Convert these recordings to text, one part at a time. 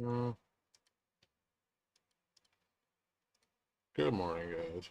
Mm, Good morning, guys.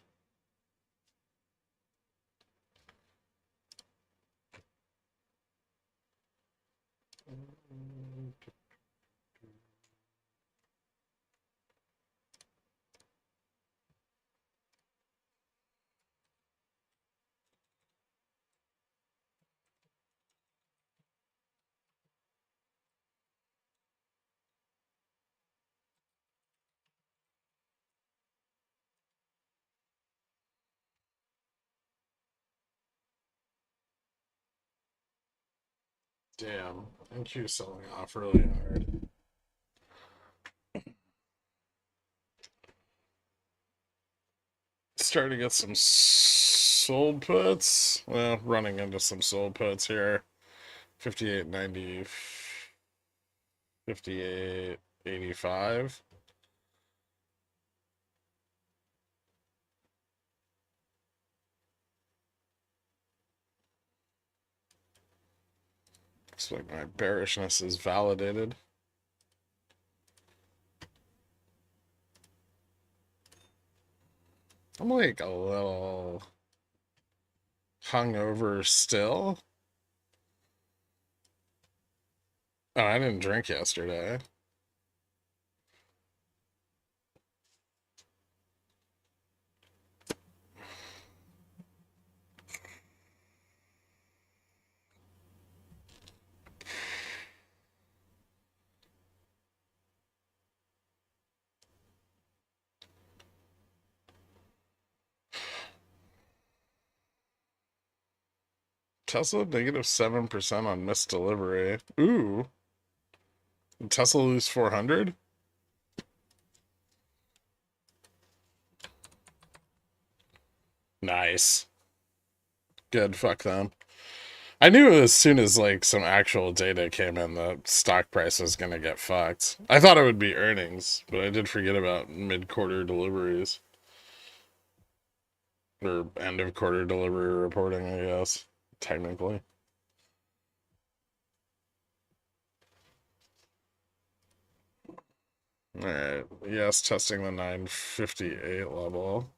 Damn, NQ selling off really hard. Starting to get some sold puts. Well, running into some sold puts here. 58.90, 58.85. Looks like my bearishness is validated. I'm like a little hungover still. Oh, I didn't drink yesterday. Tesla -7% on missed delivery. Ooh. Did Tesla lose 400? Nice. Good. Fuck them. I knew as soon as like some actual data came in, the stock price was gonna get fucked. I thought it would be earnings, but I did forget about mid-quarter deliveries or end of quarter delivery reporting, I guess, technically. All right. Yes, testing the 958 level.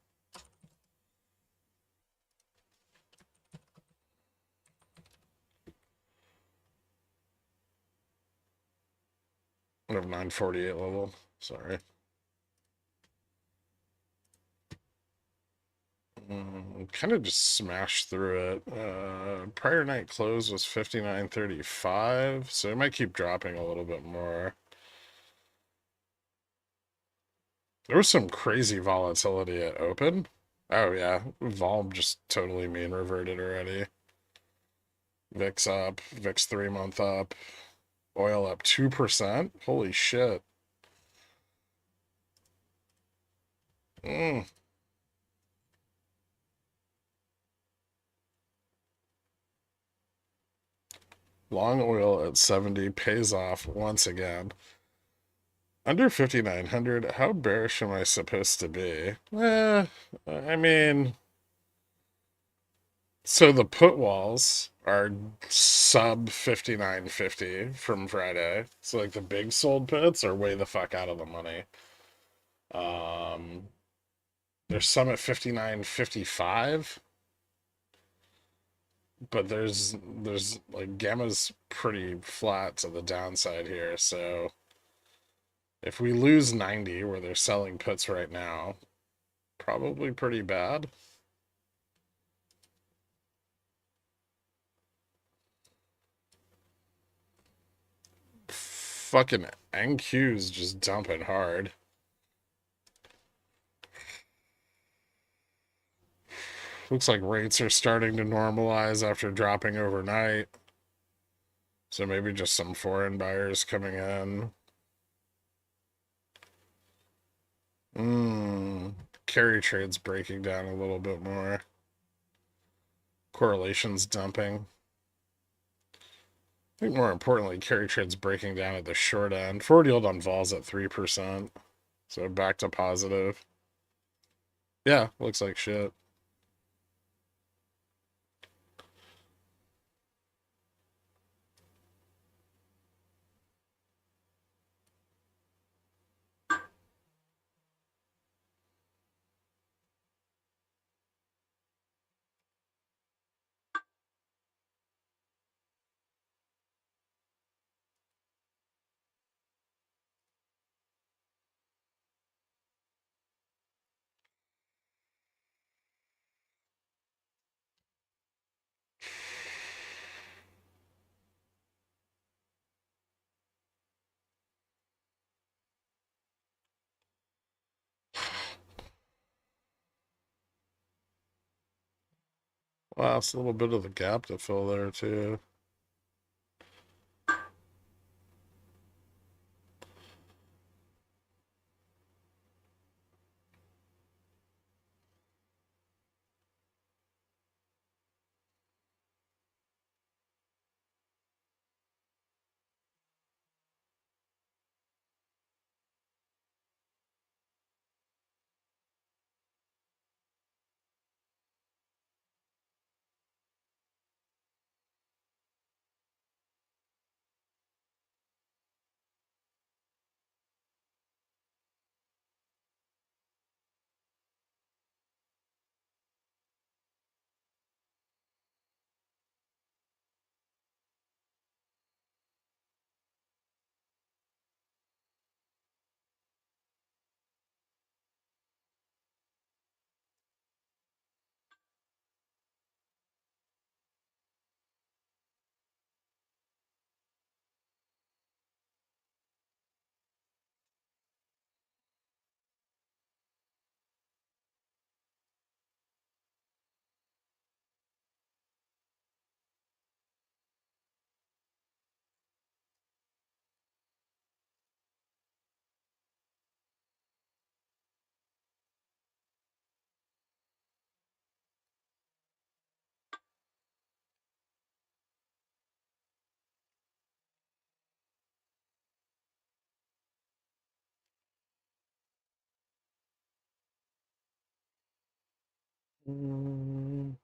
Of 948 level. Sorry. Kind of just smashed through it. Prior night close was 59.35, so it might keep dropping a little bit more. There was some crazy volatility at open. Oh yeah, vol just totally mean reverted already. VIX up, VIX 3 month up, oil up 2%. Holy shit. Mm. Long oil at 70 pays off once again. Under 5,900, how bearish am I supposed to be? I mean, so the put walls are sub 59.50 from Friday. So like the big sold puts are way the fuck out of the money. Um there's some at 59.55, but there's like gamma's pretty flat to the downside here. So if we lose 90 where they're selling puts right now, probably pretty bad. Fucking NQ's just dumping hard. Looks like rates are starting to normalize after dropping overnight. So maybe just some foreign buyers coming in. Carry trade's breaking down a little bit more. Correlation's dumping. I think more importantly, carry trade's breaking down at the short end. Forward yield on vols at 3%. So back to positive. Yeah, looks like shit. Last little bit of the gap to fill there too. Mm.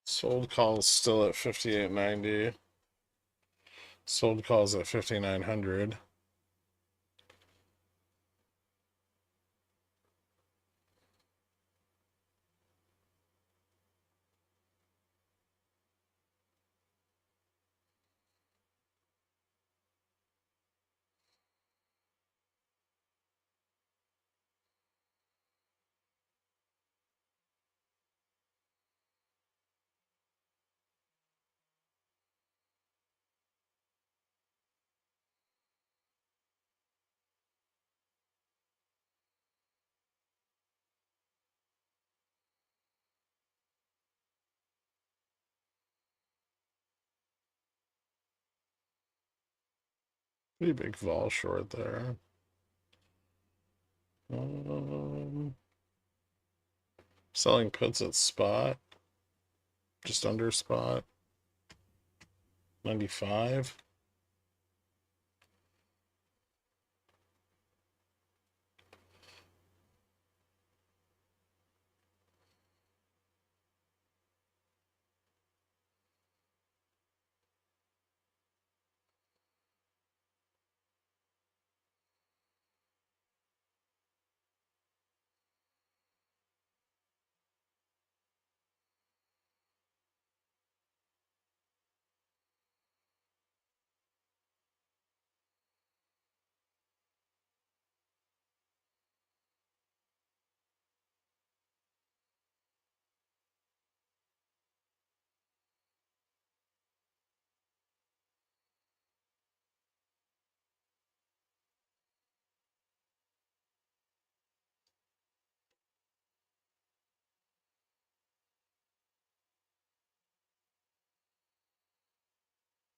Sold calls still at 58.90. Sold calls at 5,900. Pretty big vol short there. Selling puts at spot, just under spot. 95.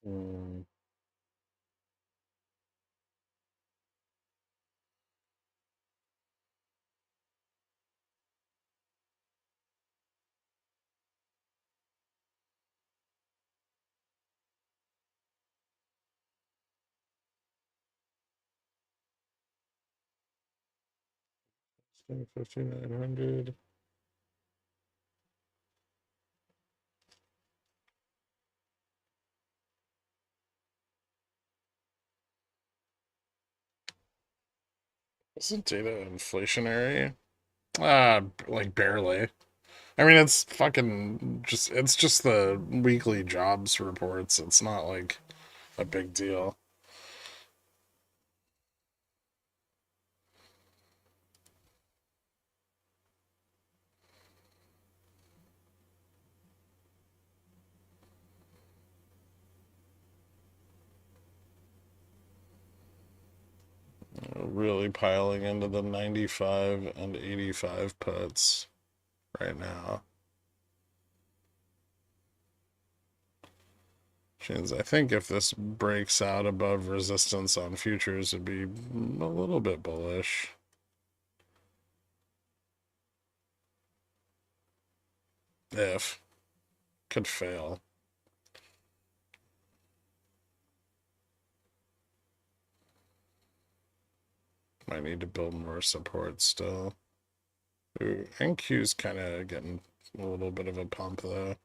Mm. Stay 5,900. Isn't data inflationary? Like barely. I mean, it's fucking just, it's just the weekly jobs reports. It's not like a big deal. Really piling into the 95 and 85 puts right now. Which I think if this breaks out above resistance on futures, it'd be a little bit bullish. If. Could fail. Might need to build more support still. Ooh, NQ's kind of getting a little bit of a pump though.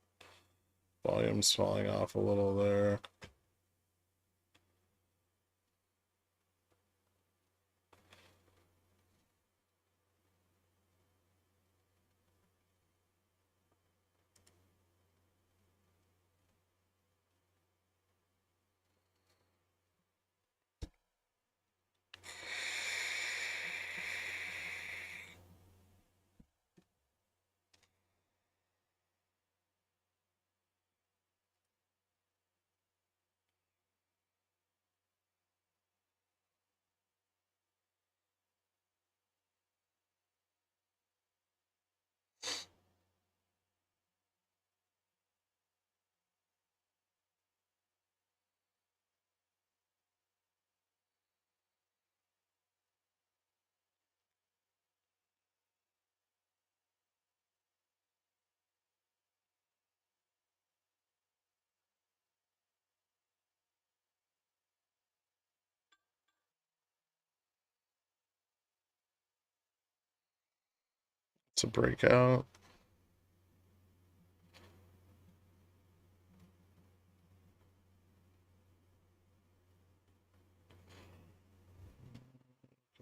Volume's falling off a little there. It's a breakout.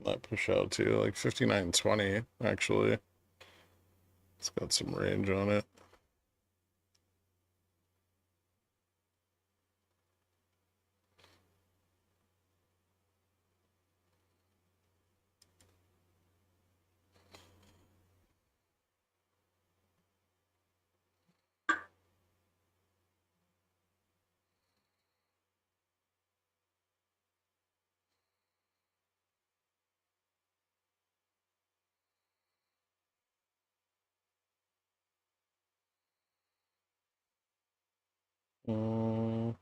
That push out to like 59.20 actually. It's got some range on it. Mm,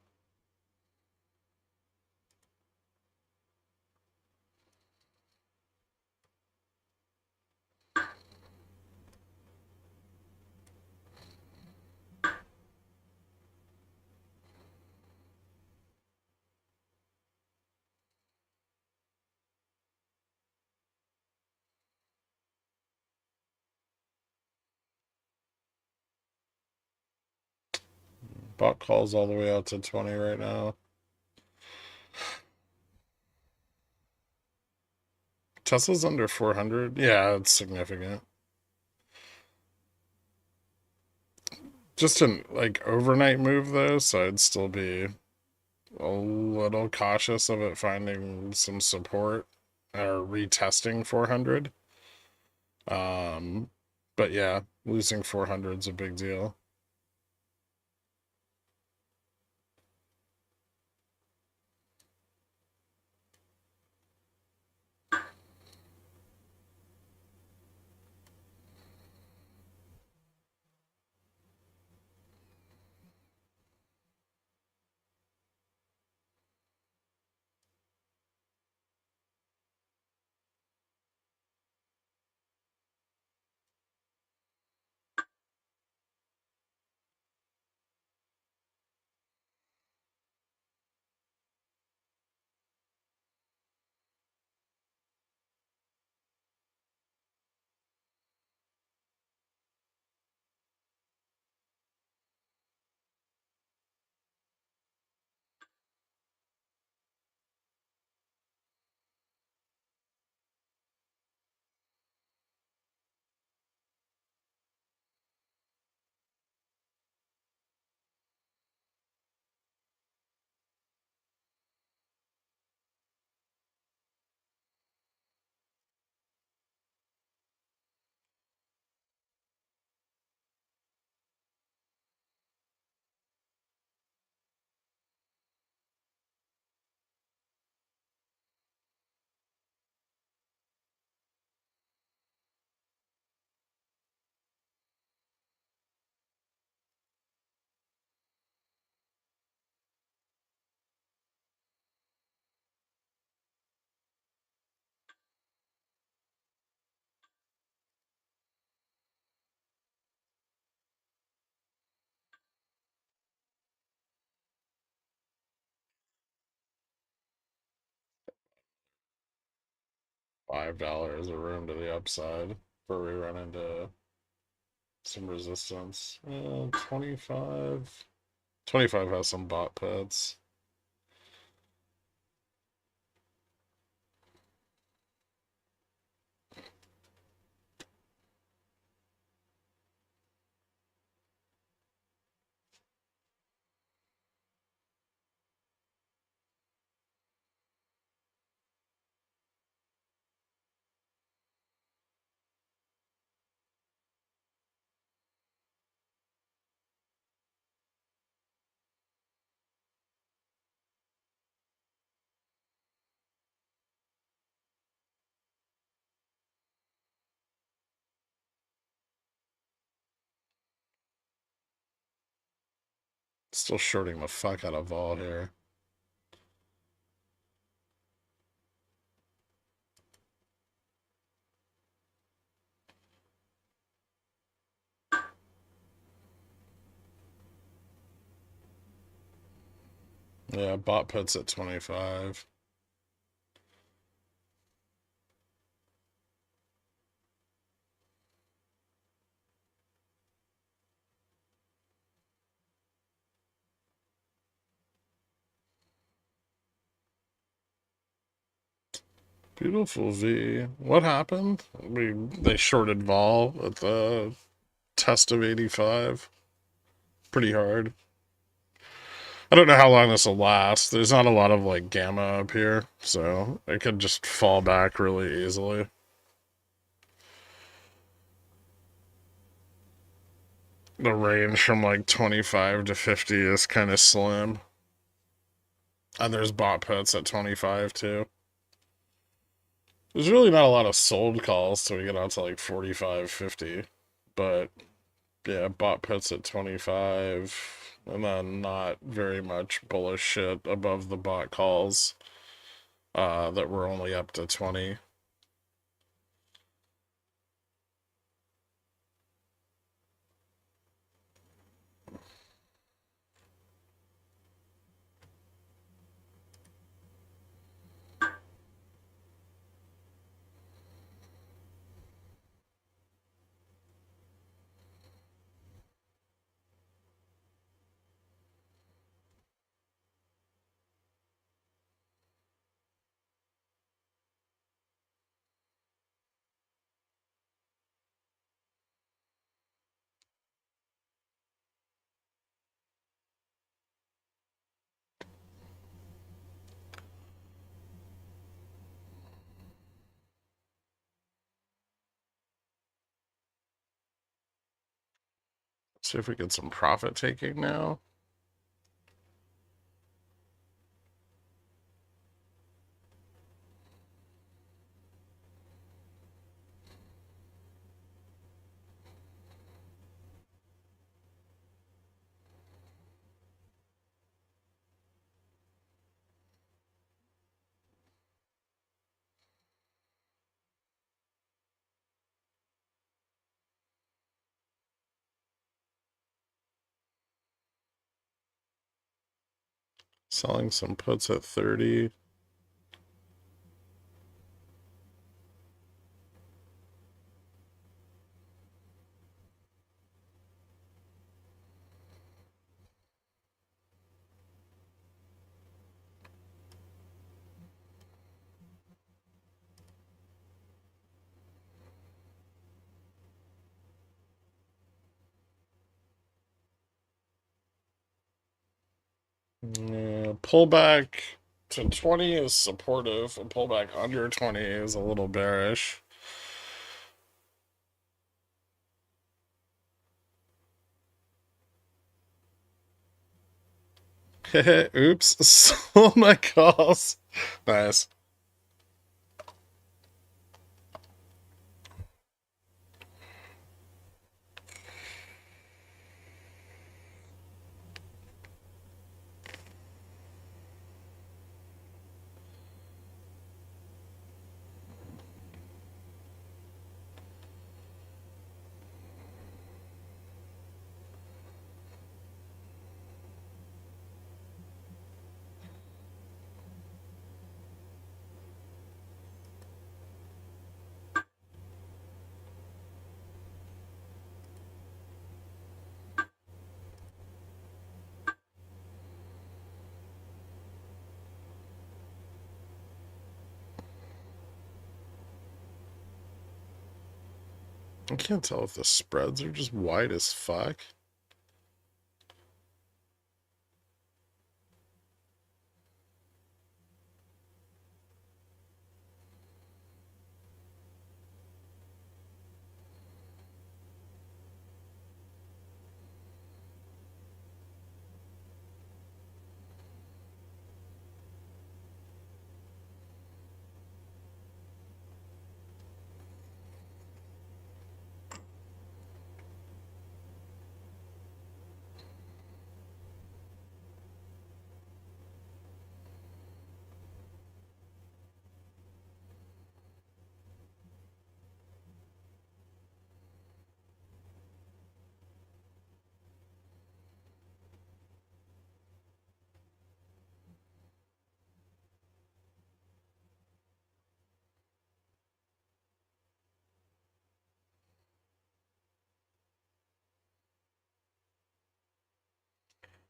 bot calls all the way out to 20 right now. Tesla's under 400. Yeah, it's significant. Just an like overnight move though, so I'd still be a little cautious of it finding some support or retesting 400. Um, but yeah, losing 400 is a big deal. $5 of room to the upside before we run into some resistance. 25. 25 has some bot pits. Still shorting the fuck out of vol here. Yeah, bot puts at 25. Beautiful V. What happened? They shorted vol at the test of 85. Pretty hard. I don't know how long this will last. There's not a lot of like gamma up here, so it could just fall back really easily. The range from like 25 to 50 is kind of slim. And there's bot puts at 25 too. There's really not a lot of sold calls till we get out to like 45, 50. But yeah, bot puts at 25. And then not very much bullish shit above the bot calls that were only up to 20. See if we get some profit taking now. Selling some puts at 30. Yeah, pullback to 20 is supportive. A pullback under 20 is a little bearish. Oops. Sold my calls. Nice. I can't tell if the spreads are just wide as fuck.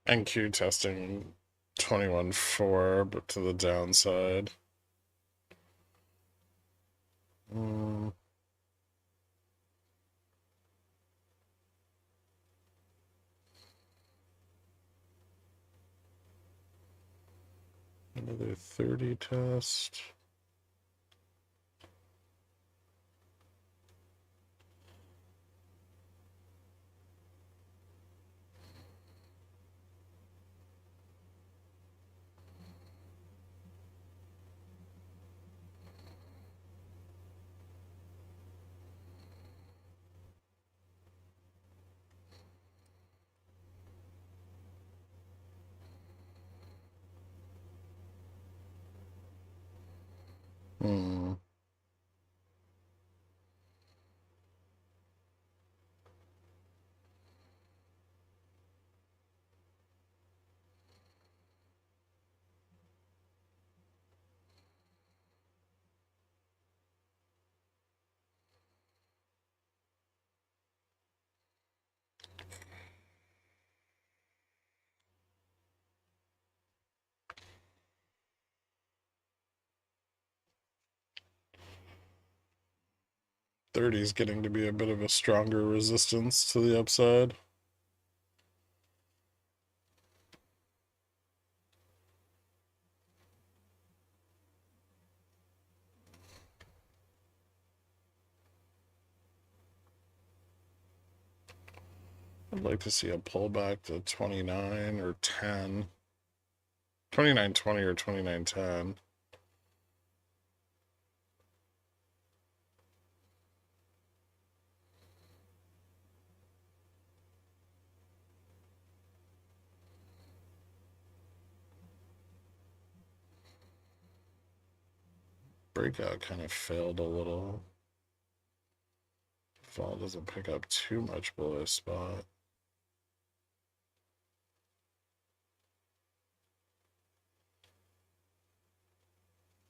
NQ testing 21.4, but to the downside. Another 30 test. Hmm. Thirty's getting to be a bit of a stronger resistance to the upside. I'd like to see a pullback to 29 or 10. 29.20 or 29.10. Breakout kind of failed a little. Vol doesn't pick up too much below spot.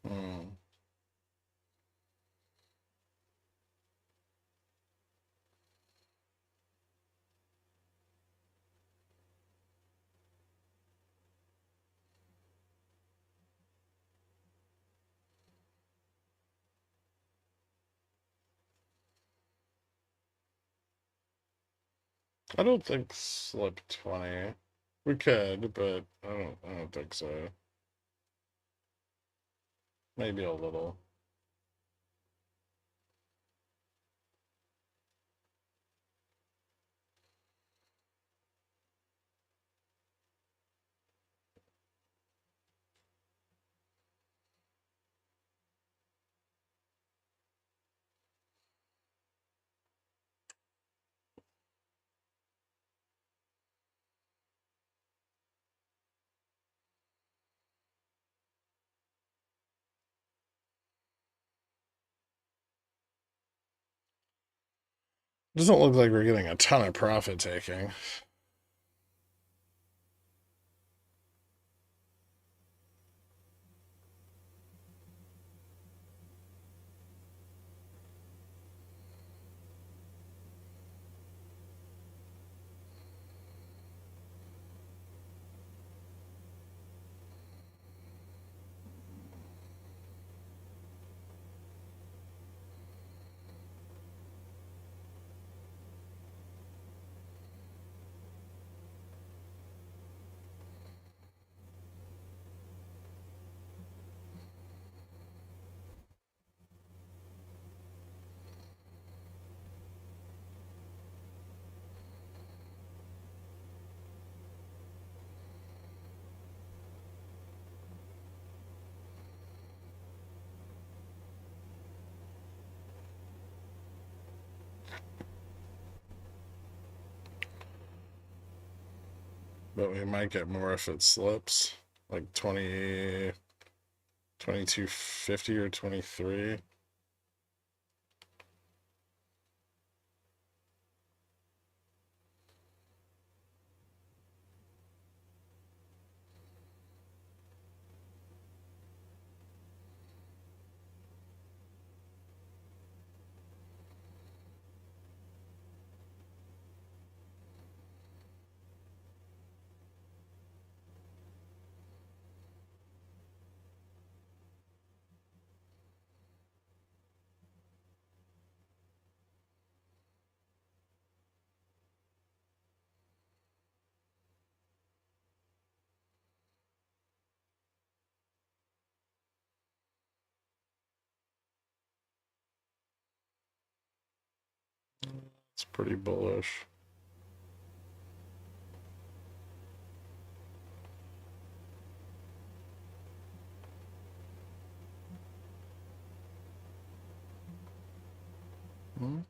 Hmm. I don't think slip 20. We could, but I don't think so. Maybe a little. Doesn't look like we're getting a ton of profit taking. But we might get more if it slips. Like 2250 or 23. It's pretty bullish. Hmm.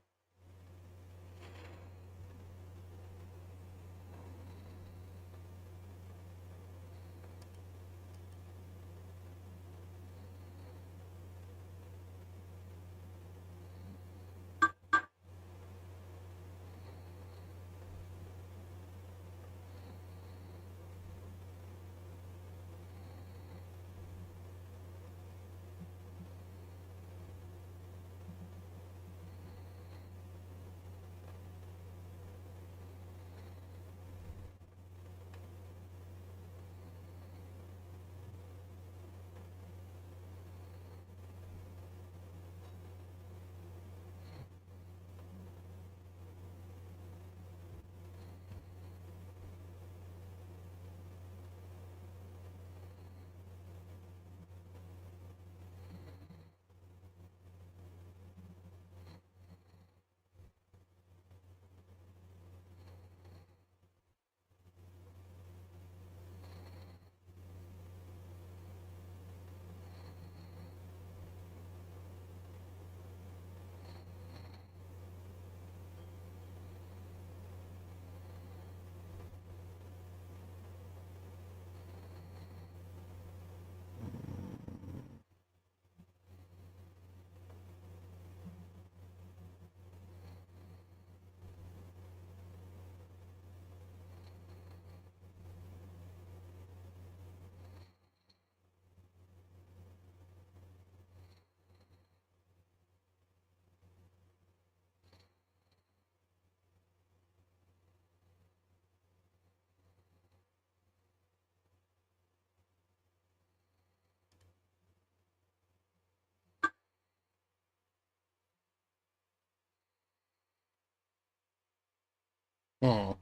Hmm.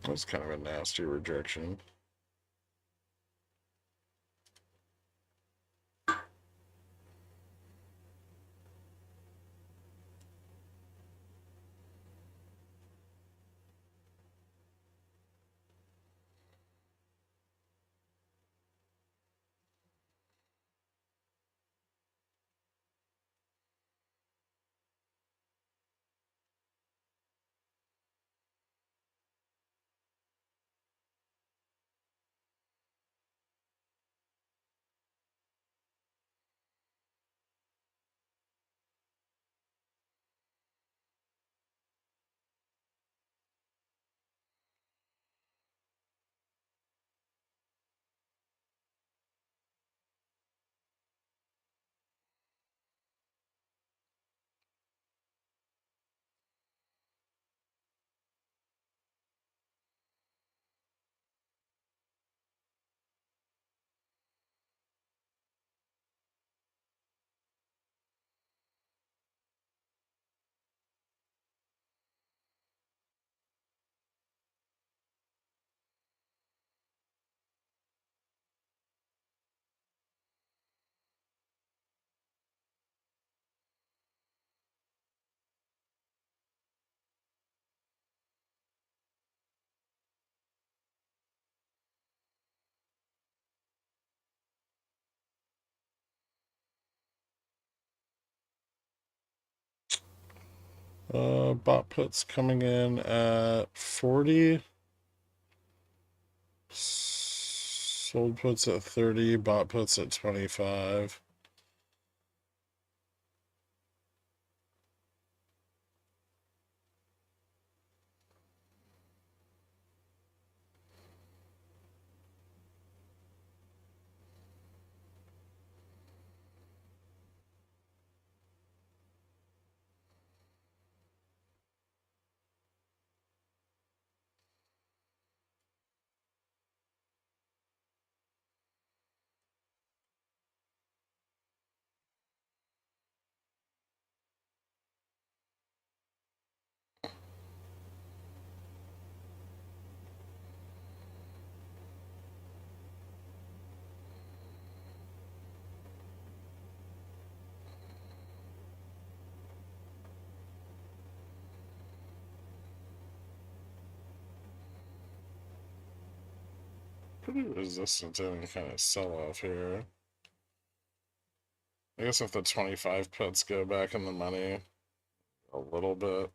That's kind of a nasty rejection. Bot puts coming in at 40. Sold puts at 30. Bot puts at 25. Pretty resistant to any kind of sell-off here. I guess if the 25 puts go back in the money a little bit.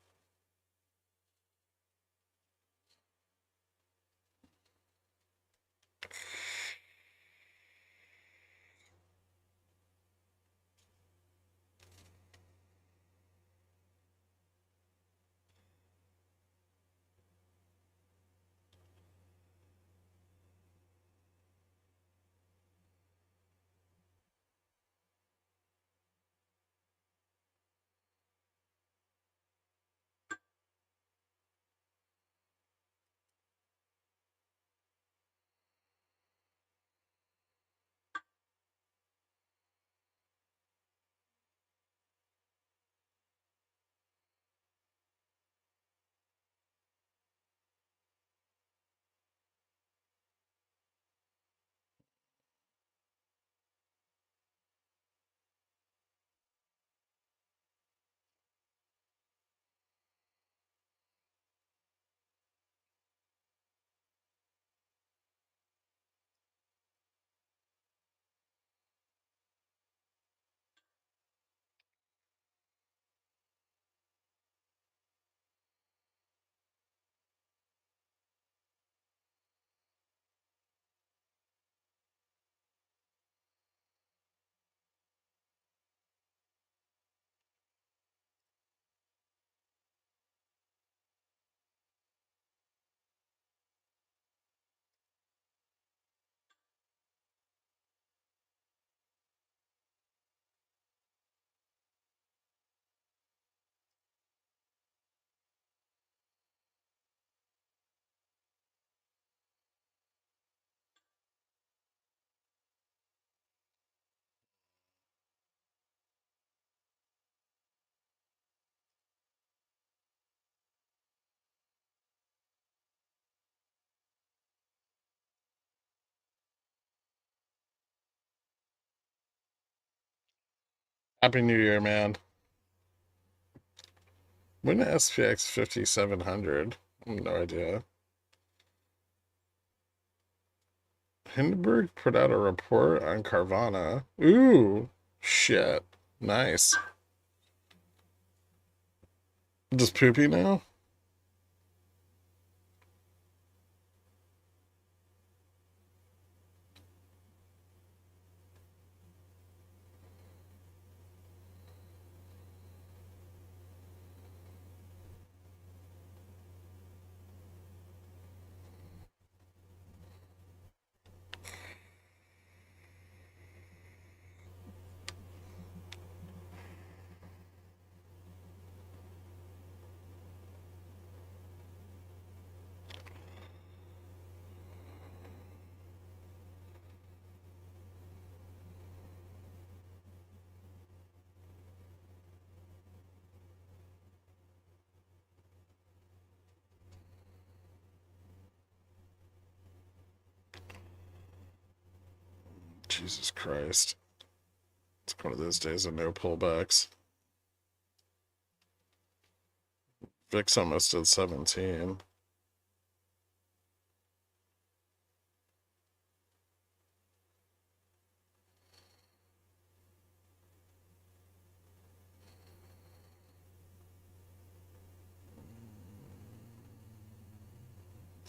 Happy New Year, man. When SPX 5700? I have no idea. Hindenburg put out a report on Carvana. Ooh, shit. Nice. Does Poopy know? Jesus Christ. It's one of those days of no pullbacks. VIX almost did 17.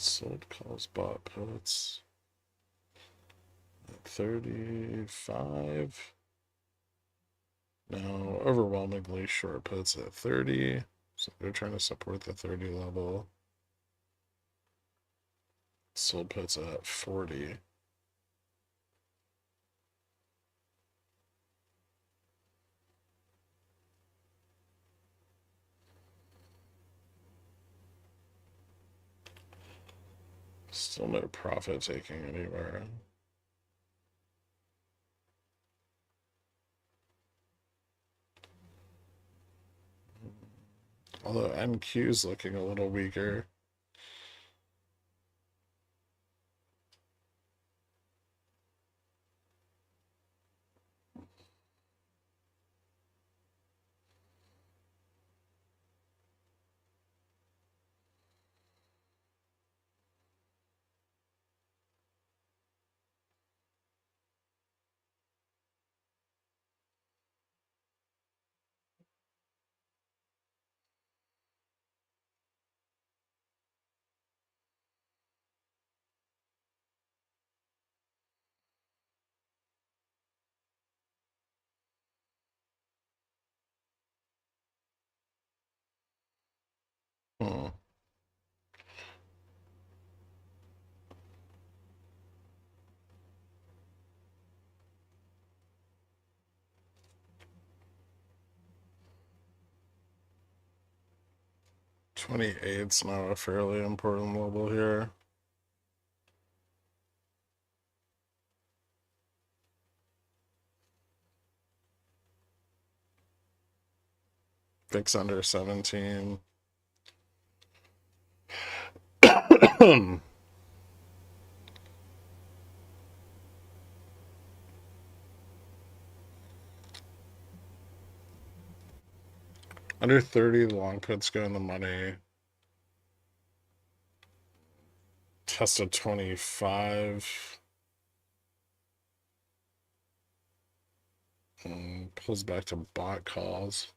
Sold calls, bought puts. 35. Now, overwhelmingly short puts at 30. So they're trying to support the 30 level. Sold puts at 40. Still no profit taking anywhere. Although NQ's looking a little weaker. Hmm. 28's now a fairly important level here. VIX under 17. Under 30, the long puts go in the money. Tested 25. Pulls back to bot calls.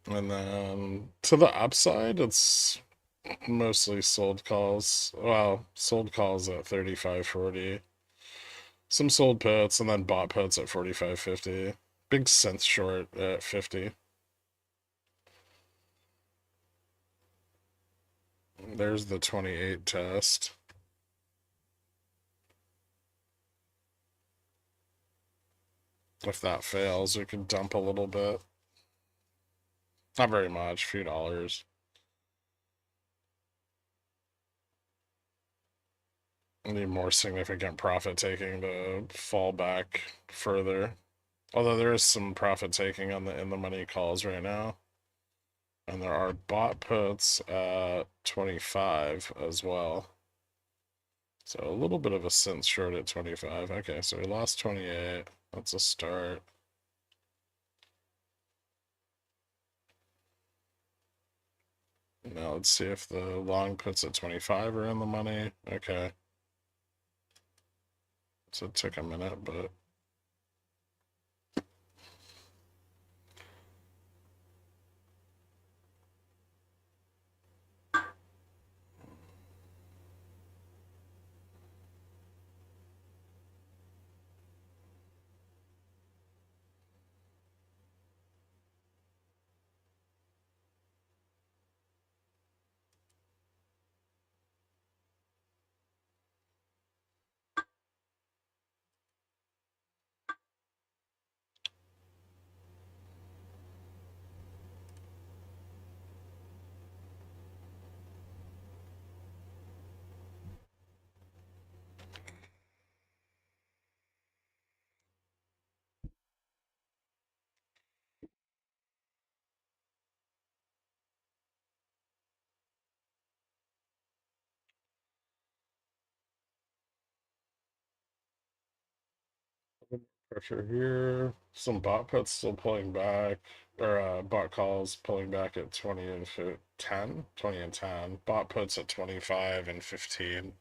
And then to the upside, it's mostly sold calls. Well, sold calls at 35.40. Some sold puts and then bought puts at 45.50. Big synth short at 50. There's the 28 test. If that fails, we can dump a little bit. Not very much, a few dollars. Need more significant profit taking to fall back further. Although there is some profit taking on the in the money calls right now. And there are bot puts at 25 as well. So a little bit of a synth short at 25. Okay, so we lost 28. That's a start. Now let's see if the long puts at 25 are in the money. Okay. So it took a minute, but pressure here. Some bot puts still pulling back, or bot calls pulling back at 20 and 10, 20 and 10. Bot puts at 25 and 15.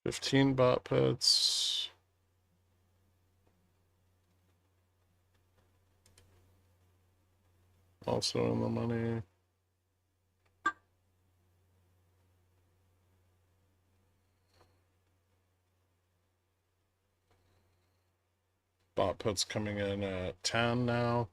15 bot puts. Also in the money. Bot puts coming in at 10 now.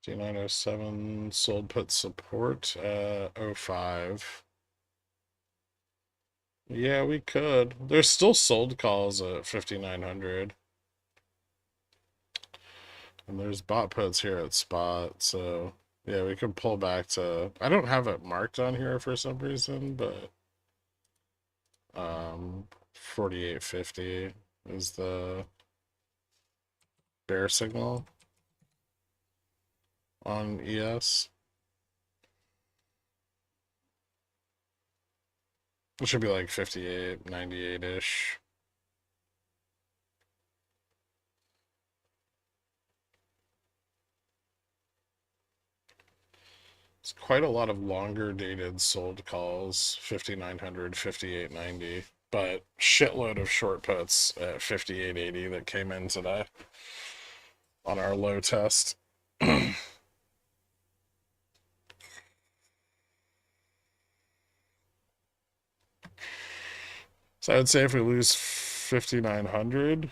$59.07 sold put support at 05. Yeah, we could. There's still sold calls at 5,900. And there's bot puts here at spot, so yeah, we could pull back to. I don't have it marked on here for some reason, but 48.50 is the bear signal on ES. It should be like 58.98-ish. It's quite a lot of longer dated sold calls, 5,900, 58.90, but shitload of short puts at 58.80 that came in today on our low test. So I would say if we lose 5,900,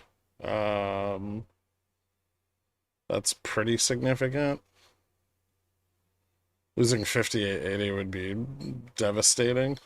that's pretty significant. Losing 58.80 would be devastating.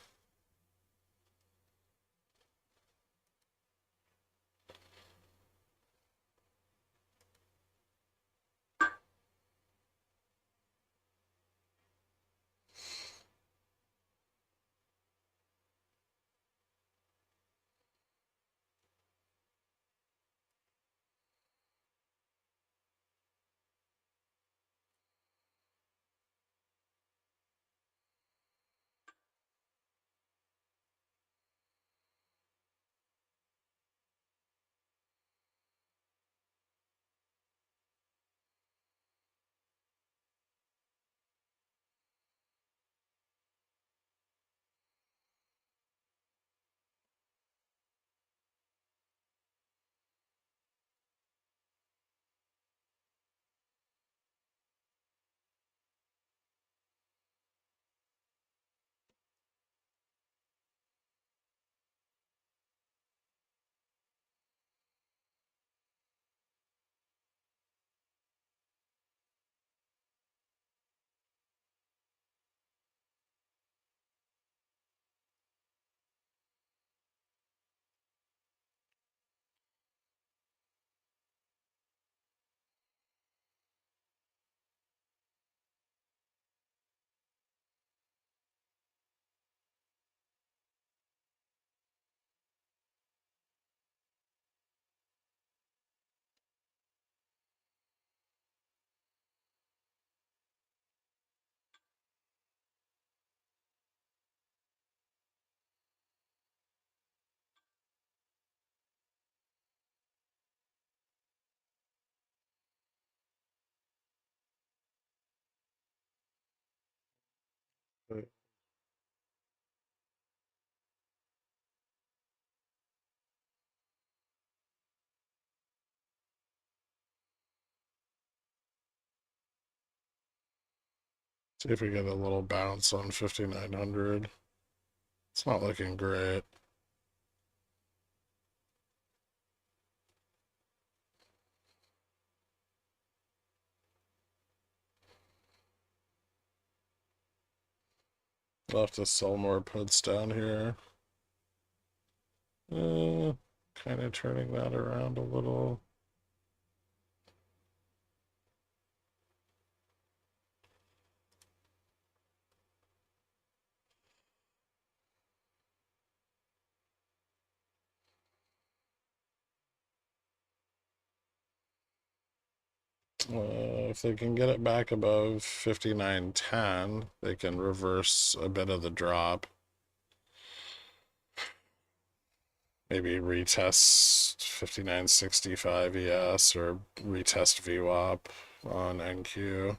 See if we get a little bounce on 5,900. It's not looking great. We'll have to sell more puts down here. Kind of turning that around a little. If they can get it back above 59.10, they can reverse a bit of the drop. Maybe retest 59.65 ES or retest VWAP on NQ.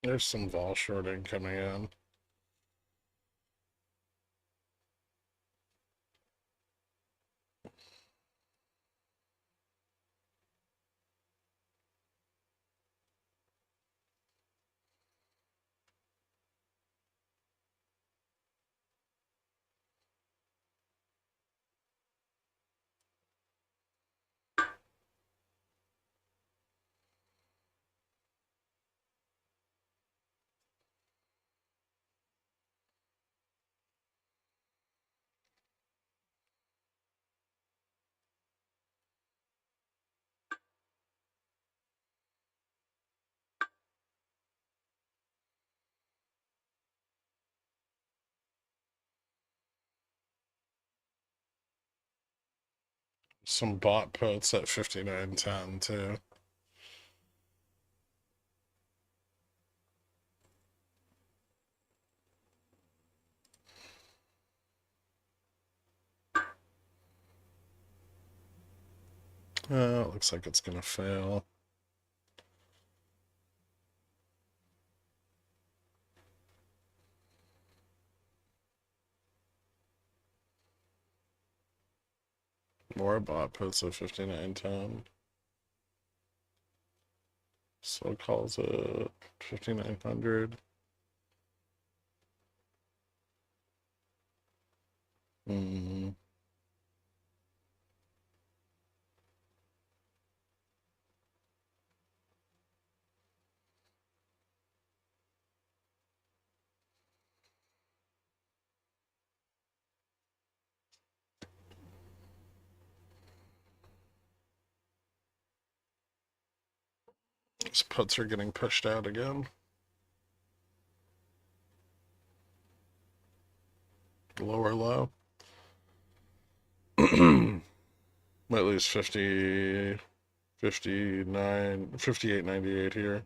There's some vol shorting coming in. Some bot puts at 59.10 too. It looks like it's gonna fail. More bot puts at 59.10. So it calls it 5,900. These puts are getting pushed out again. Lower low. At least 50, 59, 58.98 here.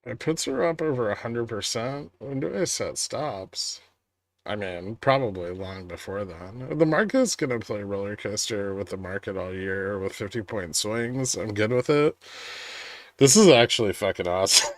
My puts are up over 100%. When do I set stops? I mean, probably long before then. The market's gonna play roller coaster with the market all year with 50-point swings. I'm good with it. This is actually fucking awesome.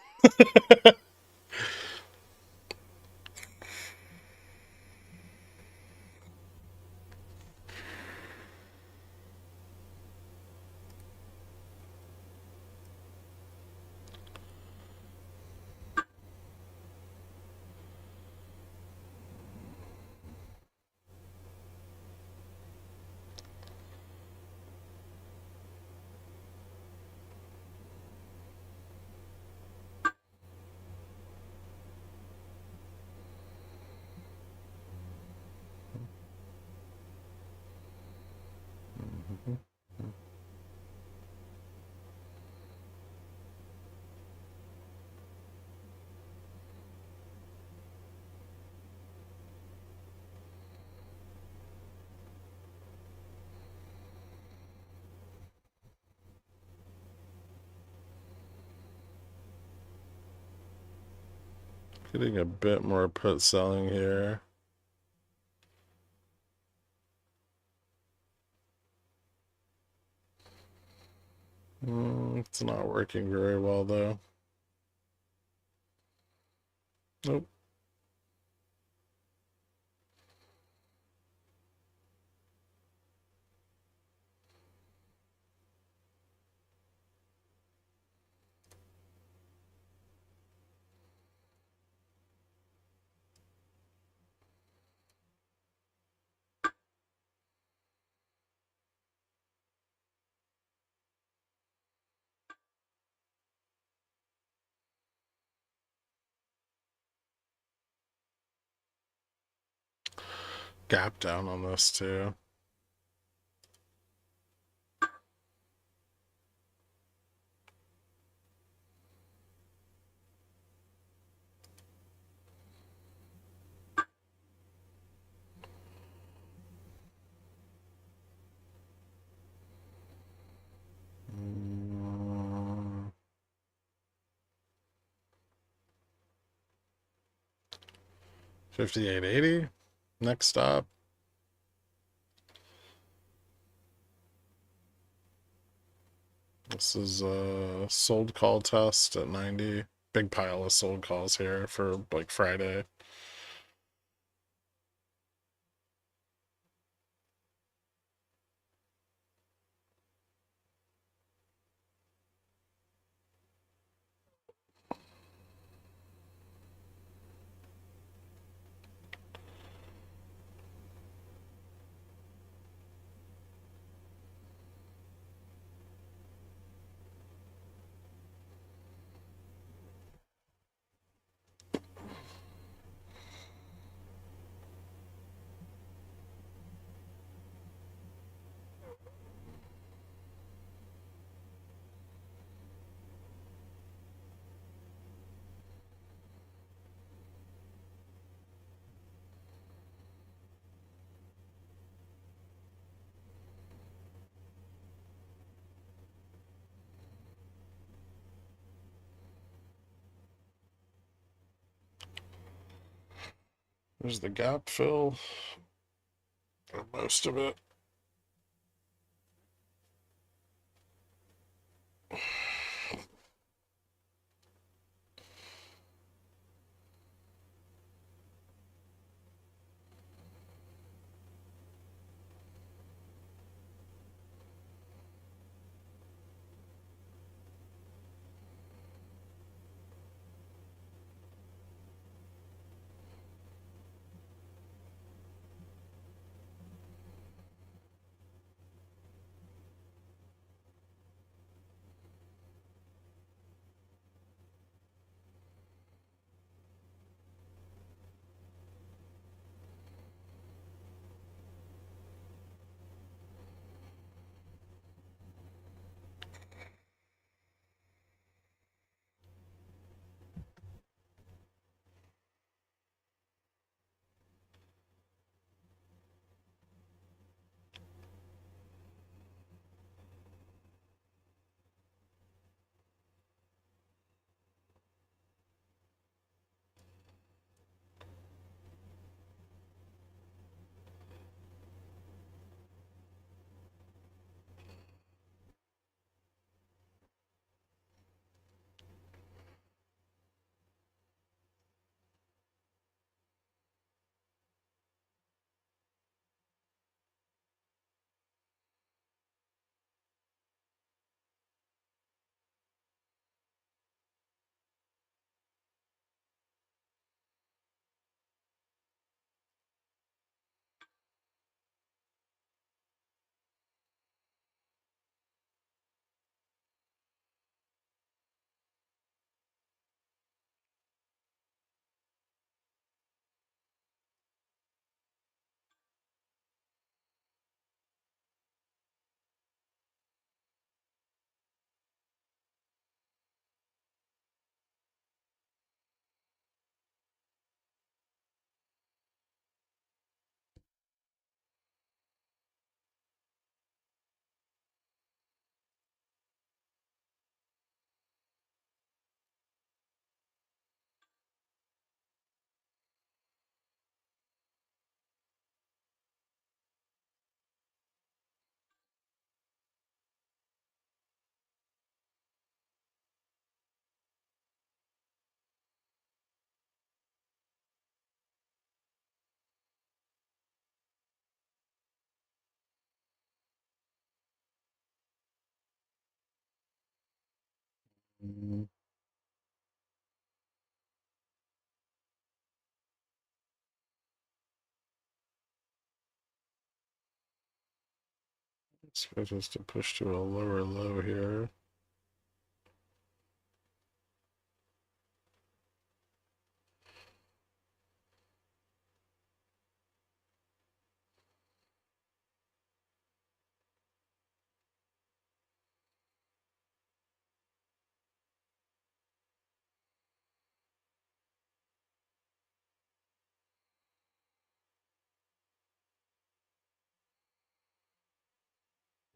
Getting a bit more put selling here. It's not working very well though. Nope. Gap down on this too. Mm. 58.80. Next stop. This is a sold call test at 90. Big pile of sold calls here for like Friday. There's the gap fill, or most of it. Mm, expect us to push to a lower low here.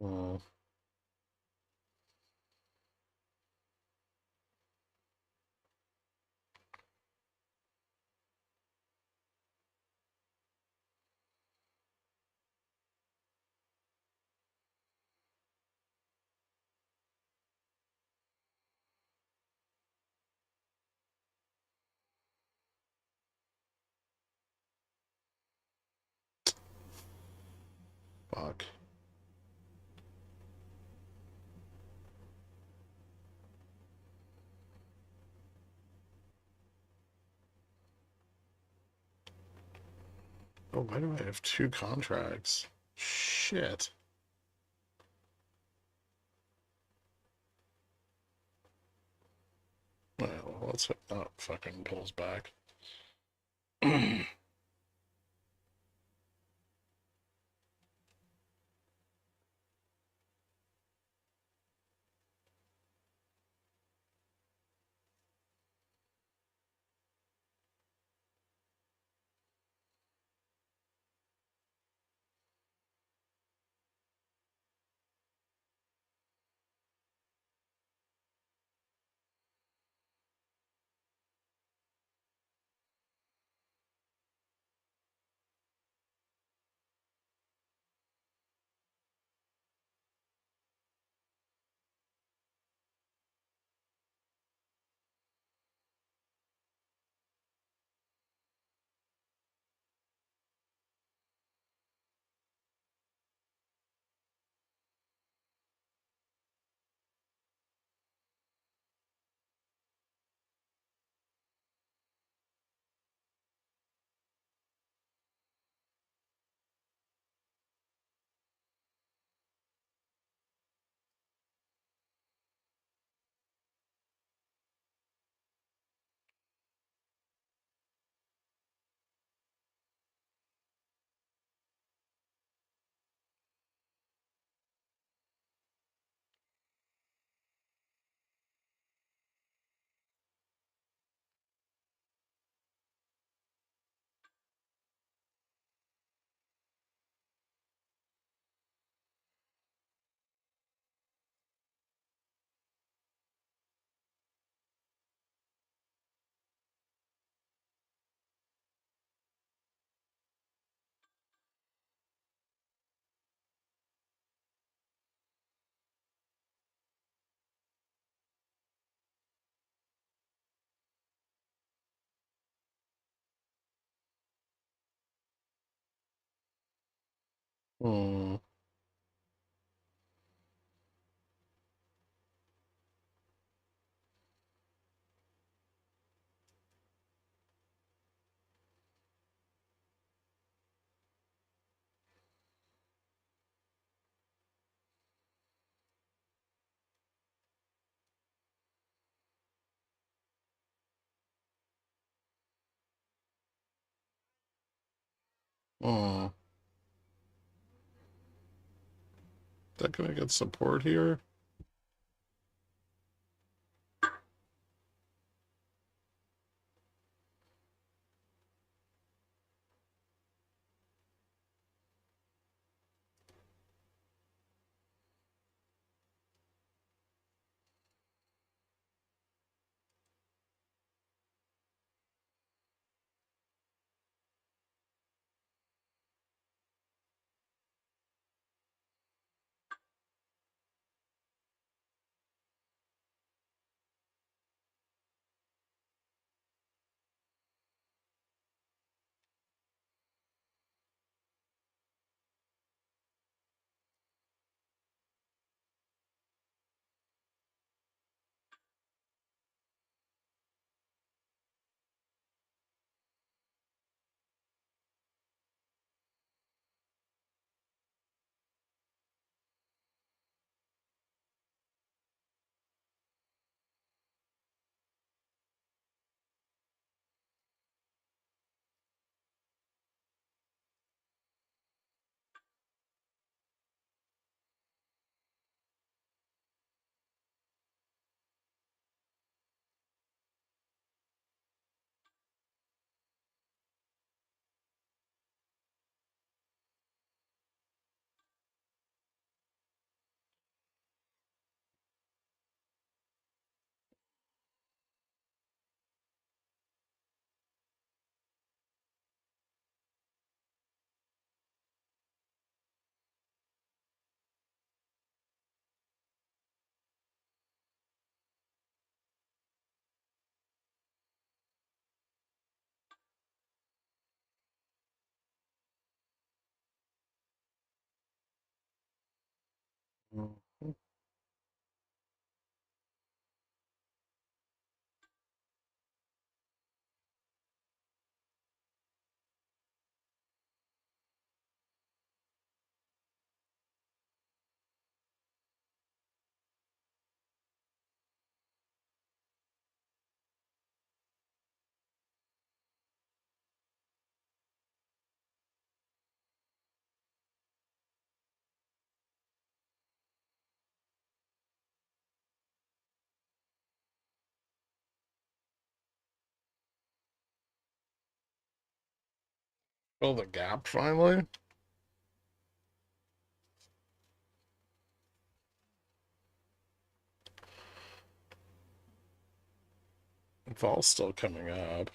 Mm, fuck. Oh, why do I have two contracts? Shit. Well, let's hope that fucking pulls back. Hmm. Hmm. Is that gonna get support here? Mhm. Fill the gap finally. Vol's still coming up.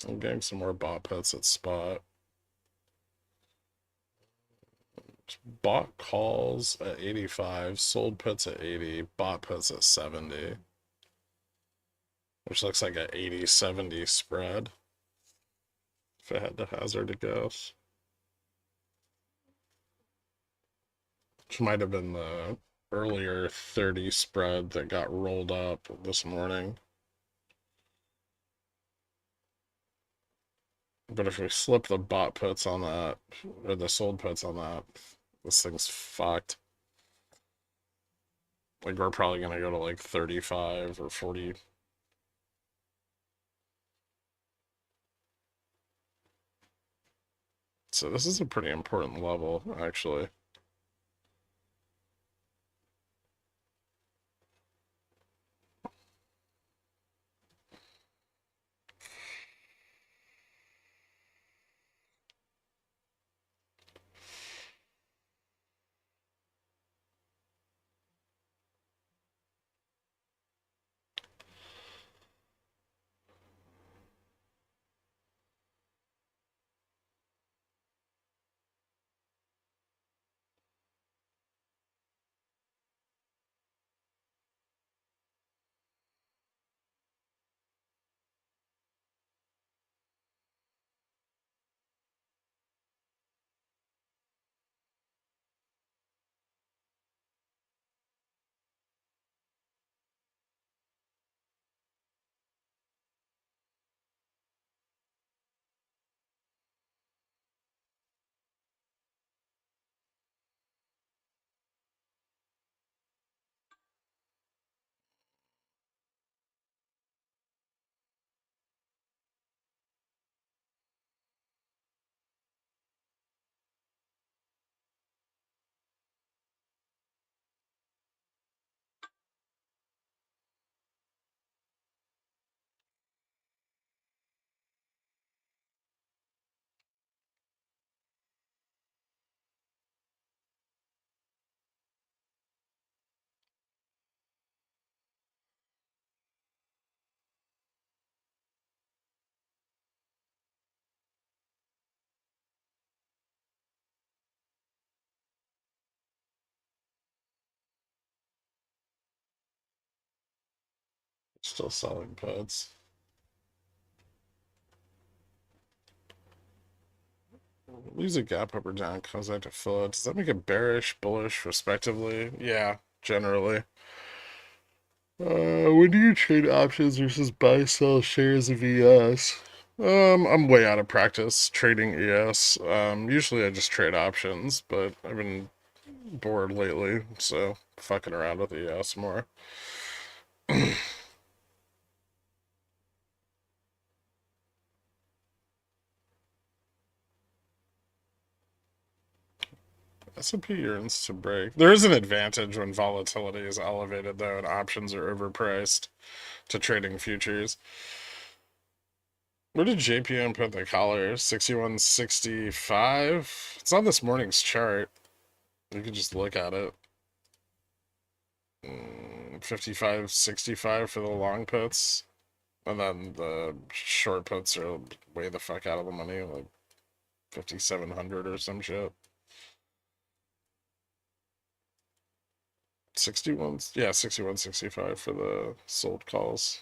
I'm getting some more bot puts at spot. Bought calls at 85, sold puts at 80, bought puts at 70. Which looks like an 80-70 spread. If I had to hazard a guess. Which might have been the earlier 30 spread that got rolled up this morning. But if we slip the bot puts on that, or the sold puts on that, this thing's fucked. Like, we're probably going to go to like 35 or 40. So this is a pretty important level, actually. Still selling puts. Leaves a gap up or down, comes out to fill it. Does that make it bearish, bullish, respectively? Yeah, generally. When do you trade options versus buy sell shares of ES? I'm way out of practice trading ES. Usually I just trade options, but I've been bored lately, so fucking around with ES more. S&P yearns to break. There is an advantage when volatility is elevated, though, and options are overpriced to trading futures. Where did JPM put the collar? 61.65? It's on this morning's chart. You can just look at it. 55.65 for the long puts. And then the short puts are way the fuck out of the money, like 5,700 or some shit. 61, yeah, 61.65 for the sold calls.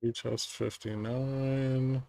Retest 59.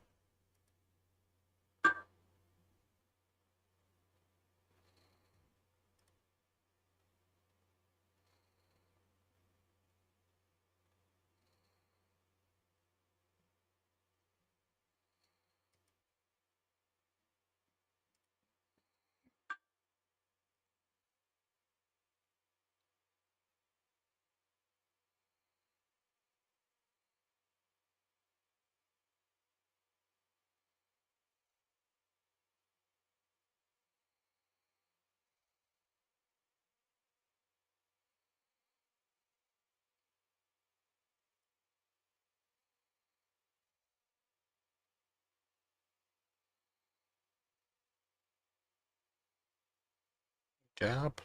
Gap.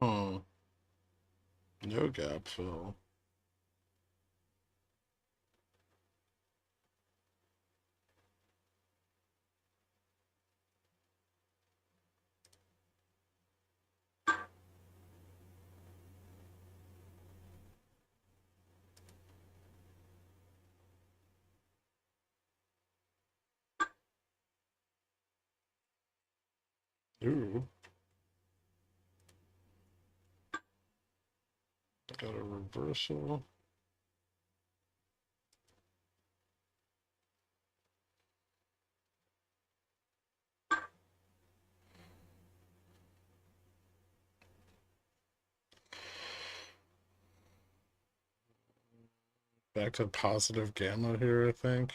Hmm. No gap fill. Ooh. Got a reversal. Back to positive gamma here, I think.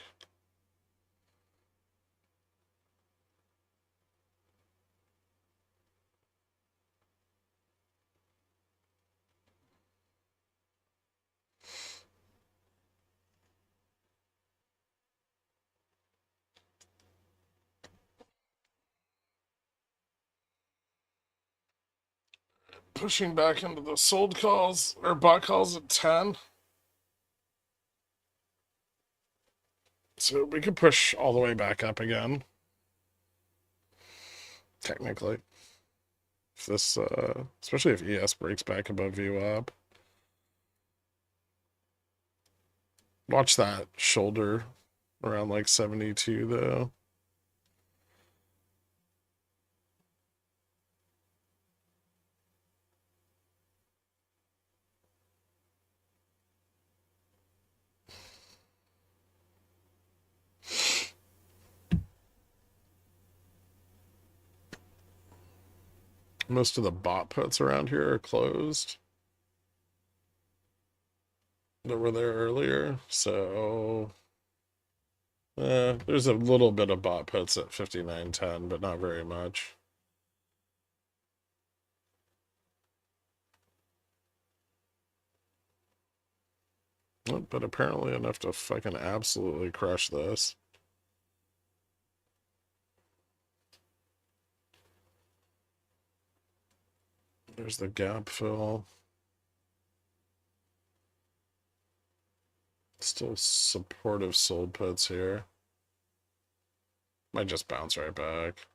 Pushing back into the sold calls or bot calls at 10. So we could push all the way back up again. Technically. If this, especially if ES breaks back above VWAP. Watch that shoulder around like 72 though. Most of the bot puts around here are closed that were there earlier. So there's a little bit of bot puts at 59.10, but not very much. But apparently enough to fucking absolutely crush this. There's the gap fill. Still supportive sold puts here. Might just bounce right back.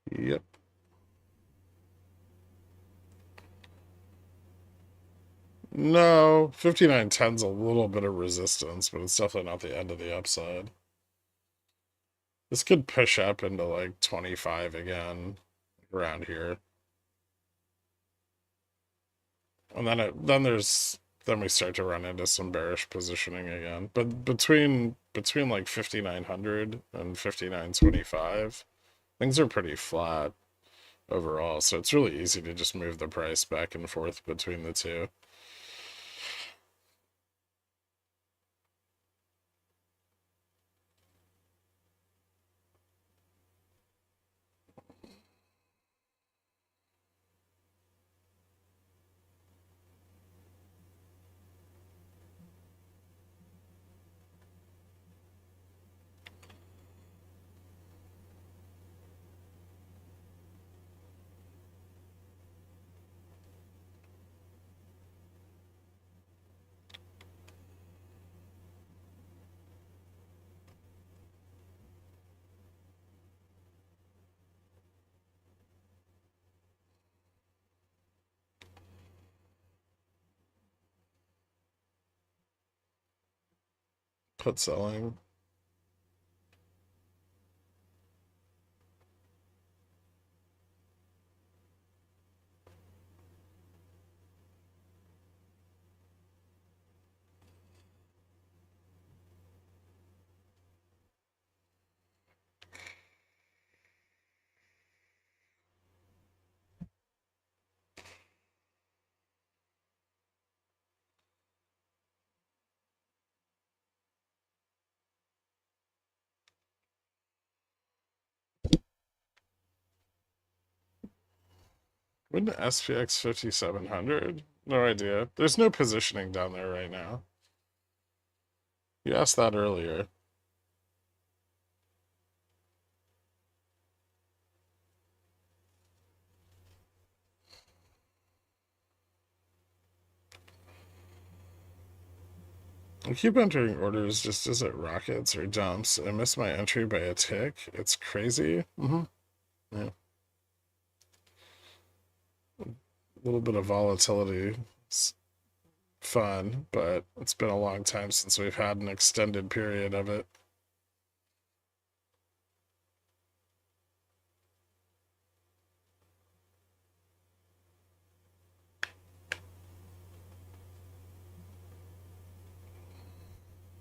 Yep. No, 59.10's a little bit of resistance, but it's definitely not the end of the upside. This could push up into like 25 again around here. And then we start to run into some bearish positioning again. But between like 5900 and 5925, things are pretty flat overall. So it's really easy to just move the price back and forth between the two. Put selling. When SPX 5700? No idea. There's no positioning down there right now. You asked that earlier. I keep entering orders just as it rockets or dumps. I miss my entry by a tick. It's crazy. Yeah. A little bit of volatility. It's fun, but it's been a long time since we've had an extended period of it.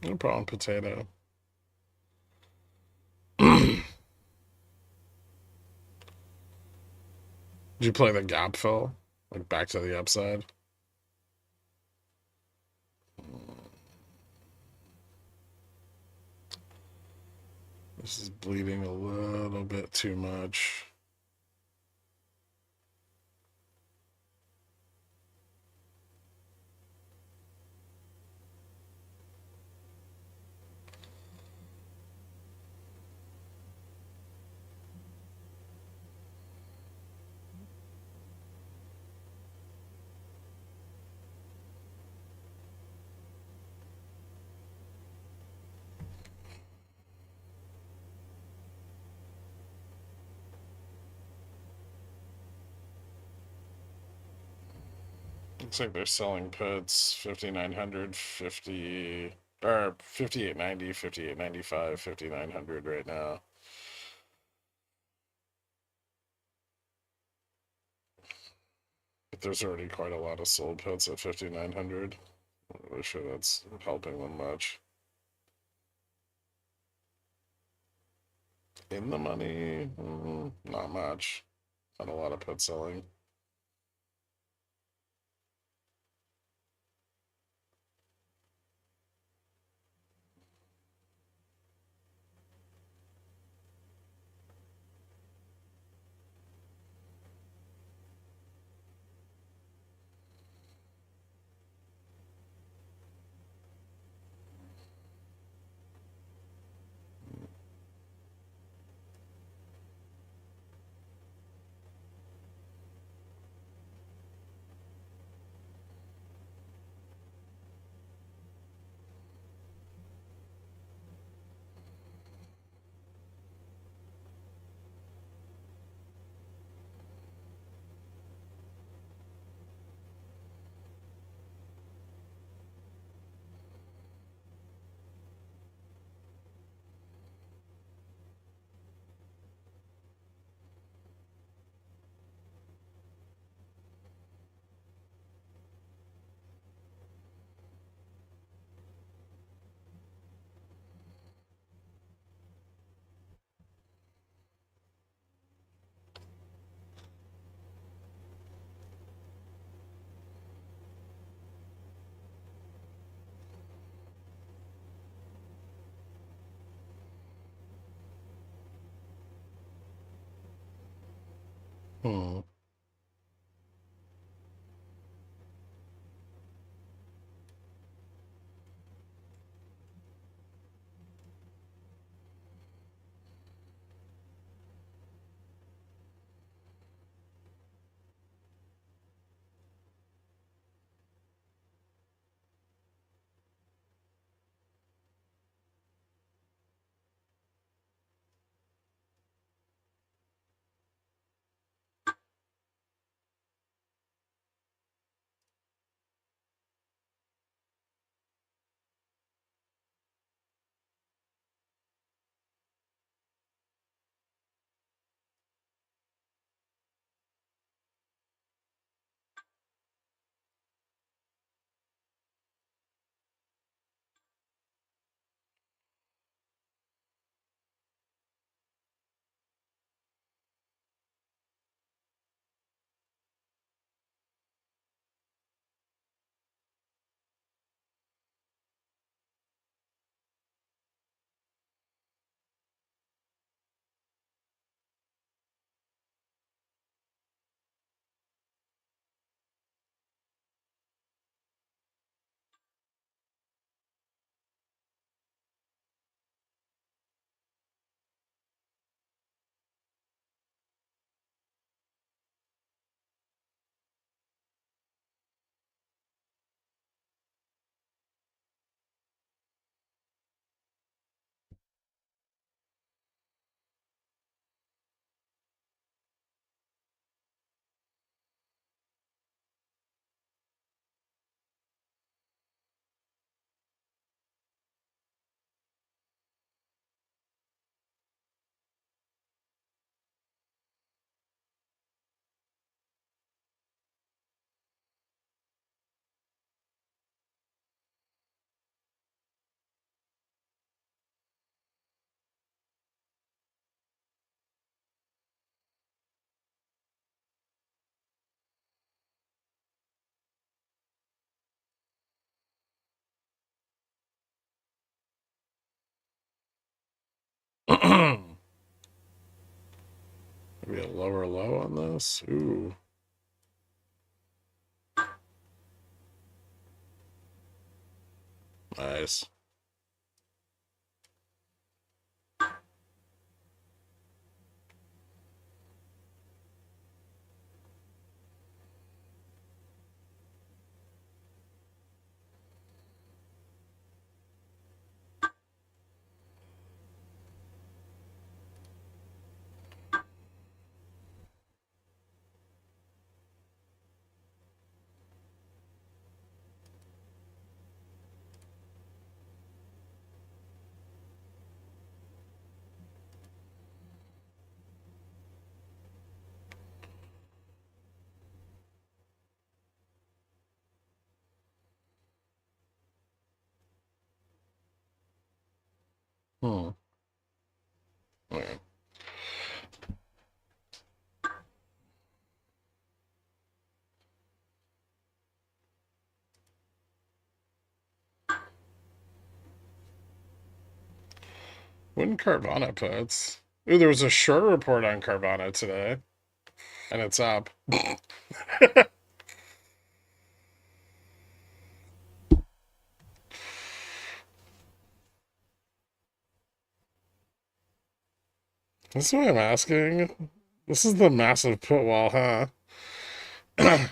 No problem, potato. Did you play the gap fill? Like back to the upside? This is bleeding a little bit too much. Looks like they're selling puts 5900, 50 or 5890, 5895, 5900 right now. But there's already quite a lot of sold puts at 5900. I'm not really sure that's helping them much. In the money, not much. Not a lot of put selling. Hmm. Maybe a lower low on this. Ooh. Nice. Hmm. Okay. When Carvana puts. Ooh, there was a short report on Carvana today, and it's up. That's what I'm asking. This is the massive put wall, huh?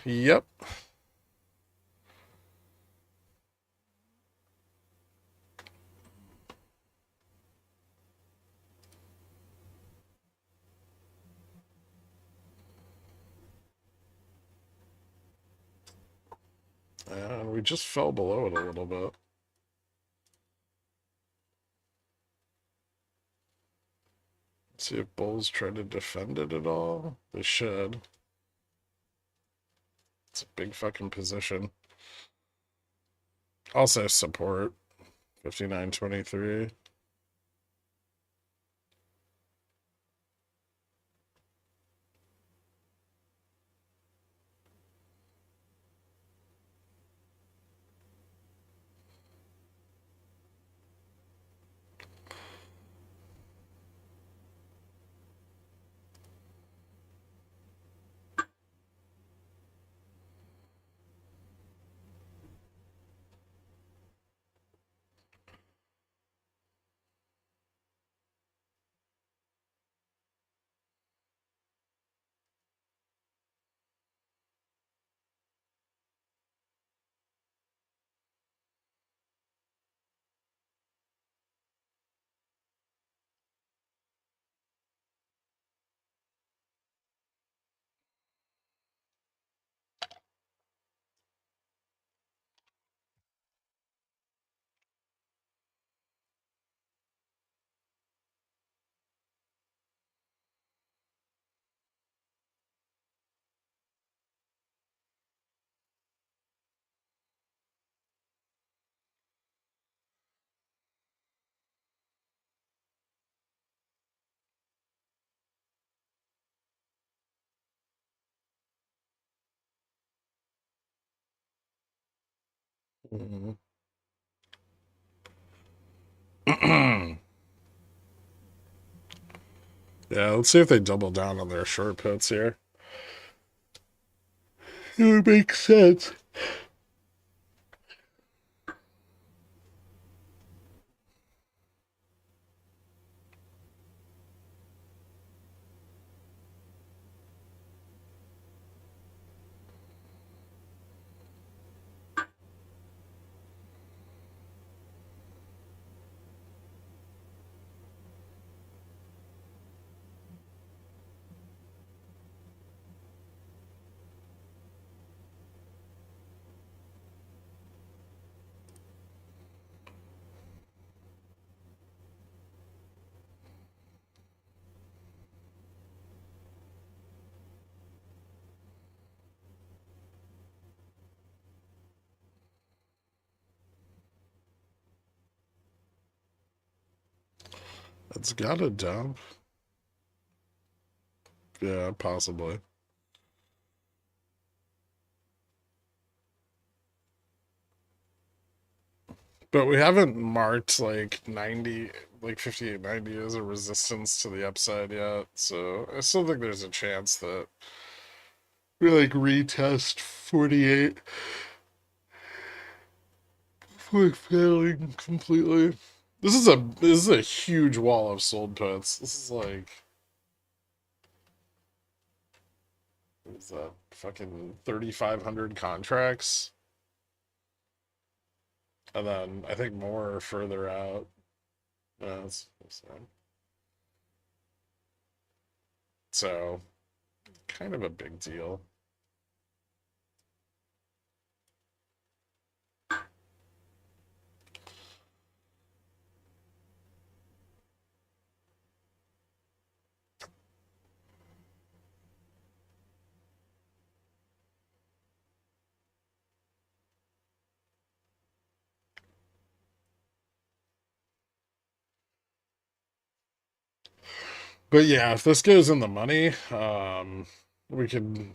Yep. And we just fell below it a little bit. See if bulls try to defend it at all. They should. It's a big fucking position. Also support 59.23. Mhm. Yeah, let's see if they double down on their short puts here. It would make sense. It's got to dump. Yeah, possibly. But we haven't marked like 90, like 58.90 as a resistance to the upside yet. So I still think there's a chance that we like retest 48 before failing completely. This is a huge wall of sold puts. This is like, what is that? Fucking 3,500 contracts. And then I think more further out. That's so kind of a big deal. But yeah, if this goes in the money, we could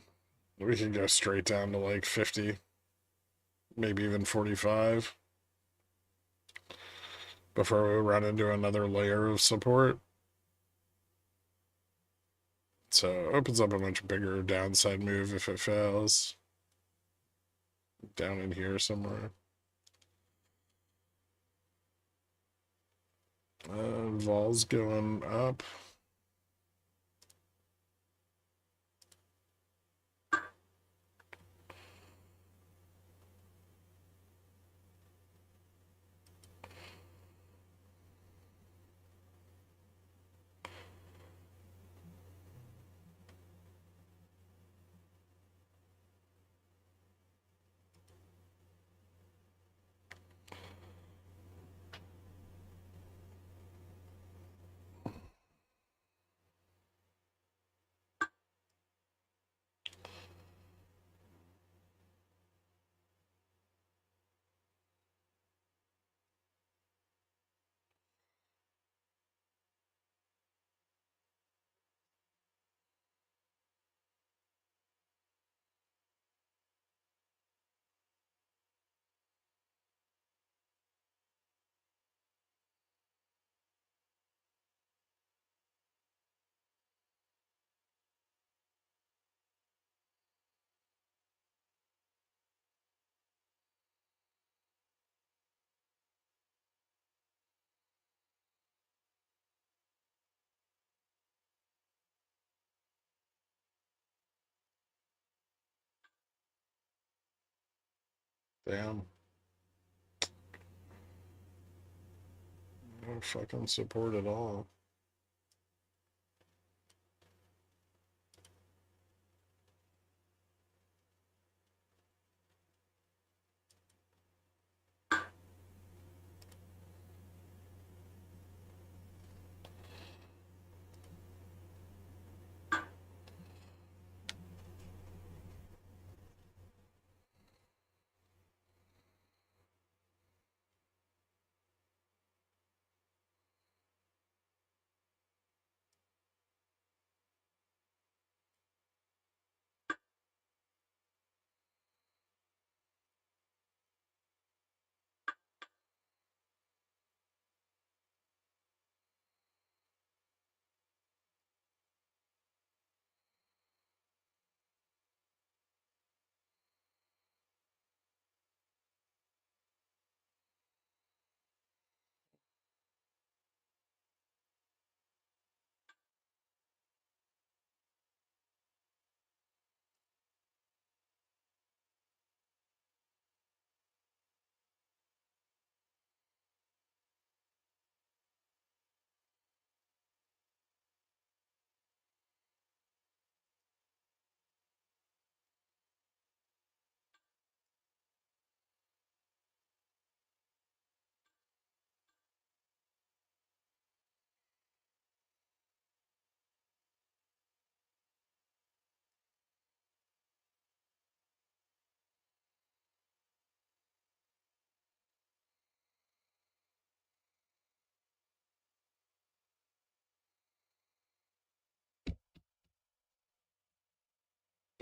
we could go straight down to like 50, maybe even 45 before we run into another layer of support. So it opens up a much bigger downside move if it fails. Down in here somewhere. Vol's going up. Damn. No fucking support at all.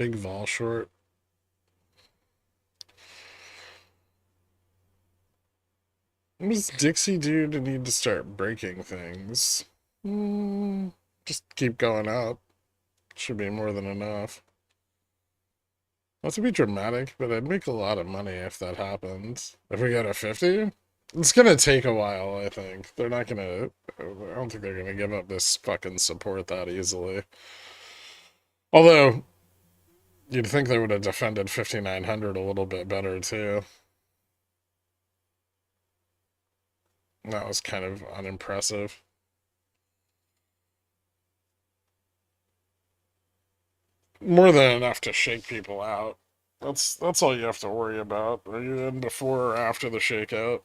Big vol short. What does Dixie do to need to start breaking things? Just keep going up. Should be more than enough. Not to be dramatic, but I'd make a lot of money if that happens. If we go to 50? It's gonna take a while, I think. They're not gonna... I don't think they're gonna give up this fucking support that easily. Although, you'd think they would have defended 5,900 a little bit better, too. That was kind of unimpressive. More than enough to shake people out. That's all you have to worry about. Are you in before or after the shakeout?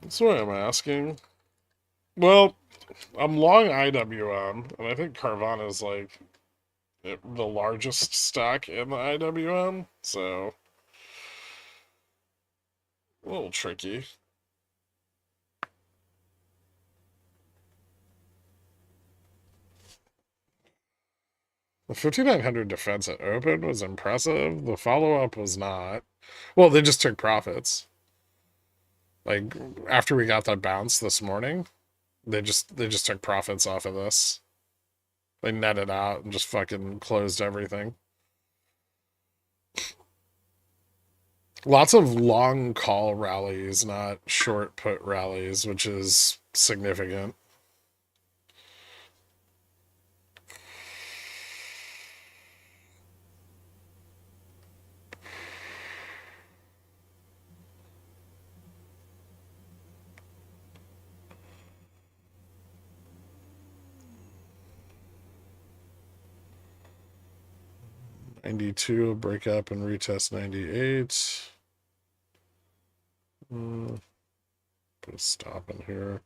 That's why I'm asking. Well, I'm long IWM, and I think Carvana is like the largest stock in the IWM, so a little tricky. The 5,900 defense at open was impressive. The follow-up was not. Well, they just took profits. Like after we got that bounce this morning, they just took profits off of this. They netted out and just fucking closed everything. Lots of long call rallies, not short put rallies, which is significant. '92 break up and retest '98. Put a stop in here.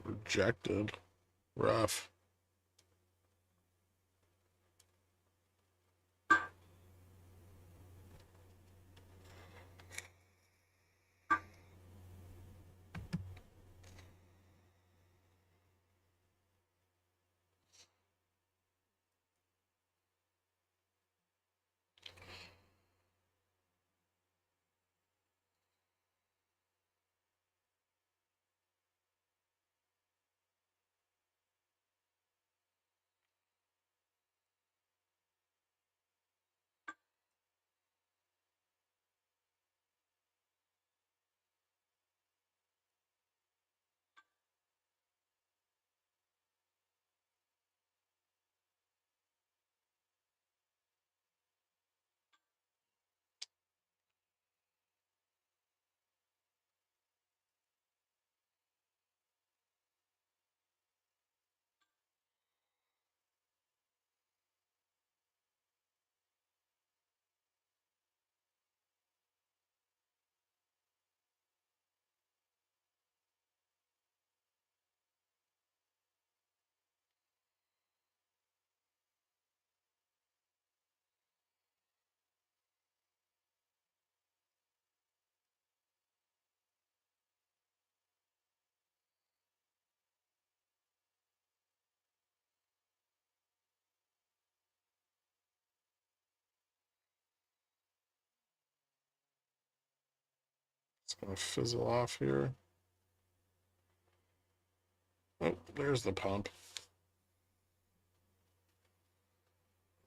Rejected. Rough. It's gonna fizzle off here. Oh, there's the pump.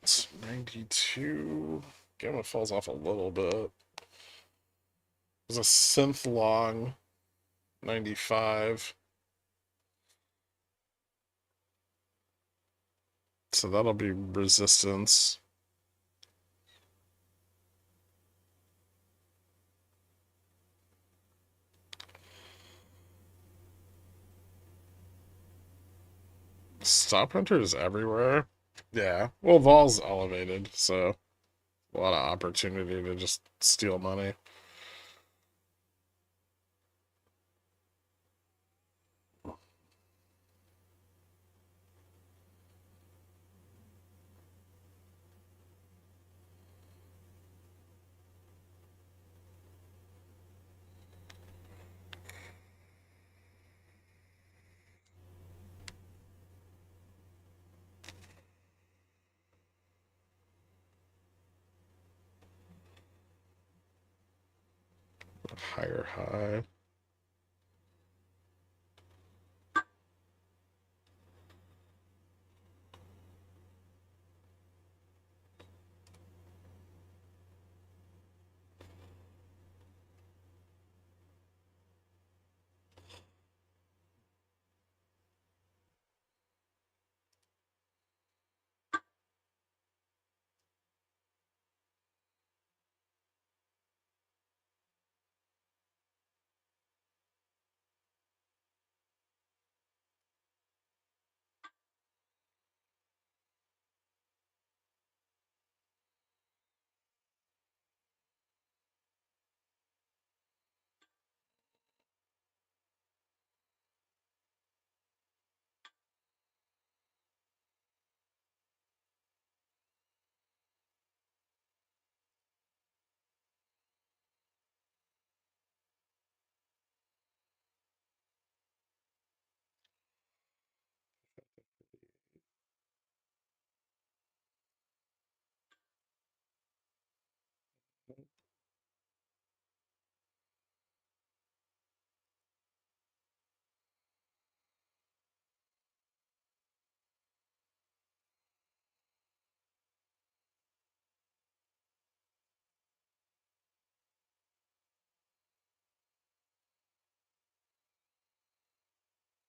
It's 92. Gamma falls off a little bit. There's a synth long 95. So that'll be resistance. Stop hunters everywhere. Yeah. Well, vol's elevated, so a lot of opportunity to just steal money. Higher high.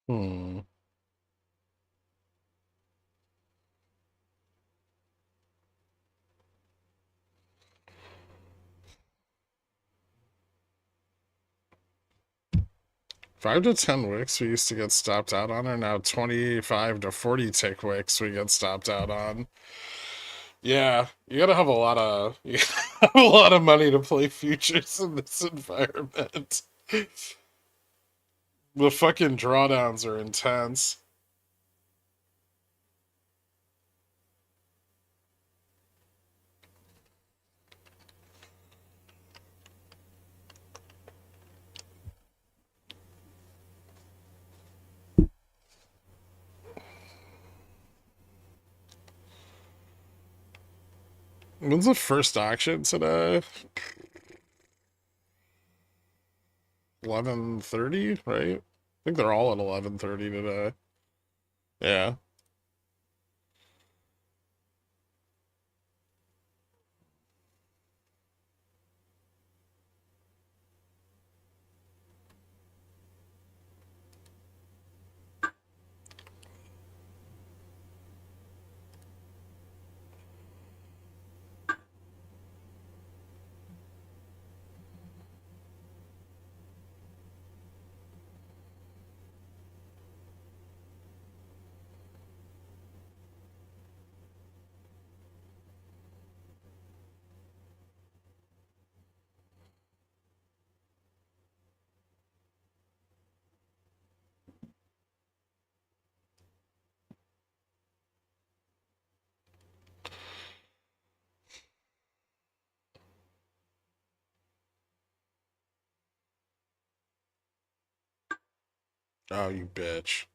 Hmm. Five to 10 wicks we used to get stopped out on are now 25 to 40 tick wicks we get stopped out on. Yeah, you gotta have a lot of you gotta have a lot of money to play futures in this environment. The fucking drawdowns are intense. When's the first auction today? 11:30, right? I think they're all at 11:30 today. Yeah. Oh, you bitch.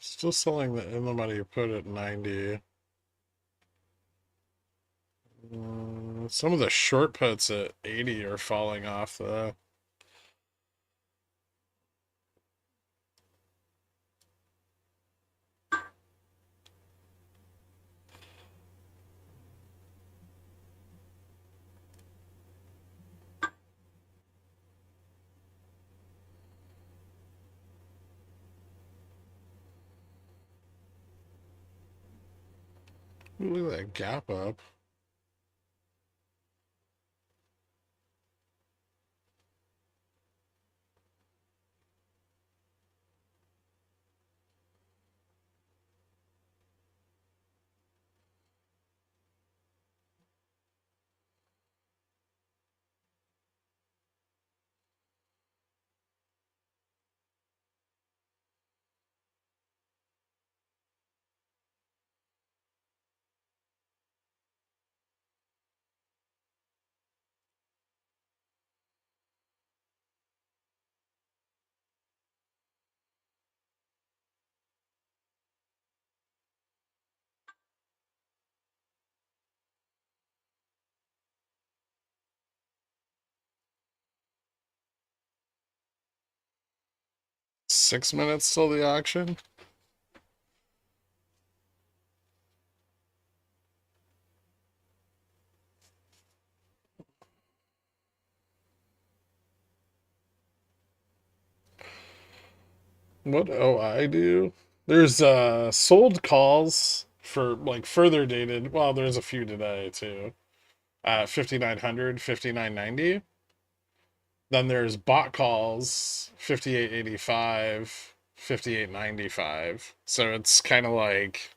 Still selling the in the money put at 90. Some of the short puts at 80 are falling off though. Ooh, look at that gap up. Six minutes till the auction. What OI do? There's sold calls for like further dated. Well, there's a few today too. 5900, 5990. Then there's bot calls 5885, 5895. So it's kind of like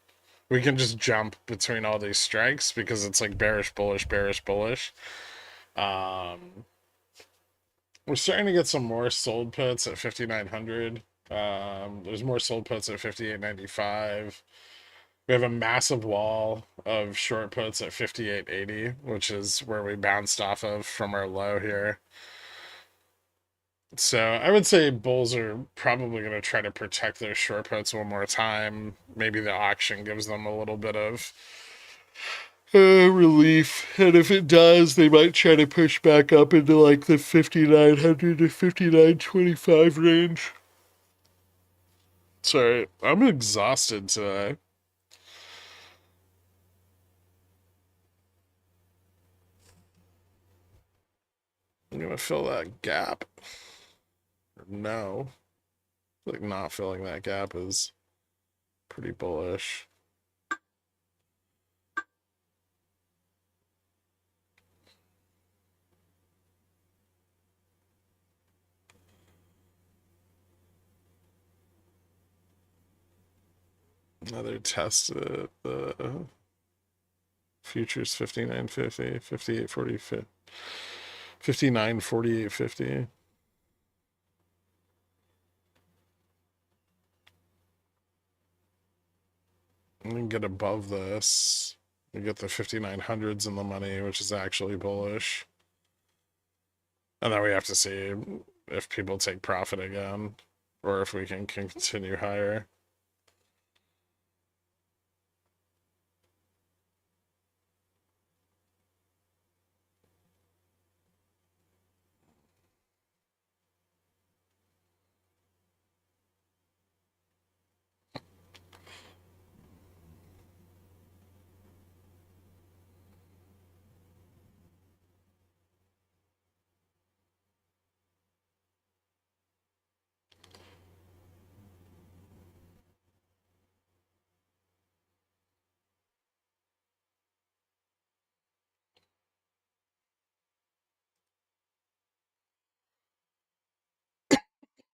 we can just jump between all these strikes because it's like bearish, bullish, bearish, bullish. We're starting to get some more sold puts at 5900. There's more sold puts at 5895. We have a massive wall of short puts at 5880, which is where we bounced off of from our low here. So I would say bulls are probably going to try to protect their short puts one more time. Maybe the auction gives them a little bit of relief, and if it does, they might try to push back up into like the 5900 to 5925 range. Sorry, I'm exhausted today. I'm gonna fill that gap. No, like not filling that gap is pretty bullish. Another test at the futures 59.50, 58.40, 59.48.50. We can get above this. We get the 5900s in the money, which is actually bullish. And then we have to see if people take profit again or if we can continue higher.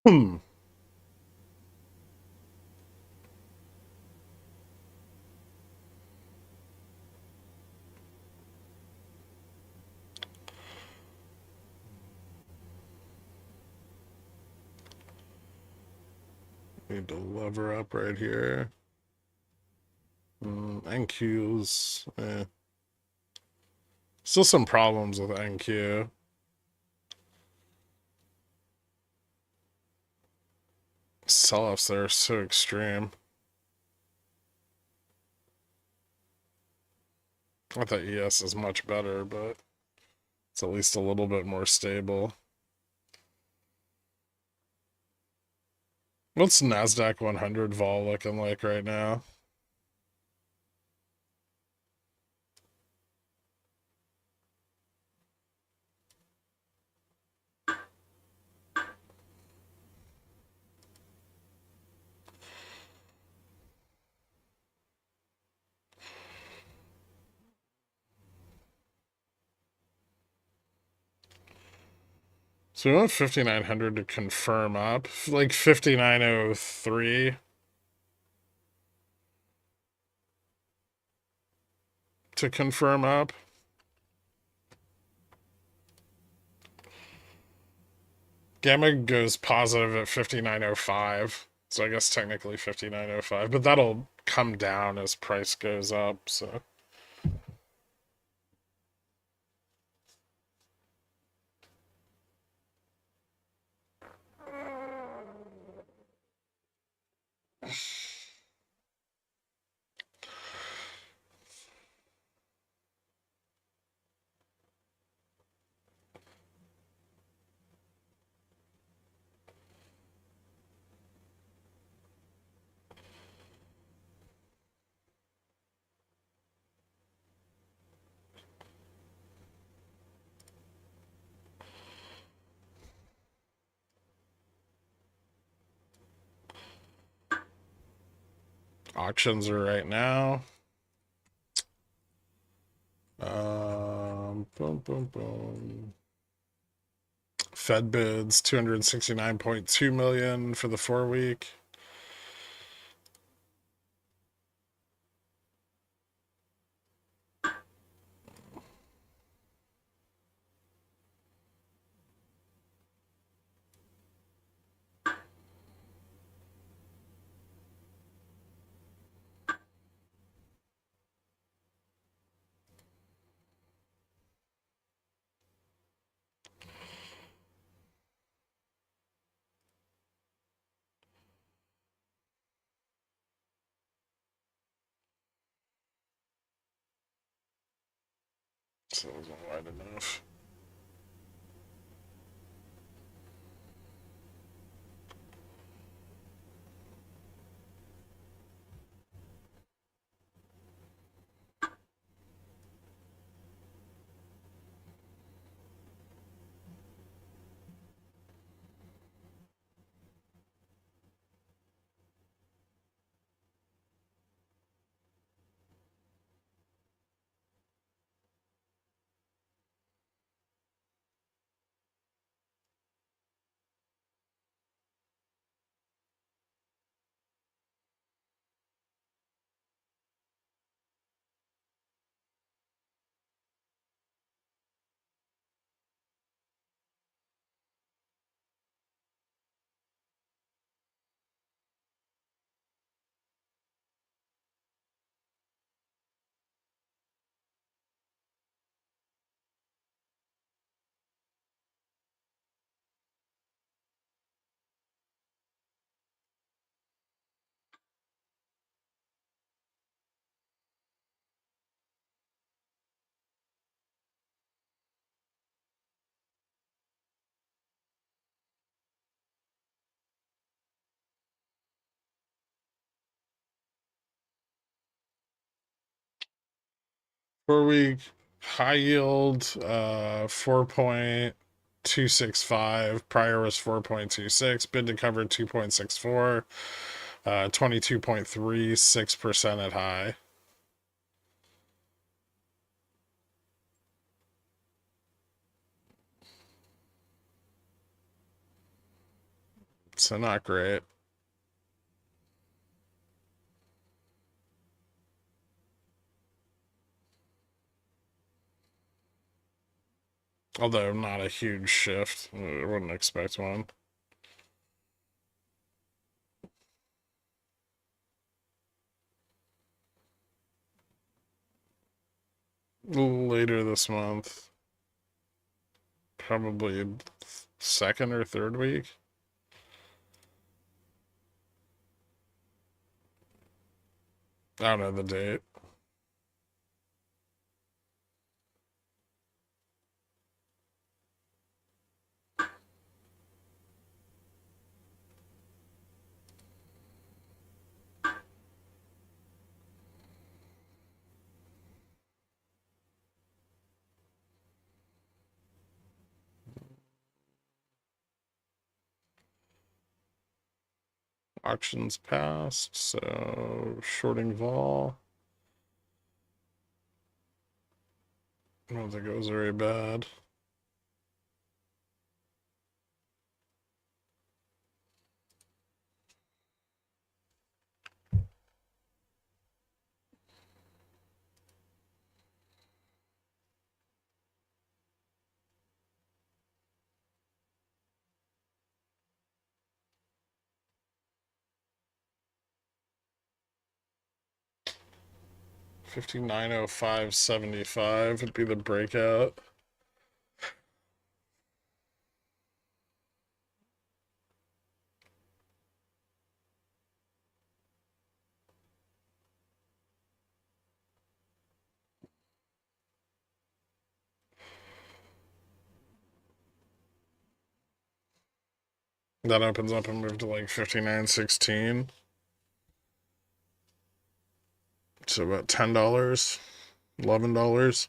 Hmm. Need to lever up right here. NQs. Still some problems with NQ. Sell-offs there are so extreme. I thought ES is much better, but it's at least a little bit more stable. What's NASDAQ 100 vol looking like right now? So we want 5,900 to confirm up. Like 5,903 to confirm up. Gamma goes positive at 5,905. So I guess technically 5,905. But that'll come down as price goes up, so. Auctions are right now. Boom, boom, boom. Fed bids 269.2 million for the 4-week. So it wasn't wide enough. Four-week high yield, 4.265. Prior was 4.26. Bid to cover 2.64. 22.36% at high. So not great. Although not a huge shift. I wouldn't expect one. Later this month. Probably second or third week. I don't know the date. Auctions passed, so shorting vol. I don't think it was very bad. $59.0575 would be the breakout. That opens up and move to like 59.16. So about $10, $11.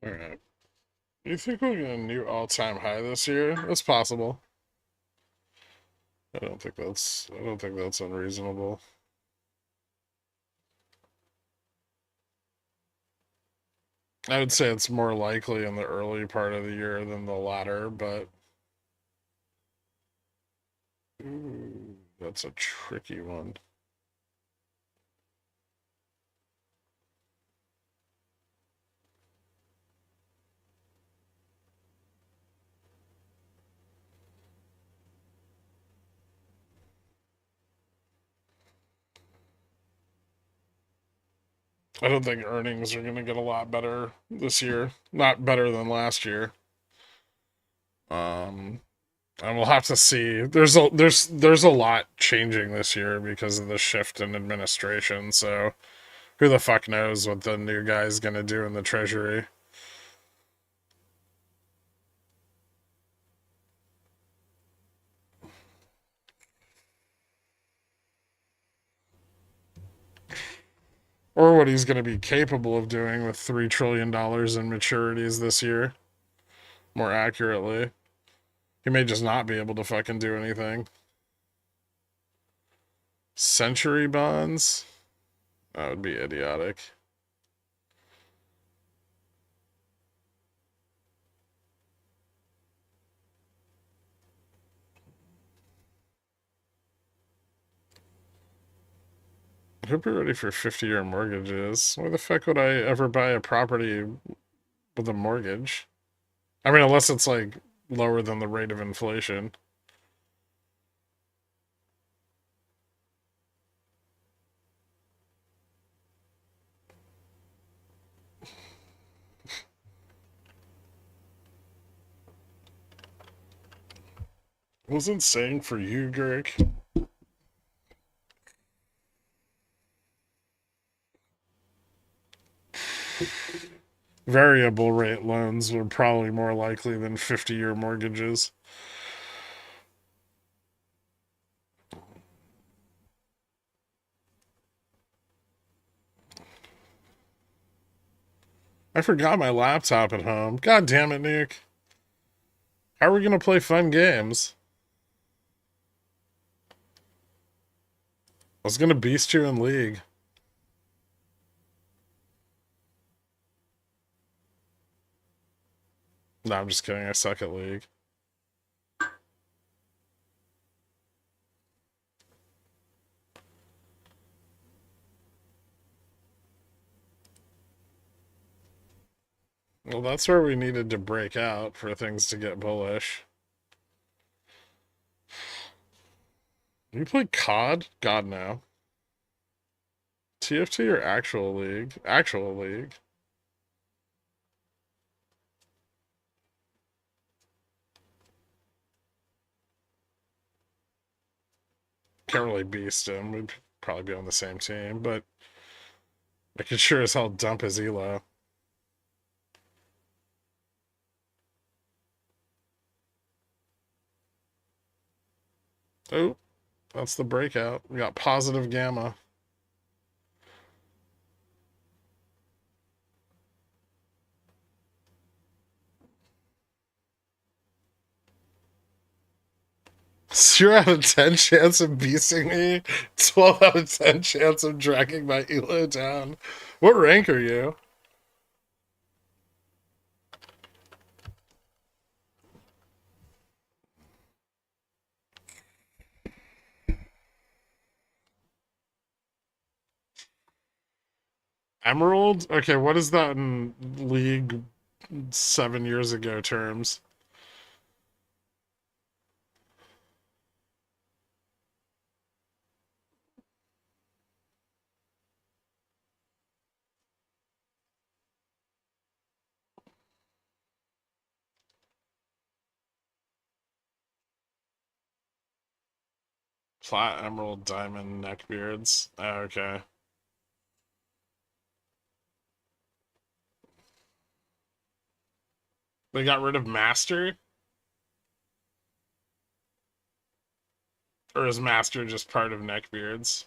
All right. You think we'll get a new all-time high this year? That's possible. I don't think that's unreasonable. I would say it's more likely in the early part of the year than the latter, but ooh, that's a tricky one. I don't think earnings are going to get a lot better this year. Not better than last year. Um, and we'll have to see. There's a lot changing this year because of the shift in administration. So who the fuck knows what the new guy's going to do in the treasury? Or what he's going to be capable of doing with $3 trillion in maturities this year. More accurately, he may just not be able to fucking do anything. Century bonds? That would be idiotic. I hope you're ready for 50-year mortgages. Why the fuck would I ever buy a property with a mortgage? I mean, unless it's like lower than the rate of inflation. Wasn't saying for you, Gherk. Variable rate loans were probably more likely than 50-year mortgages. I forgot my laptop at home. God damn it, Nick. How are we gonna play fun games? I was gonna beast you in League. No, I'm just kidding. I suck at League. Well, that's where we needed to break out for things to get bullish. You play COD? God, no. TFT or actual League? Actual League. Can't really beast him. We'd probably be on the same team, but I could sure as hell dump his elo. Oh, that's the breakout. We got positive gamma. Zero out of 10 chance of beasting me. 12 out of 10 chance of dragging my elo down. What rank are you? Emerald? Okay, what is that in League 7 years ago terms? Plat, emerald, diamond, neckbeards. Oh, okay. They got rid of master? Or is master just part of neckbeards?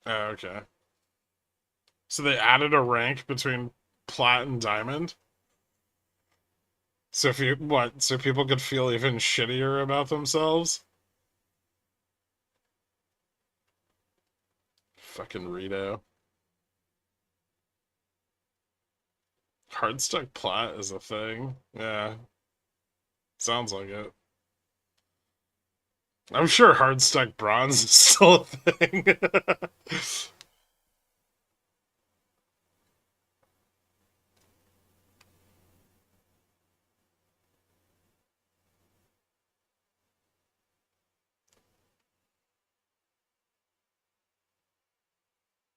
Oh, okay. So they added a rank between plat and diamond? So if you what? So people could feel even shittier about themselves? Fucking Rito. Hardstuck plat is a thing. Yeah, sounds like it. I'm sure hardstuck bronze is still a thing.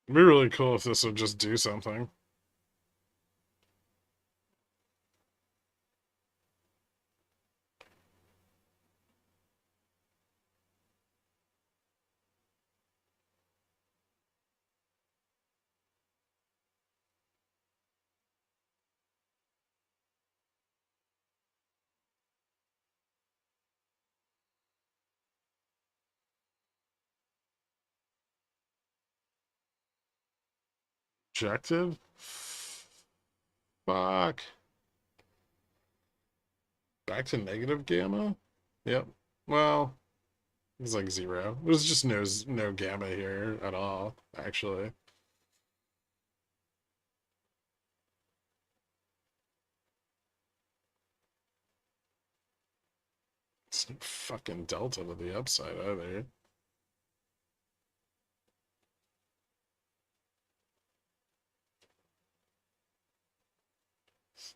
It'd be really cool if this would just do something. Objective? Fuck. Back to negative gamma? Yep. Well, it's like zero. There's just no gamma here at all, actually. It's no fucking delta to the upside either.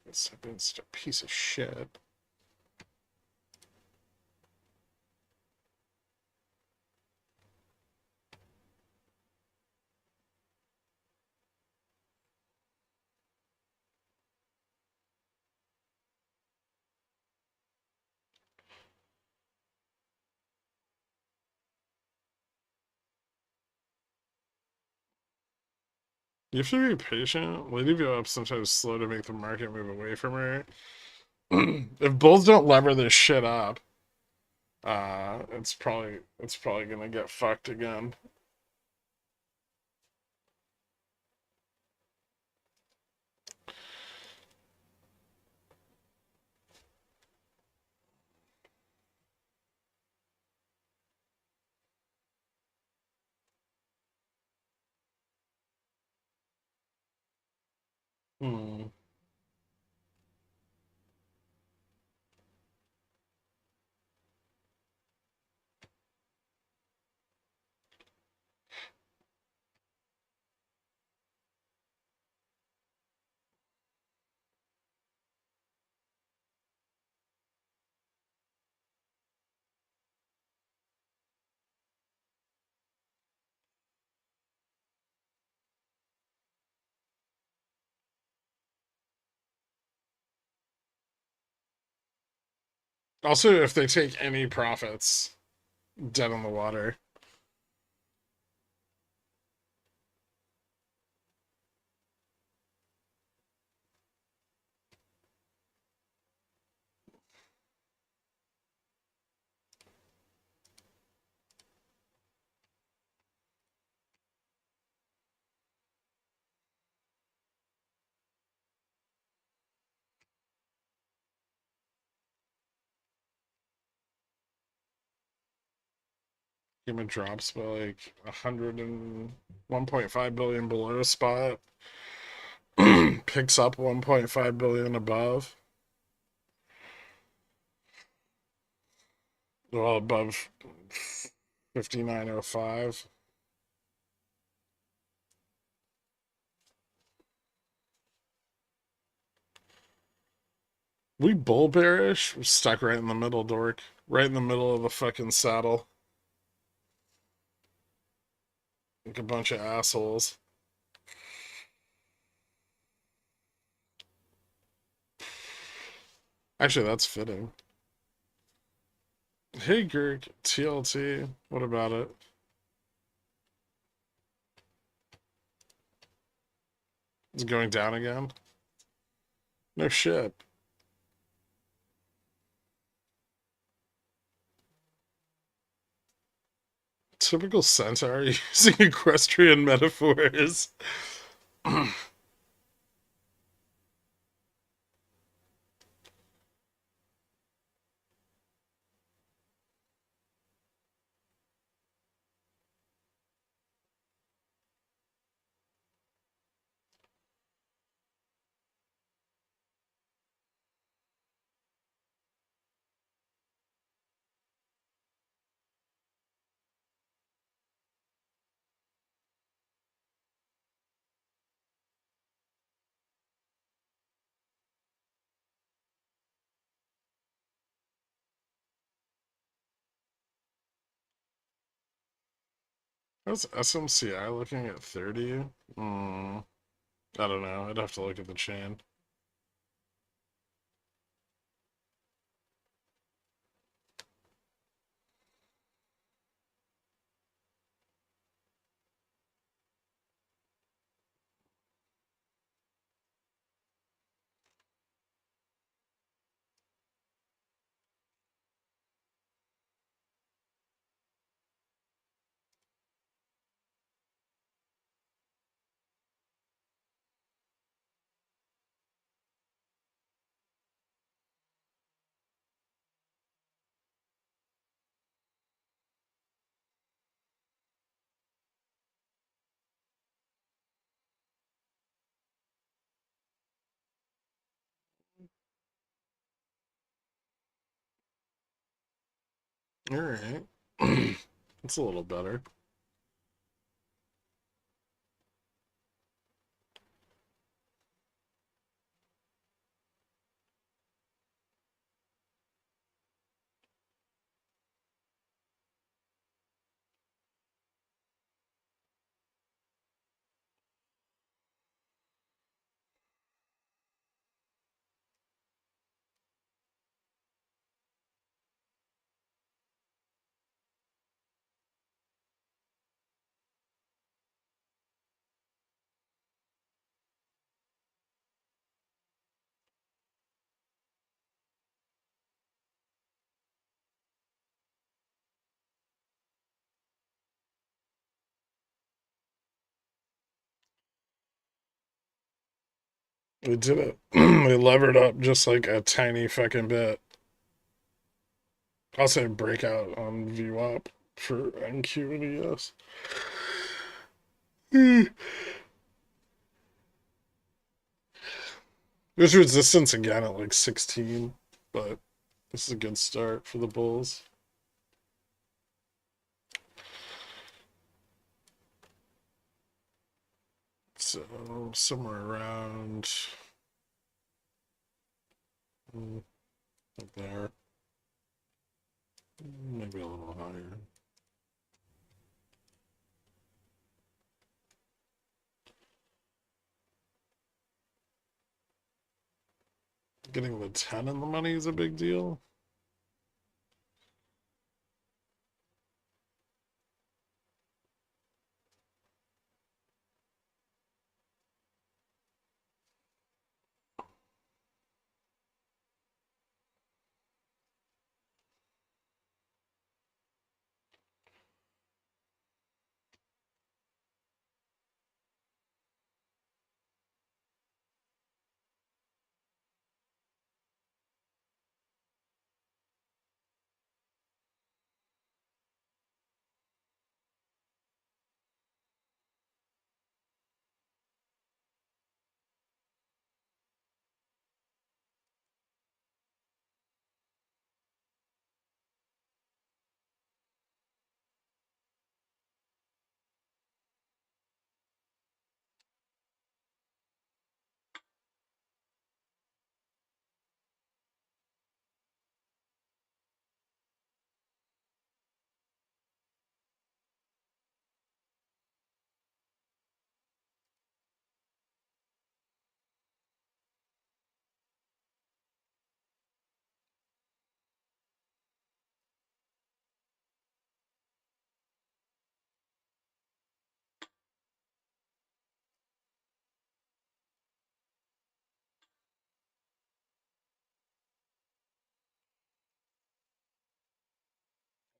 It's a piece of shit. You have to be patient. Lady go up sometimes slow to make the market move away from her. If bulls don't lever this shit up, it's probably gonna get fucked again. Hmm. Also, if they take any profits, dead on the water. Human drops by like 101.5 billion below spot. Picks up 1.5 billion above. Well, above 5905. We bull bearish. We're stuck right in the middle, dork. Right in the middle of the fucking saddle. Like a bunch of assholes. Actually, that's fitting. Hey, Gherk, TLT. What about it? Is it going down again? No shit. Typical centaur using equestrian metaphors. How's SMCI looking at 30? I don't know. I'd have to look at the chain. Alright. It's a little better. They did it. They levered up just like a tiny fucking bit. I'll say breakout on VWAP for NQ and ES. There's resistance again at like 16, but this is a good start for the bulls. So somewhere around there, maybe a little higher. Getting the 10 in the money is a big deal.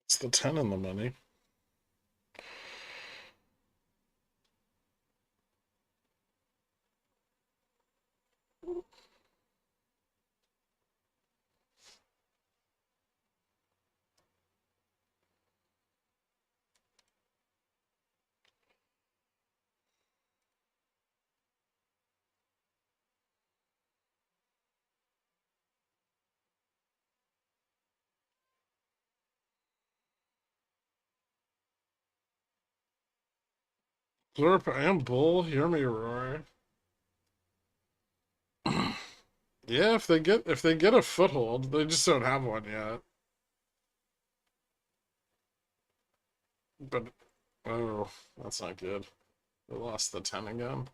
It's the 10 in the money. Slurp, I am bull. Hear me roar. Yeah, if they get a foothold, they just don't have one yet. But oh, that's not good. They lost the 10 again.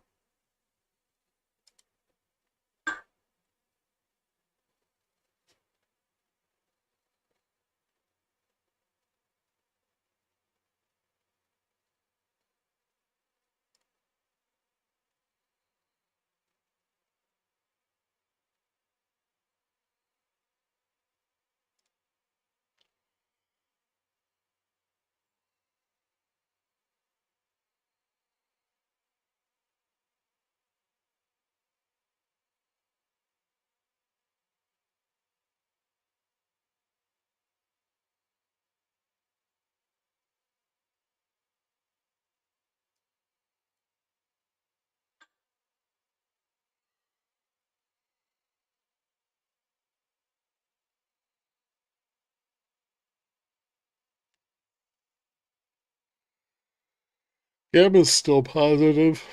Gamma's still positive.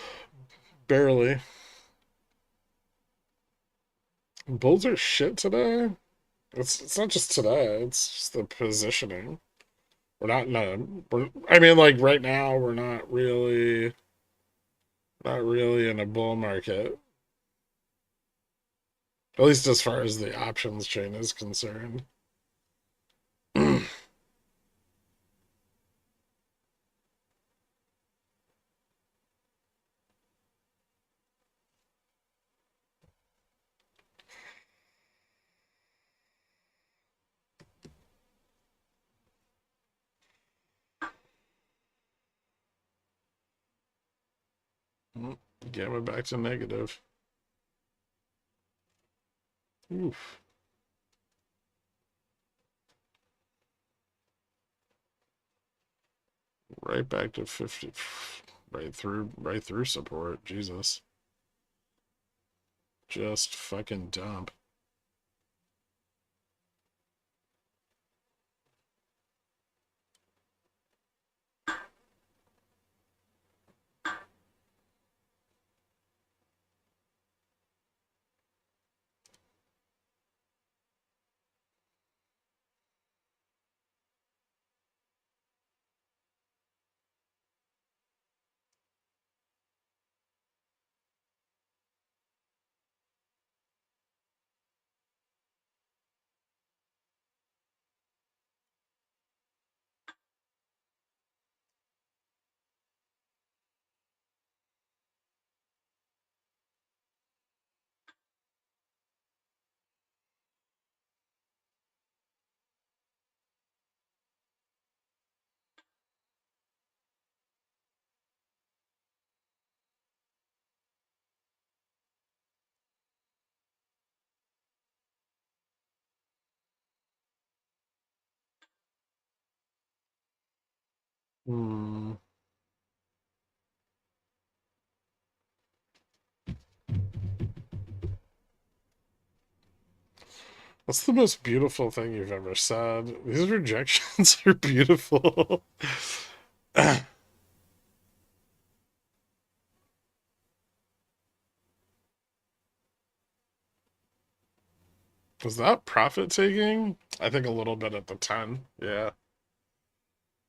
Barely. Bulls are shit today. It's not just today, it's just the positioning. We're not in a I mean like right now we're not really in a bull market. At least as far as the options chain is concerned. Gamma back to negative. Oof. Right back to 50. Right through support. Jesus. Just fucking dump. Hmm. What's the most beautiful thing you've ever said? These rejections are beautiful. Was that profit taking? I think a little bit at the 10. Yeah.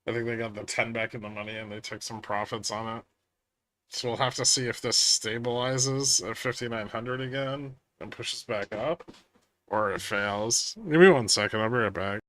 I think they got the 10 back in the money and they took some profits on it. So we'll have to see if this stabilizes at 5,900 again and pushes back up, or it fails. Give me 1 second, I'll be right back.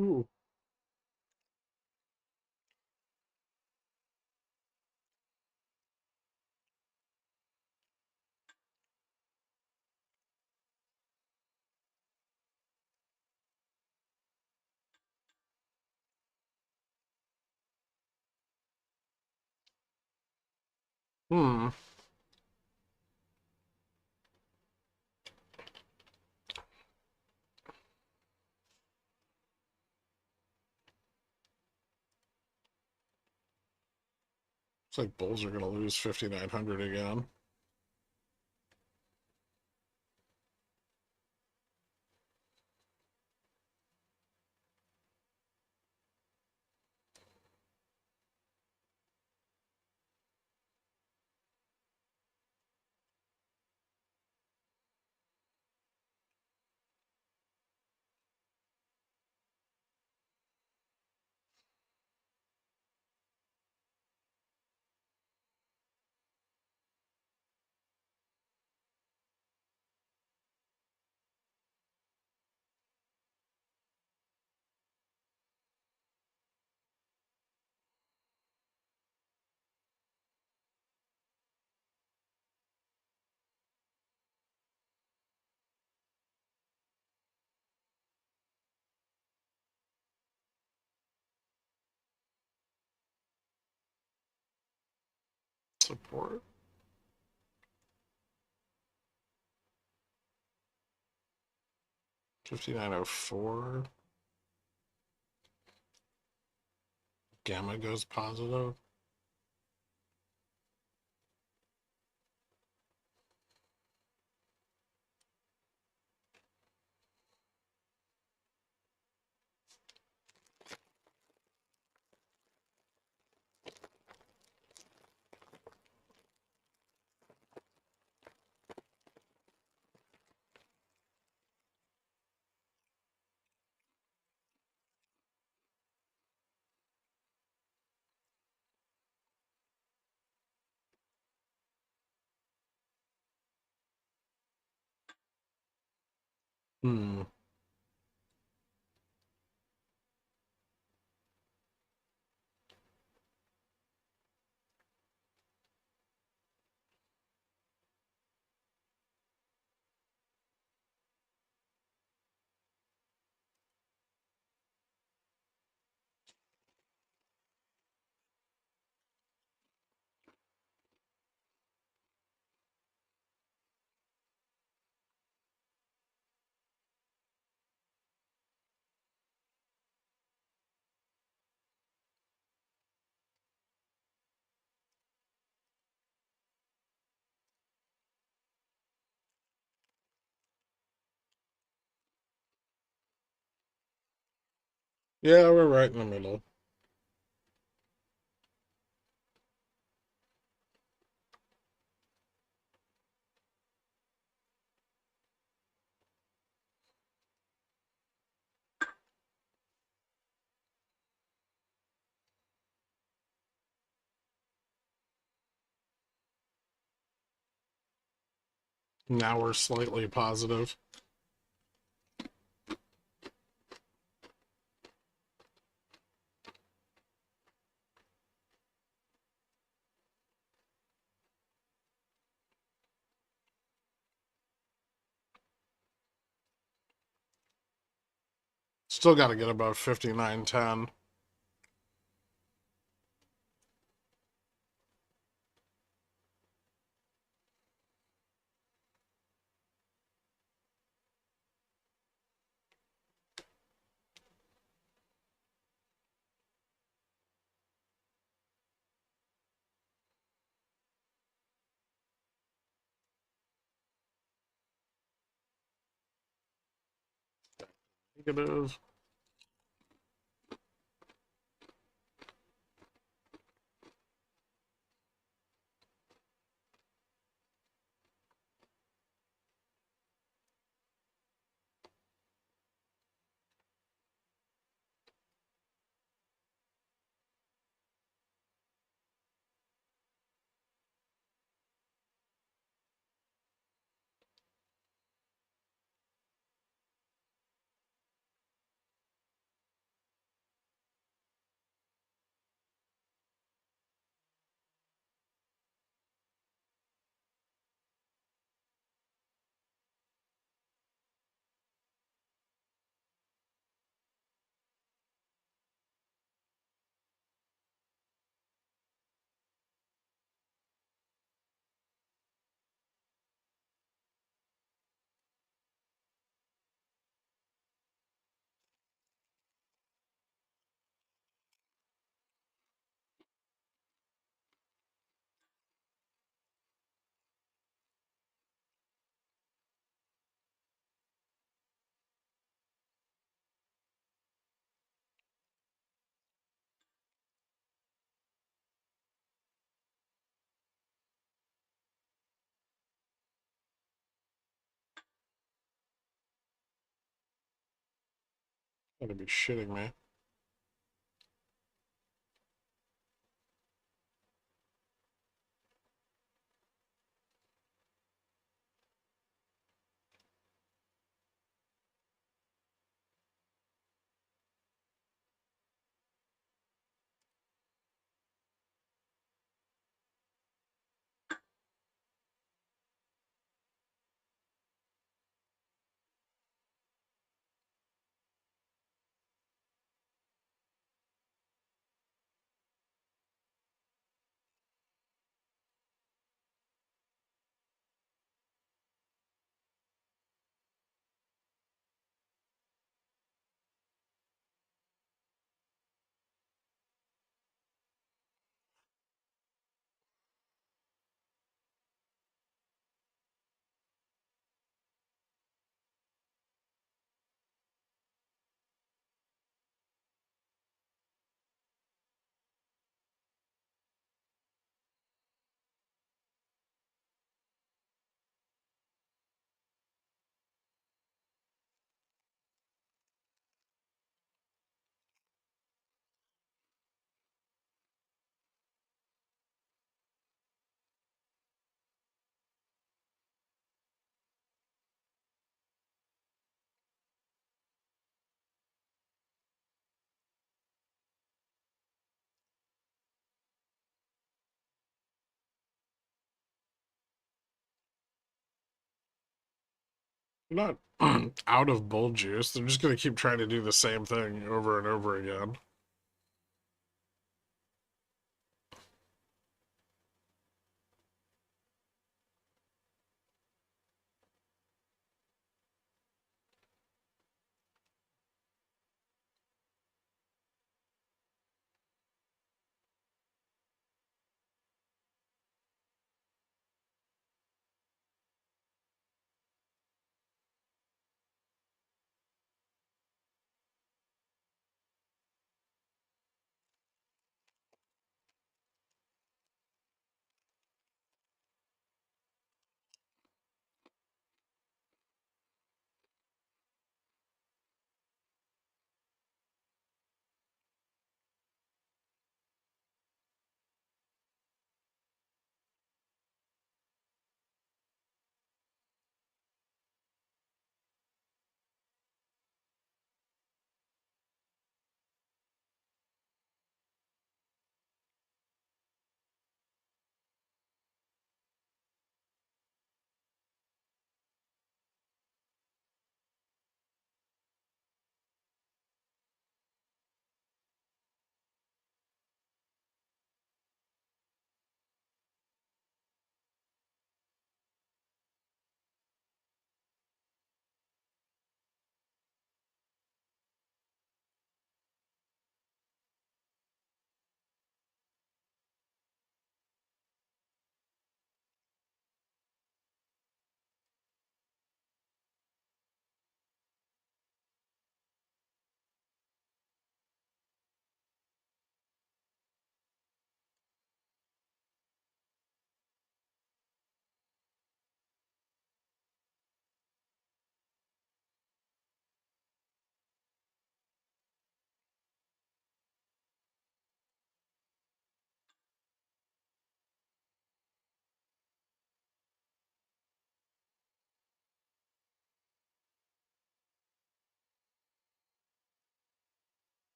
Ooh. Hmm. Looks like bulls are going to lose 5,900 again. Support. $59.04. Gamma goes positive. Hmm. Yeah, we're right in the middle. Now we're slightly positive. Still got to get above 59.10. Negative. Gotta be shitting me. They're not out of bull juice. They're just gonna keep trying to do the same thing over and over again.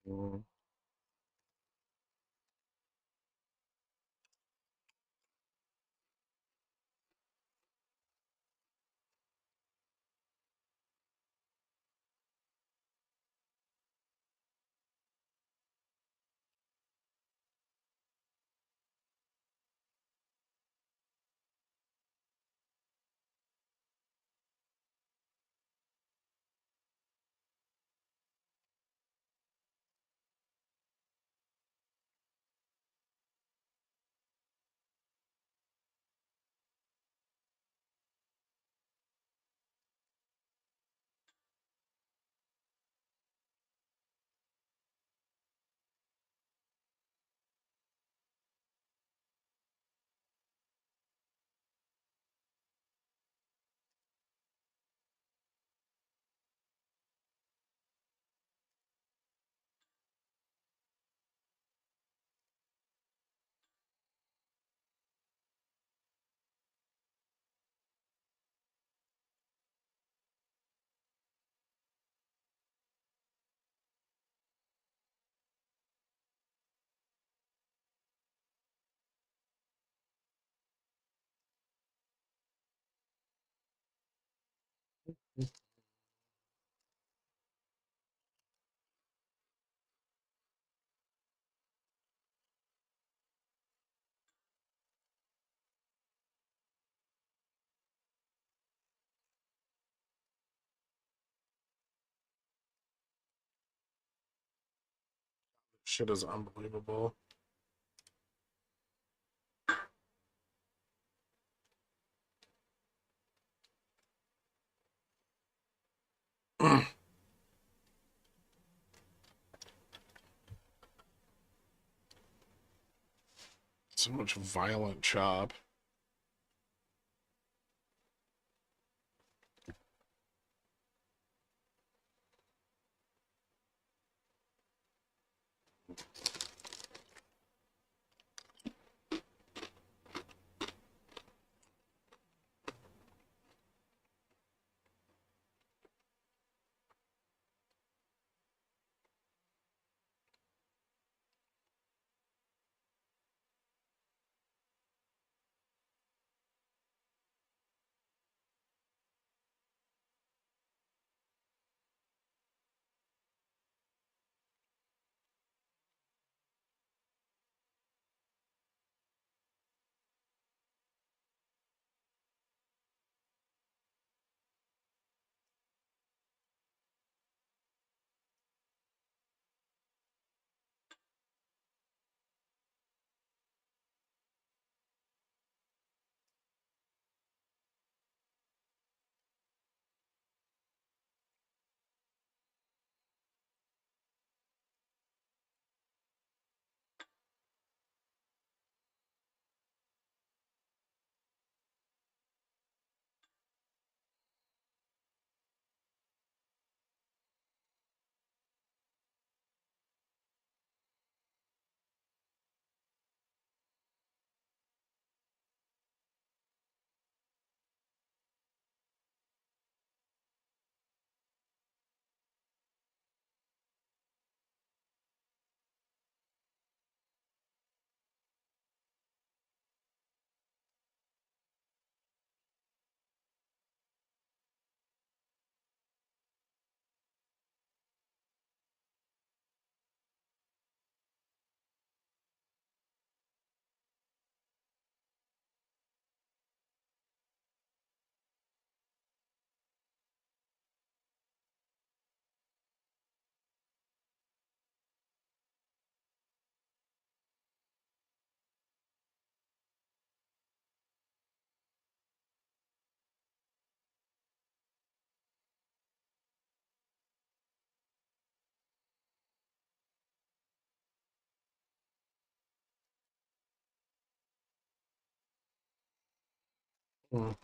Mm. Shit is unbelievable. So much violent chop. Mm.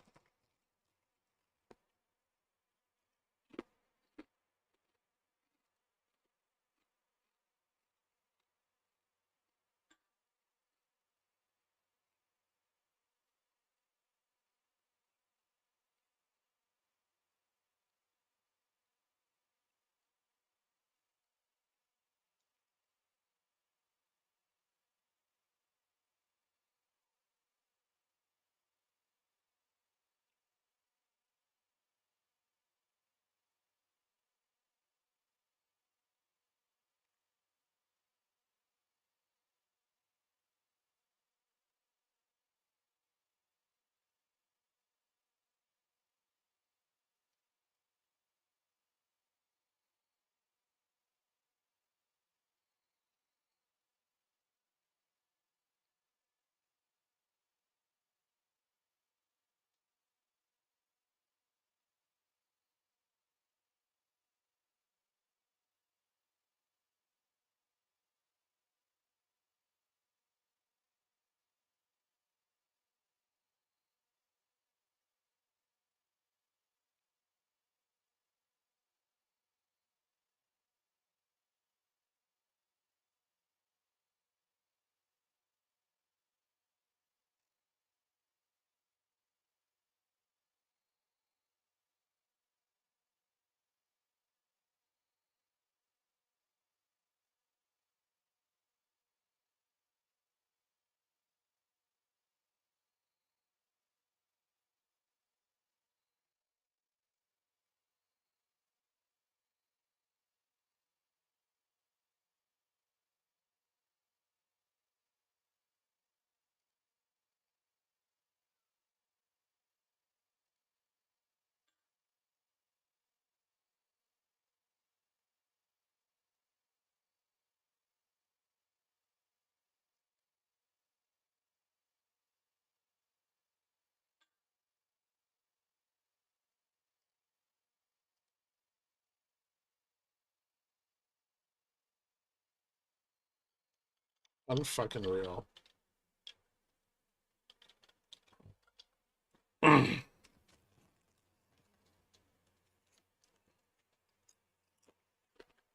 Unfucking real.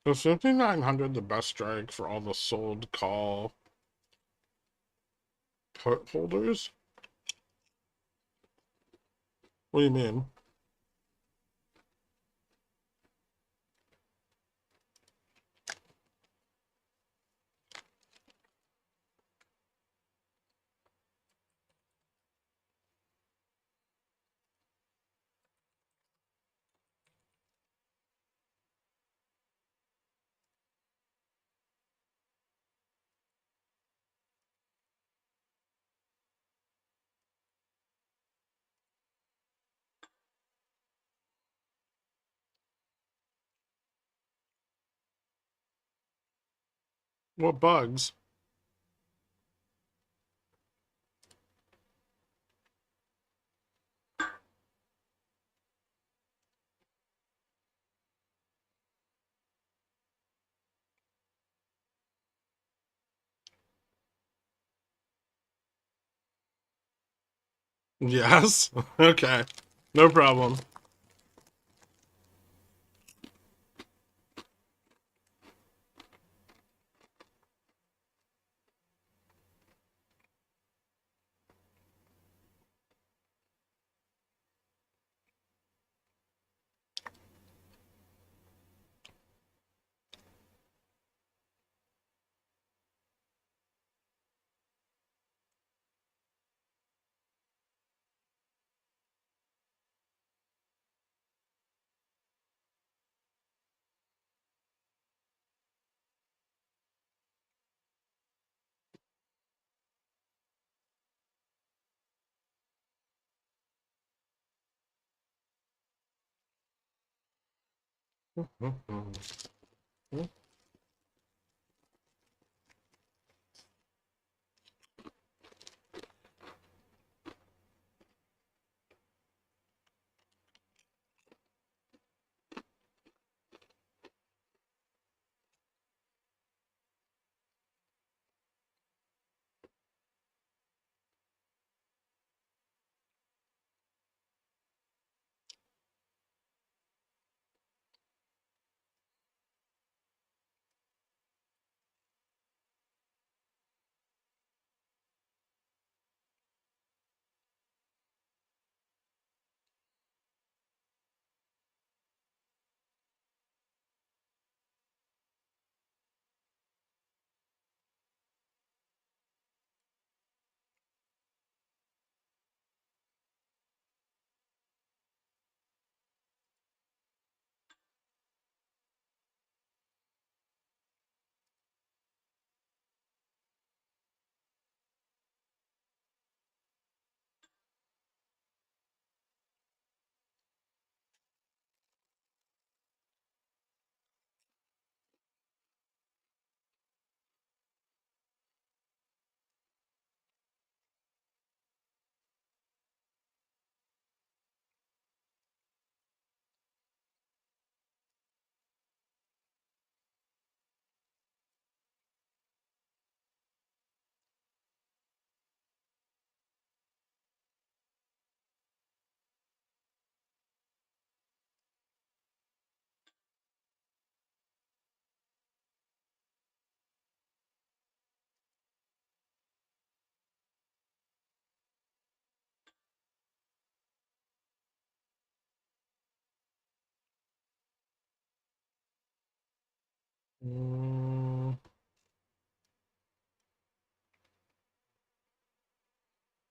Is 5,900 the best strike for all the sold call put holders? What do you mean? What bugs? Yes? Okay. No problem.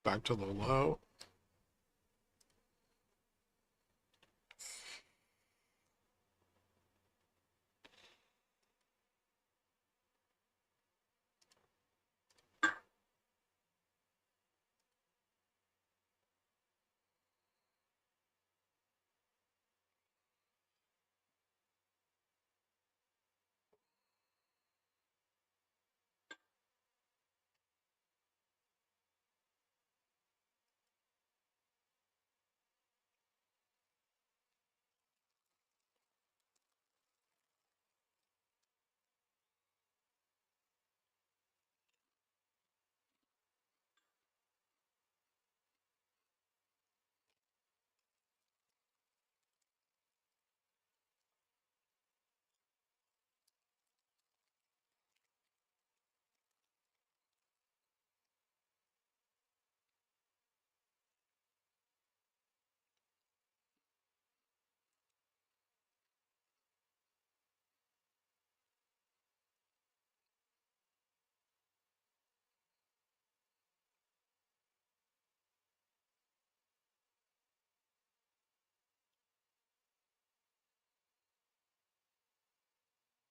Back to the low.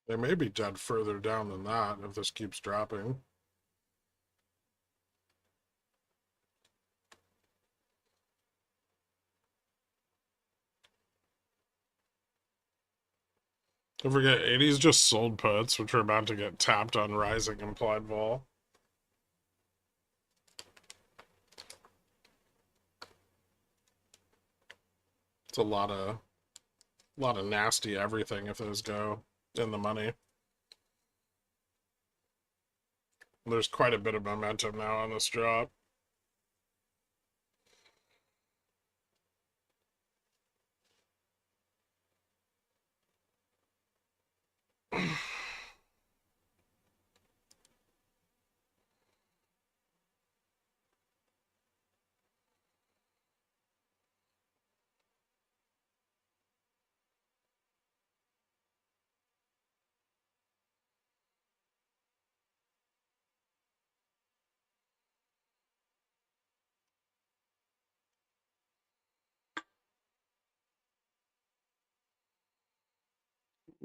They may be dead further down than that if this keeps dropping. Don't forget, 80's just sold puts, which are about to get tapped on rising implied vol. It's a lot of nasty everything if those go in the money. There's quite a bit of momentum now on this drop.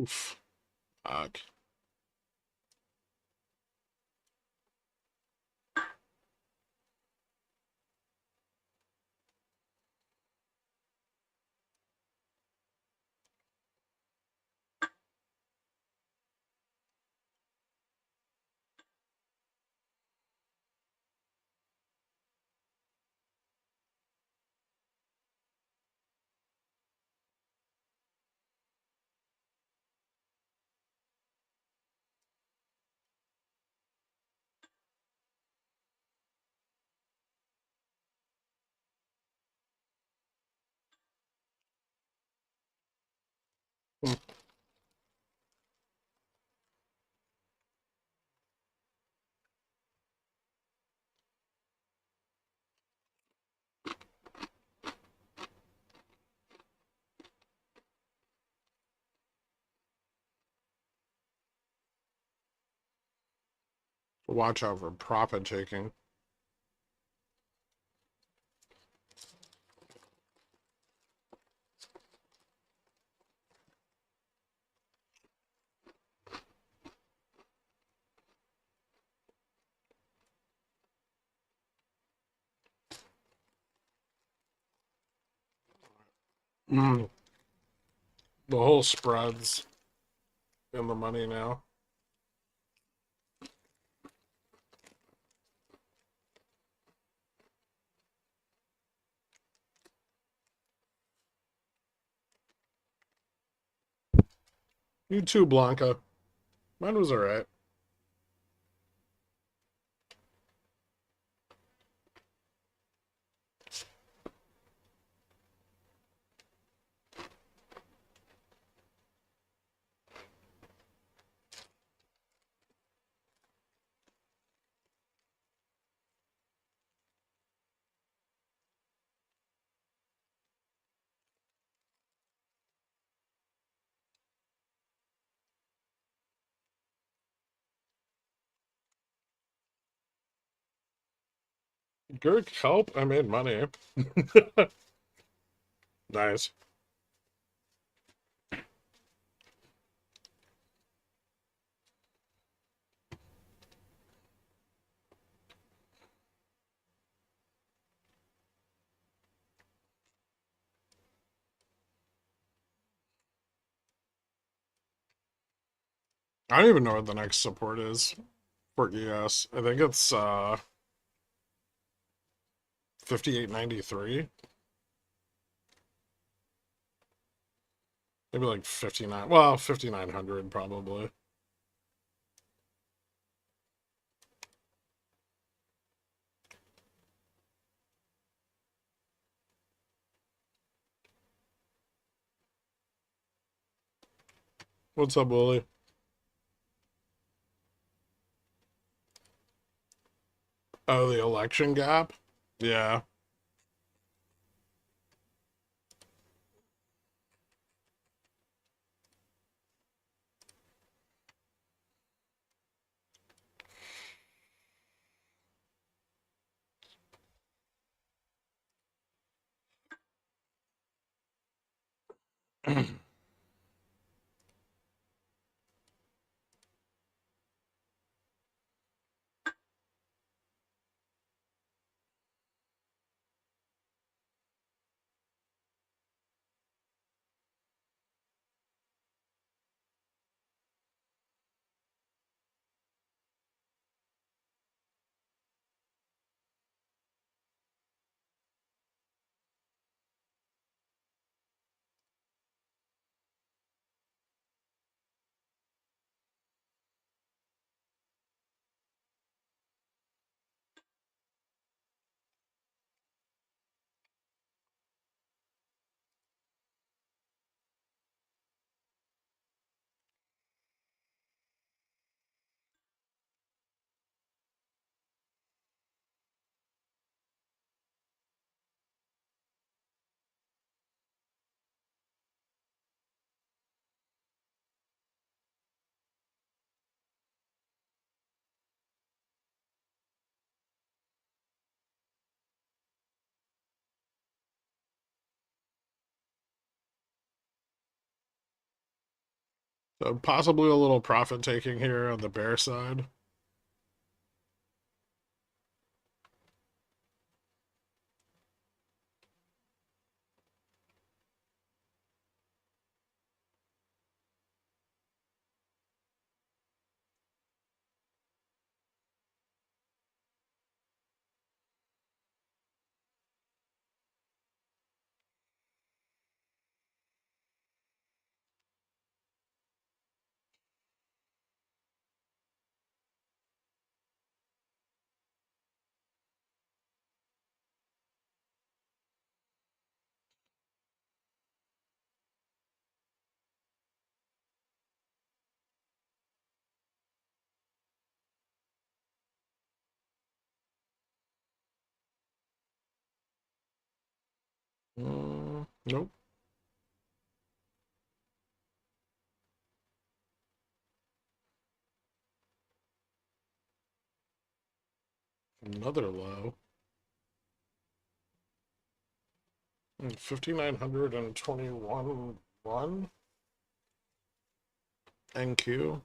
Oof. Fuck. Watch out for profit taking. The whole spread's in the money now. You too, Blanca. Mine was alright. Gurk, help! I made money. Nice. I don't even know what the next support is for ES. I think it's 58.93. Maybe like 59. Well, 5,900 probably. What's up, Willie? Oh, the election gap? Yeah. So possibly a little profit taking here on the bear side. Nope. Another low. 5,921 1 NQ.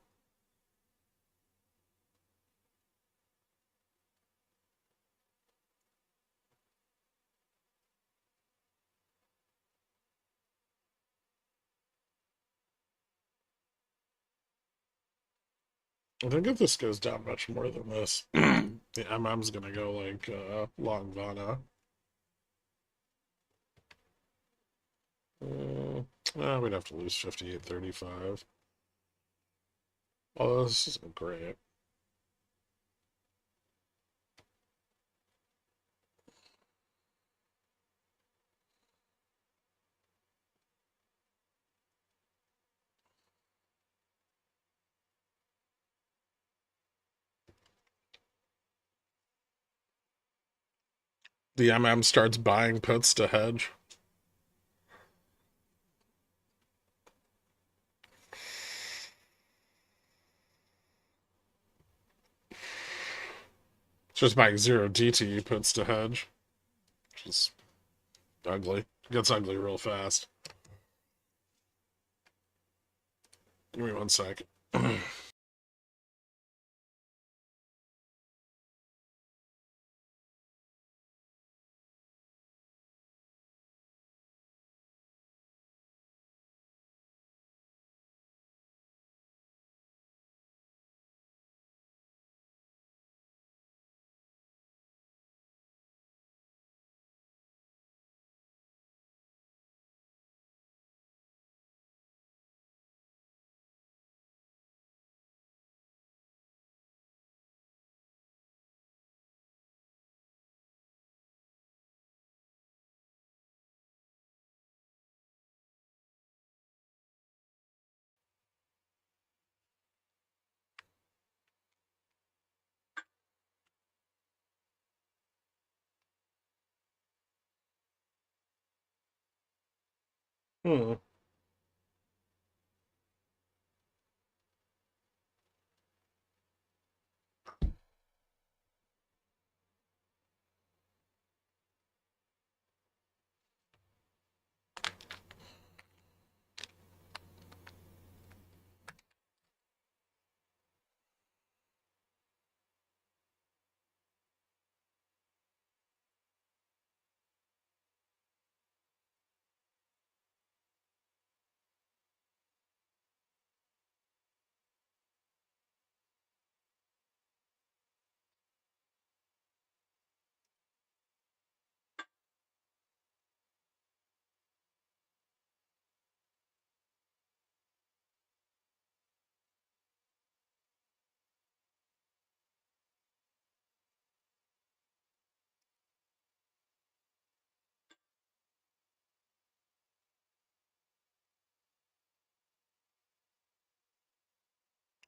I think if this goes down much more than this, the MM's gonna go like long Vana. We'd have to lose 58.35. Oh, this isn't great. The MM starts buying puts to hedge. It's just buying zero DTE puts to hedge, which is ugly. It gets ugly real fast. Give me 1 sec. Hmm.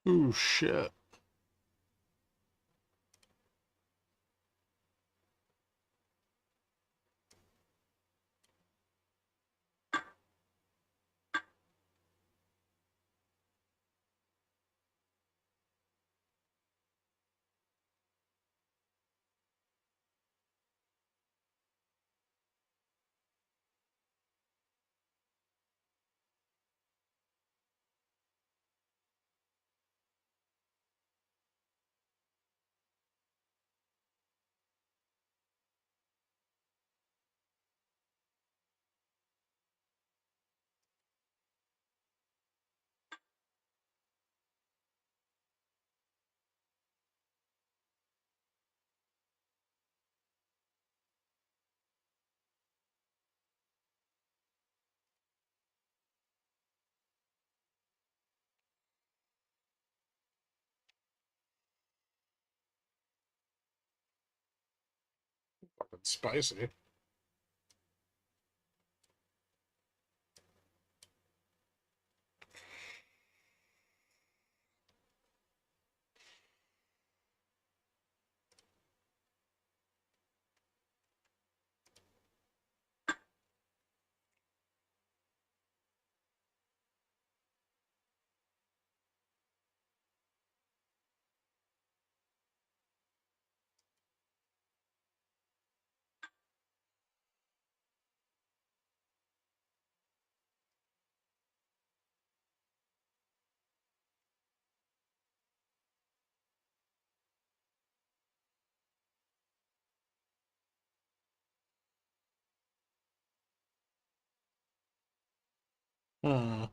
Ooh, shit. Fucking spicy. Hmm.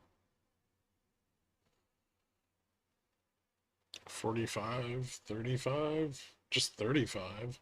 45, 35, just 35.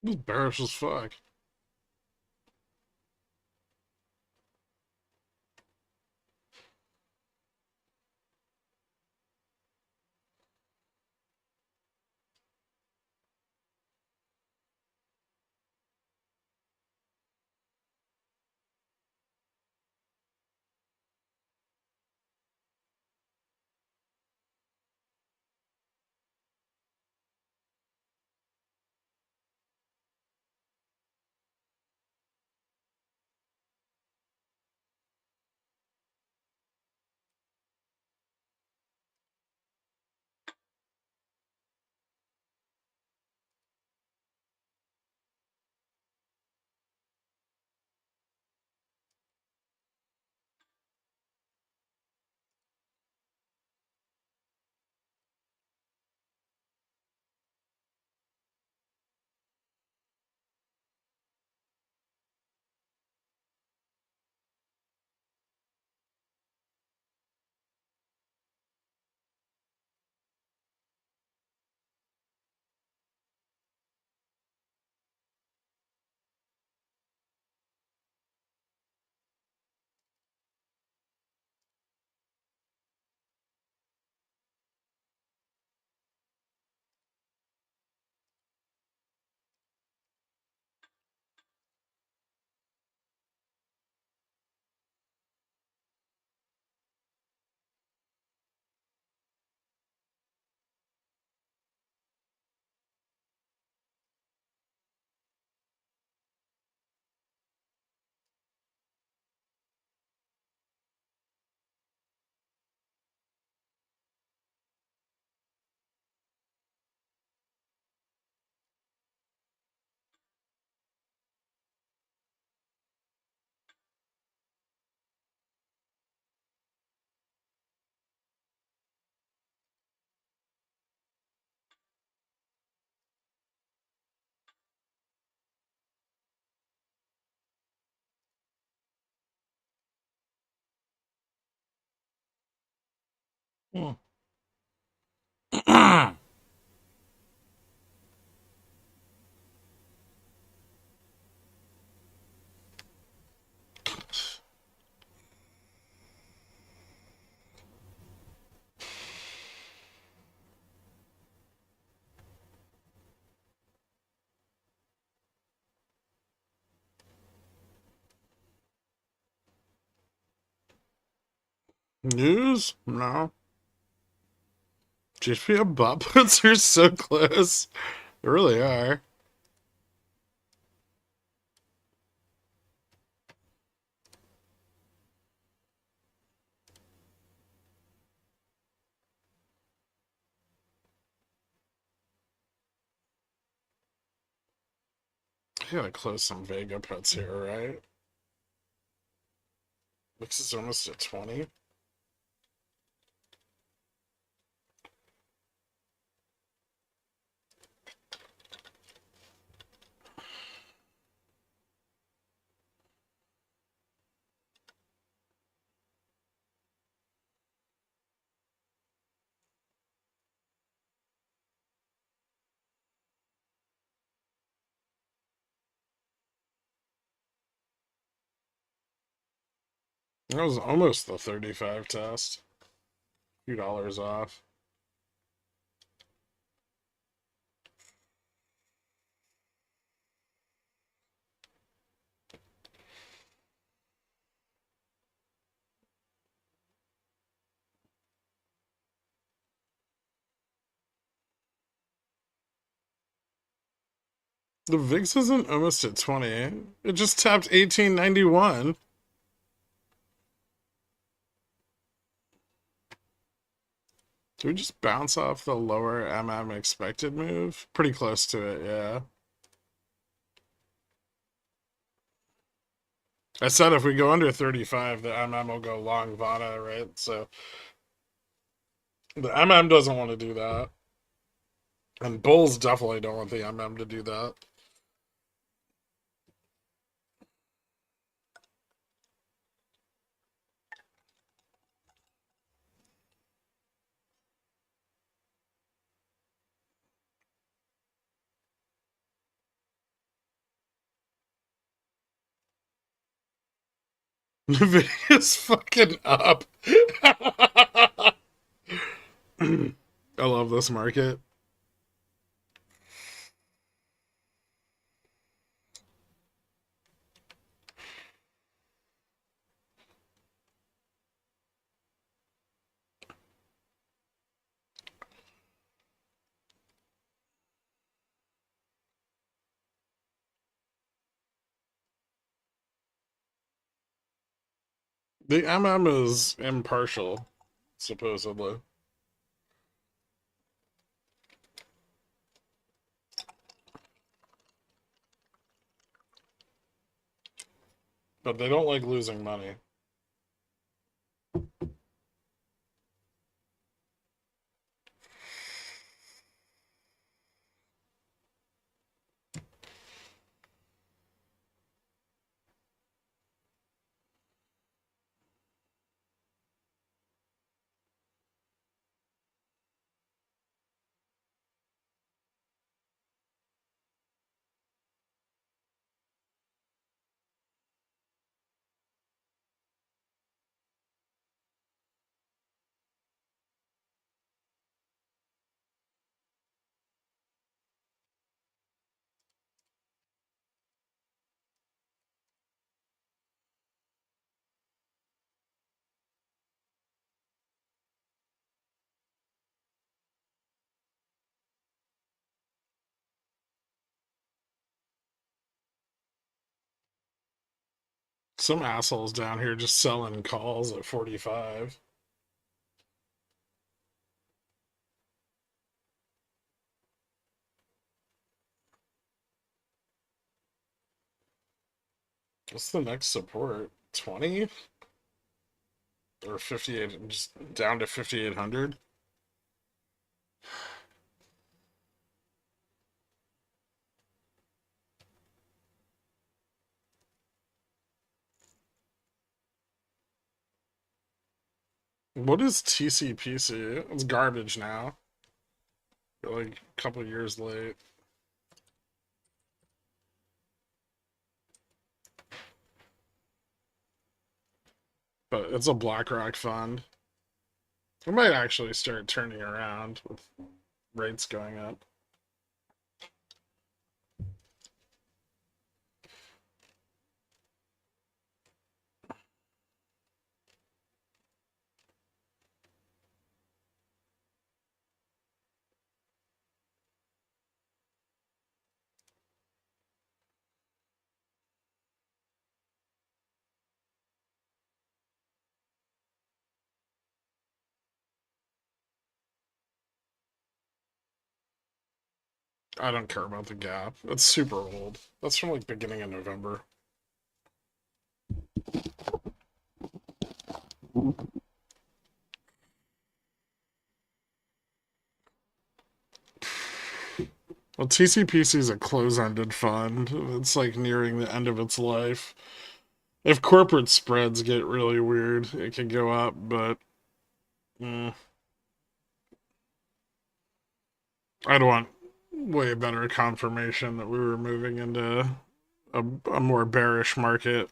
This is bearish as fuck. Hmm. News? No. GPM bot puts are so close. They really are. I gotta close some Vega puts here, right? This is almost at 20. That was almost the 35 test. A few dollars off. The VIX isn't almost at 20. It just tapped 1891. Did we just bounce off the lower MM expected move? Pretty close to it, yeah. I said if we go under 35, the MM will go long Vana, right? So the MM doesn't want to do that. And bulls definitely don't want the MM to do that. Nvidia's fucking up. I love this market. The MM is impartial, supposedly. But they don't like losing money. Some assholes down here just selling calls at 45. What's the next support? 20 or 58? Just down to 5,800. What is TCPC? It's garbage now. You're like a couple years late. But it's a BlackRock fund. It might actually start turning around with rates going up. I don't care about the gap. It's super old. That's from like beginning of November. Well, TCPC is a close-ended fund. It's like nearing the end of its life. If corporate spreads get really weird, it can go up, but mm, I'd want way better confirmation that we were moving into a more bearish market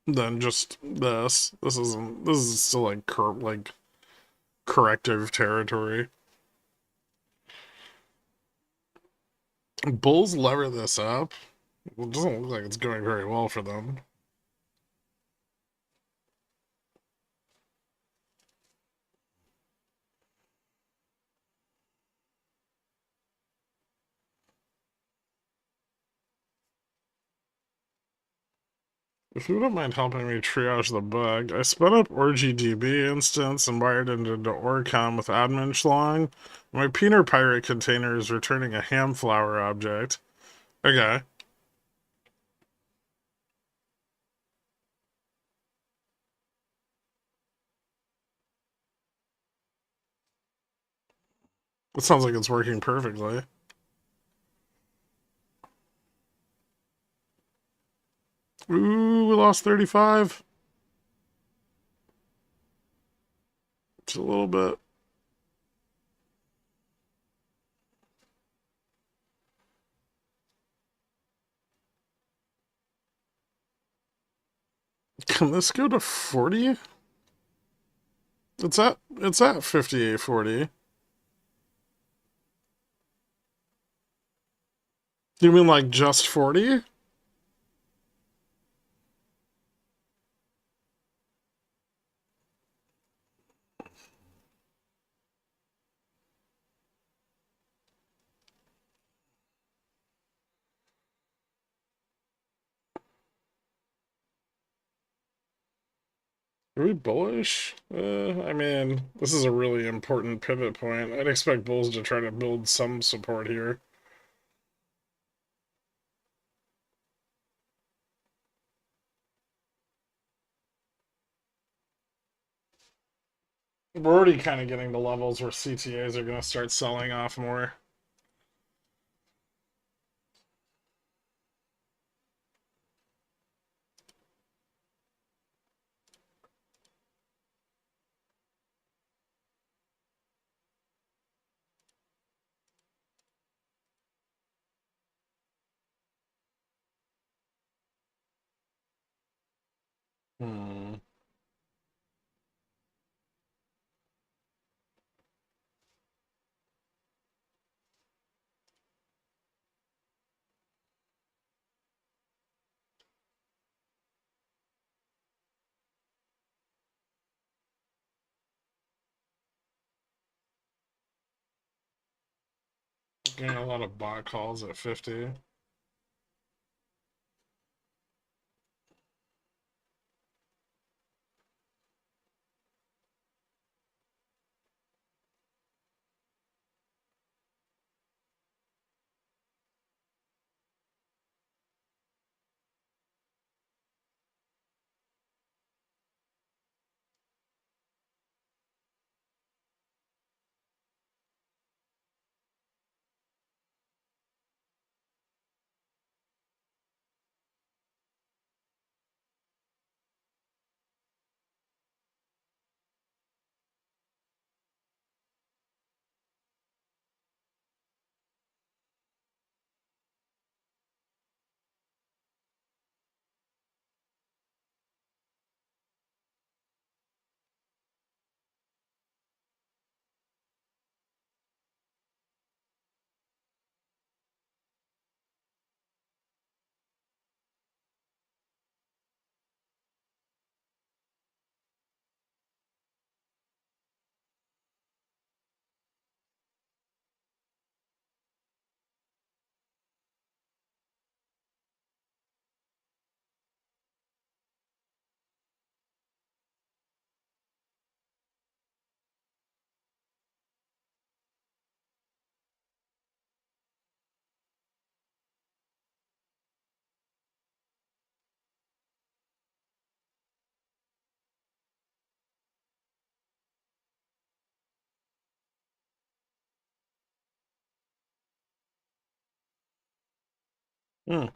than just this. This isn't. This is still like corrective territory. Bulls lever this up. It doesn't look like it's going very well for them. If you wouldn't mind helping me triage the bug, I spun up OrgDB instance and wired it into Orcom with admin schlong. My Peener Pirate container is returning a ham flower object. Okay. It sounds like it's working perfectly. Ooh, we lost 35. Just a little bit. Can this go to 40? It's at 58.40. You mean like just 40? Are we bullish? I mean, this is a really important pivot point. I'd expect bulls to try to build some support here. We're already kind of getting to levels where CTAs are going to start selling off more. Hmm. Getting a lot of bot calls at 50. Hmm.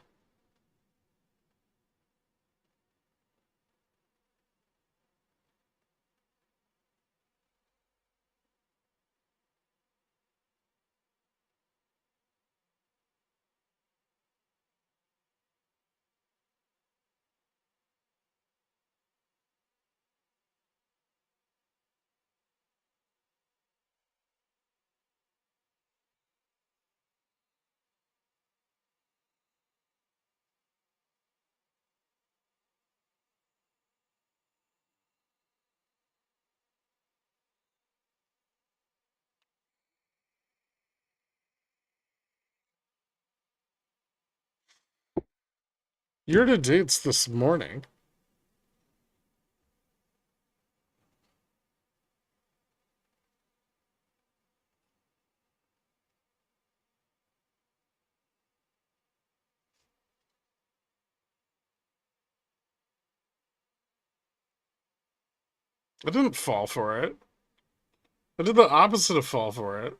Year to dates this morning. I didn't fall for it. I did the opposite of fall for it.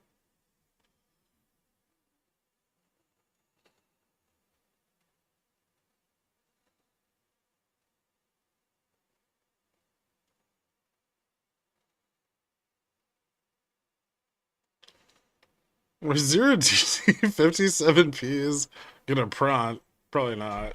Was 0 DC 57p is gonna prompt? Probably not.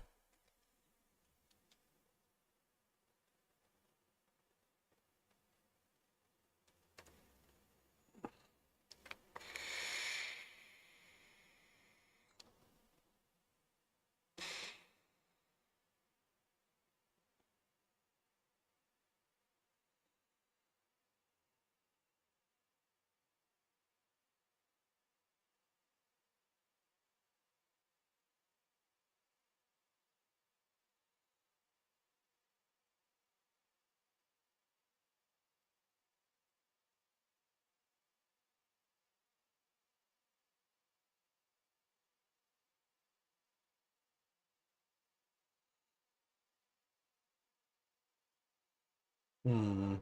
Hmm.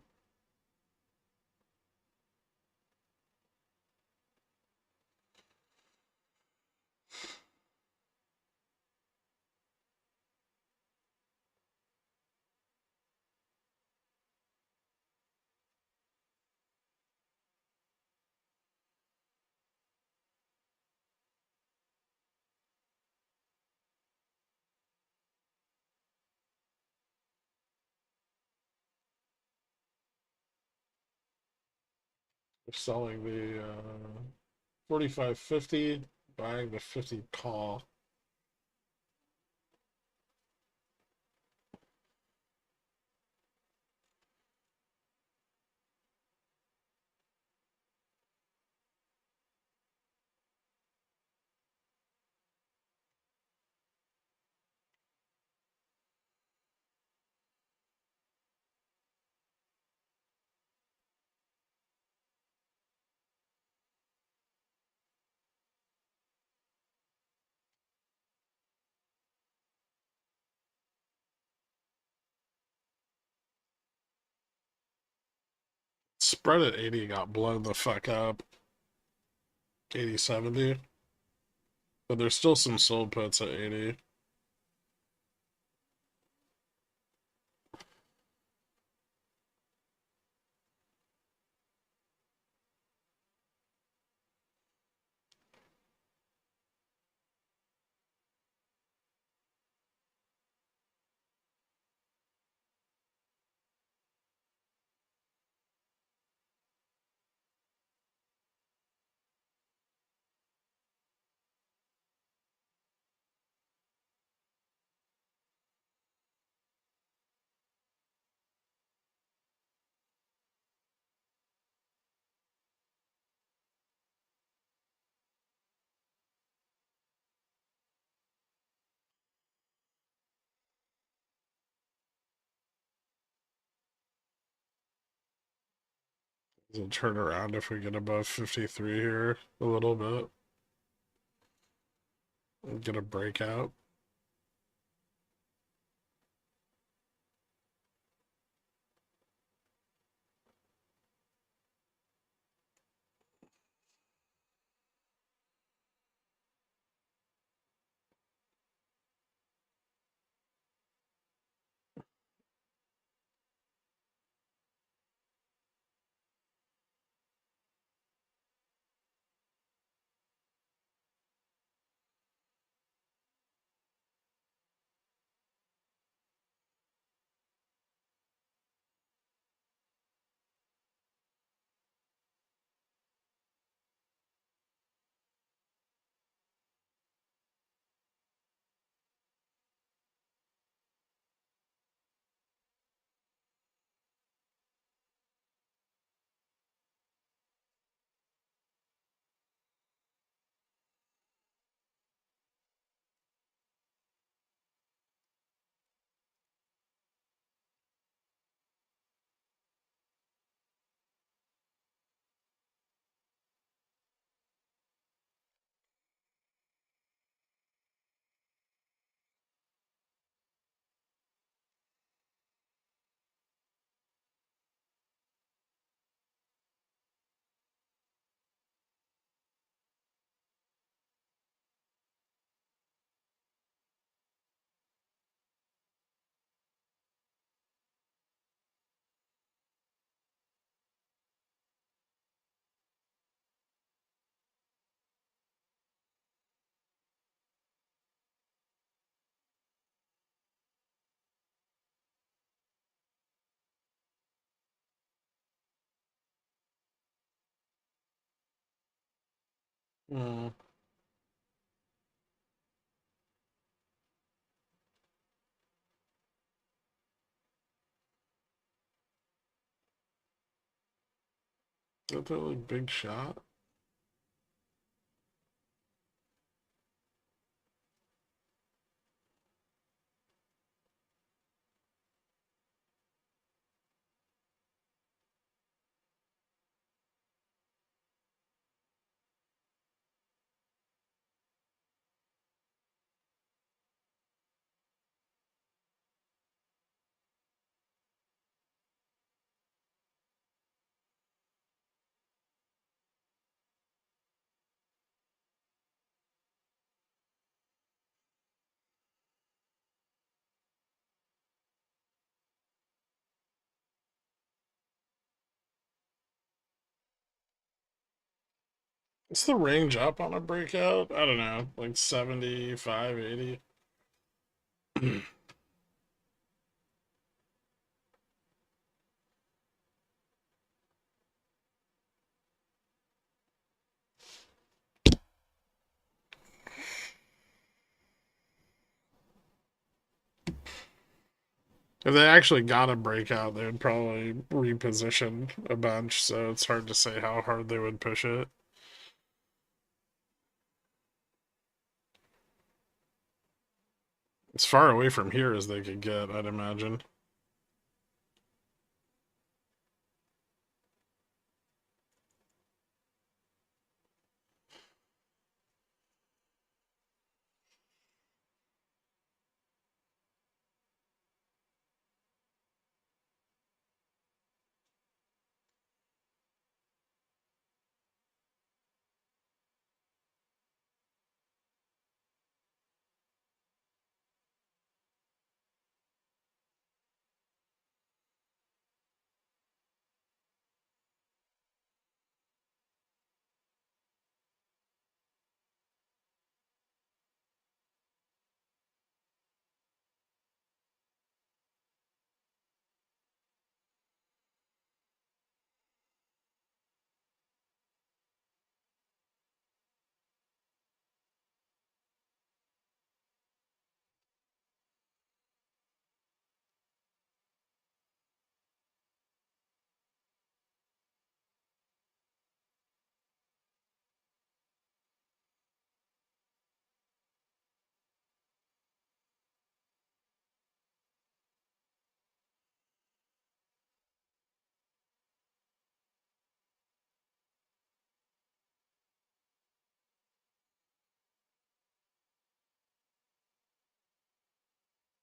Selling the 45.50, buying the 50 call. Spread at 80 got blown the fuck up. 80.70. But there's still some sold puts at 80. Does it turn around if we get above 53 here a little bit? Get a breakout. Mm. Is that like big shot? What's the range up on a breakout? I don't know, like 75, 80. If they actually got a breakout, they would probably reposition a bunch, so it's hard to say how hard they would push it. As far away from here as they could get, I'd imagine.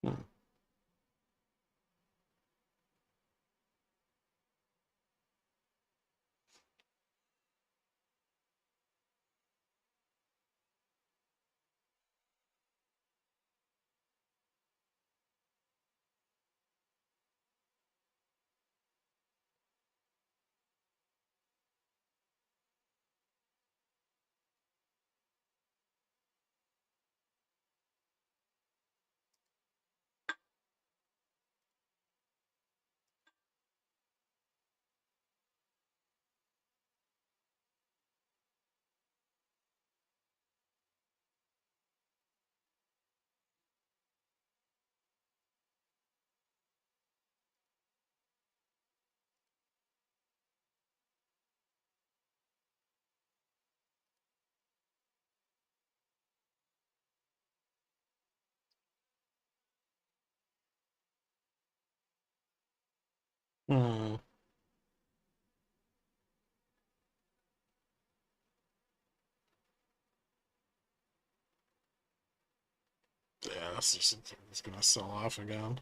Hmm. Hmm. Yeah, that's just something that's gonna sell off again.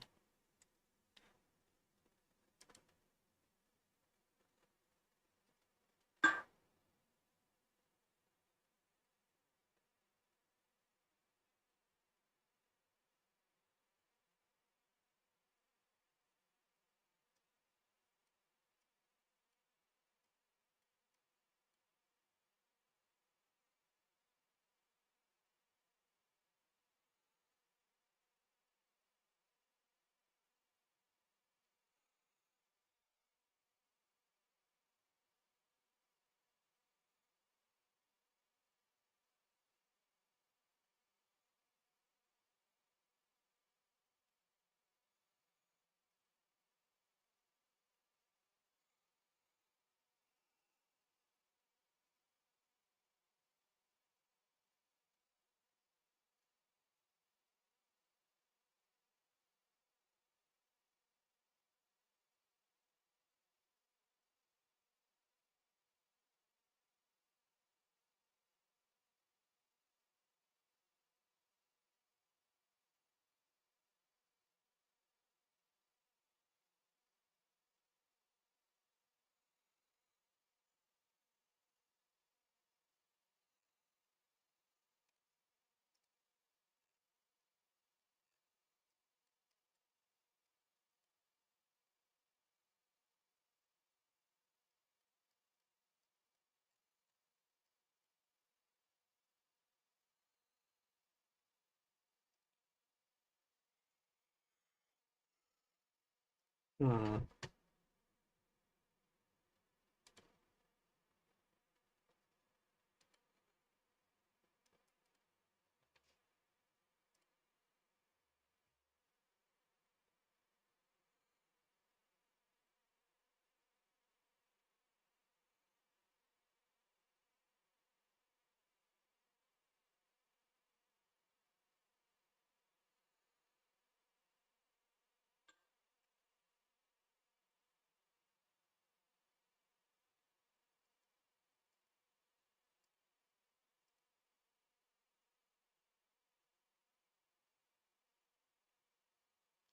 Hmm.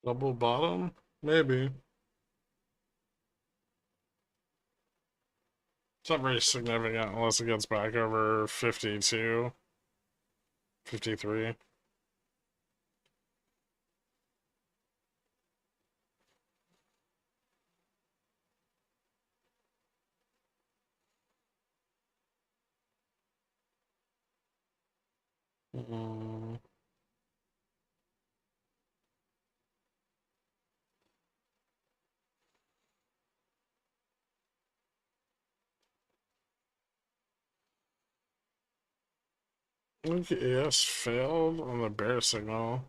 Double bottom? Maybe. It's not very significant unless it gets back over 52, 53. Mm. Okay, yes, failed on the bear signal.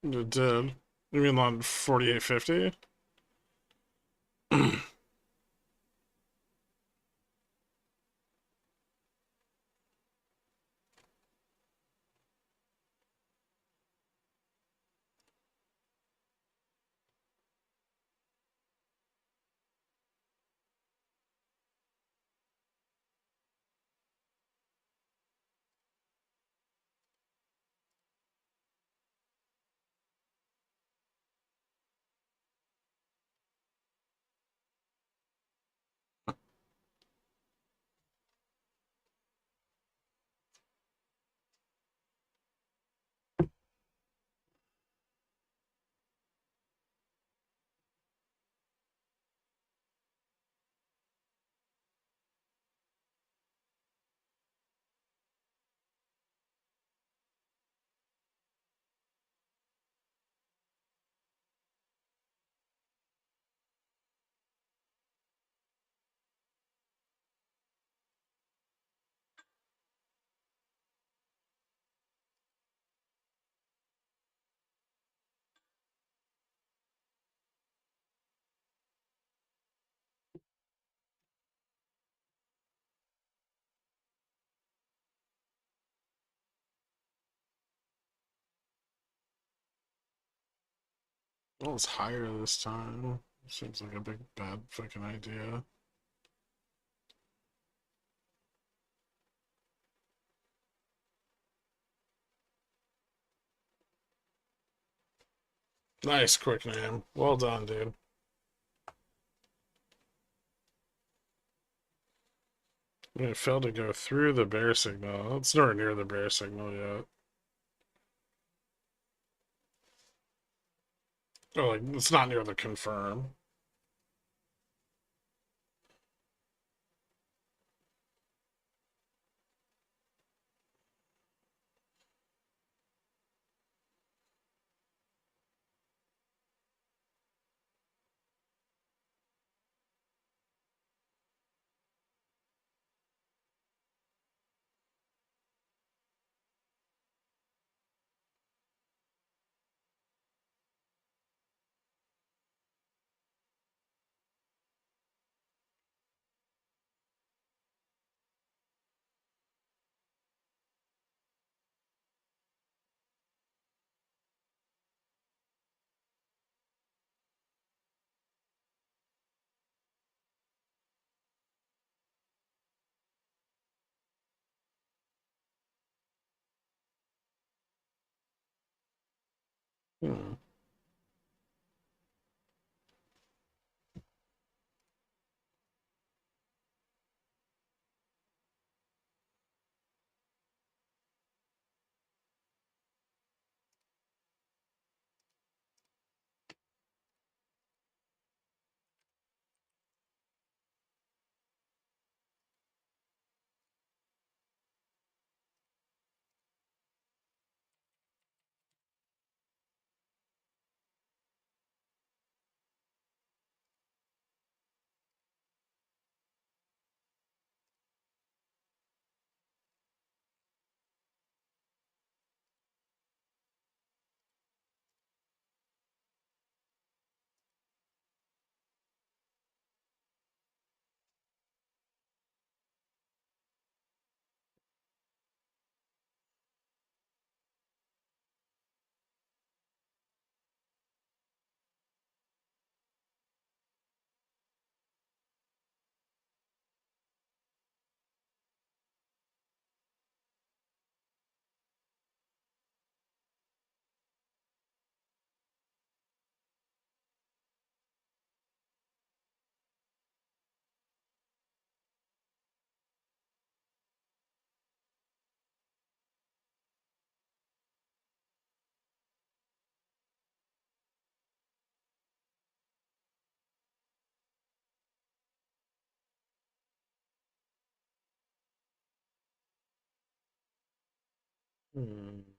It did. You mean on 48.50? Well, it's higher this time. Seems like a big bad fucking idea. Nice quick name. Well done, dude. I mean, it failed to go through the bear signal. It's nowhere near the bear signal yet. Oh, like, it's not near the confirm. Hmm. Hmm.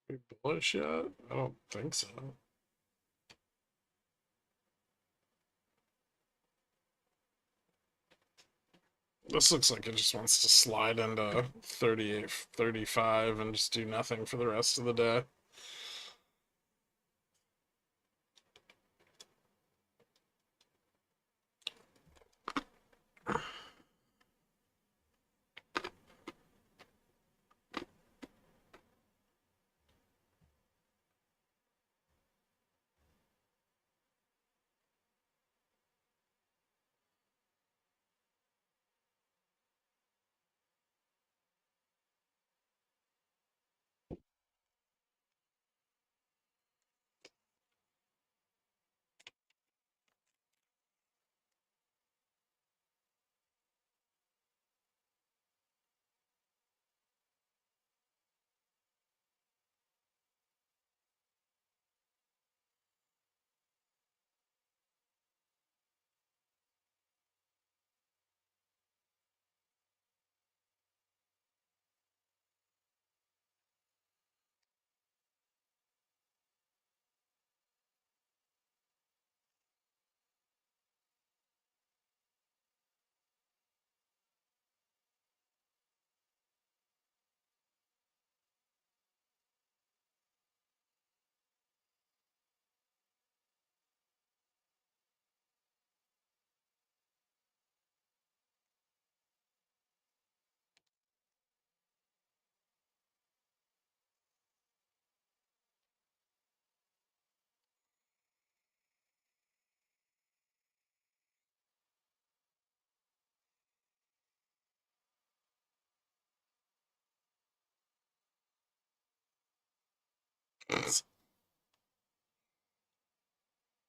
We bullish yet? I don't think so. This looks like it just wants to slide into 38, 35 and just do nothing for the rest of the day.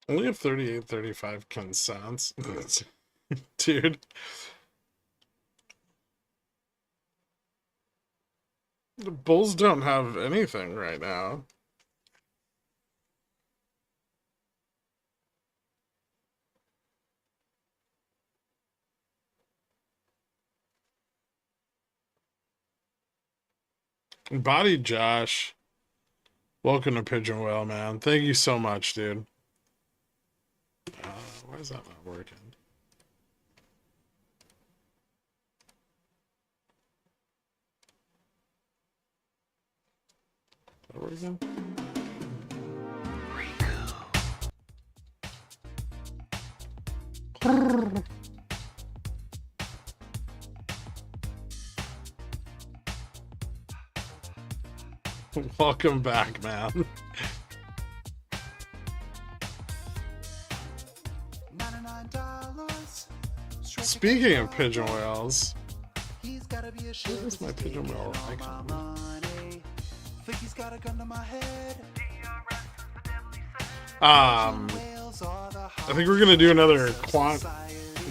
Only have 38, 35 consents. Dude. The Bulls don't have anything right now. Body Josh. Welcome to Pigeon Whale, man. Thank you so much, dude. Why is that not working? Is that working? Welcome back, man. Speaking of pigeon whales, where's my pigeon whale icon? I think we're gonna do another quant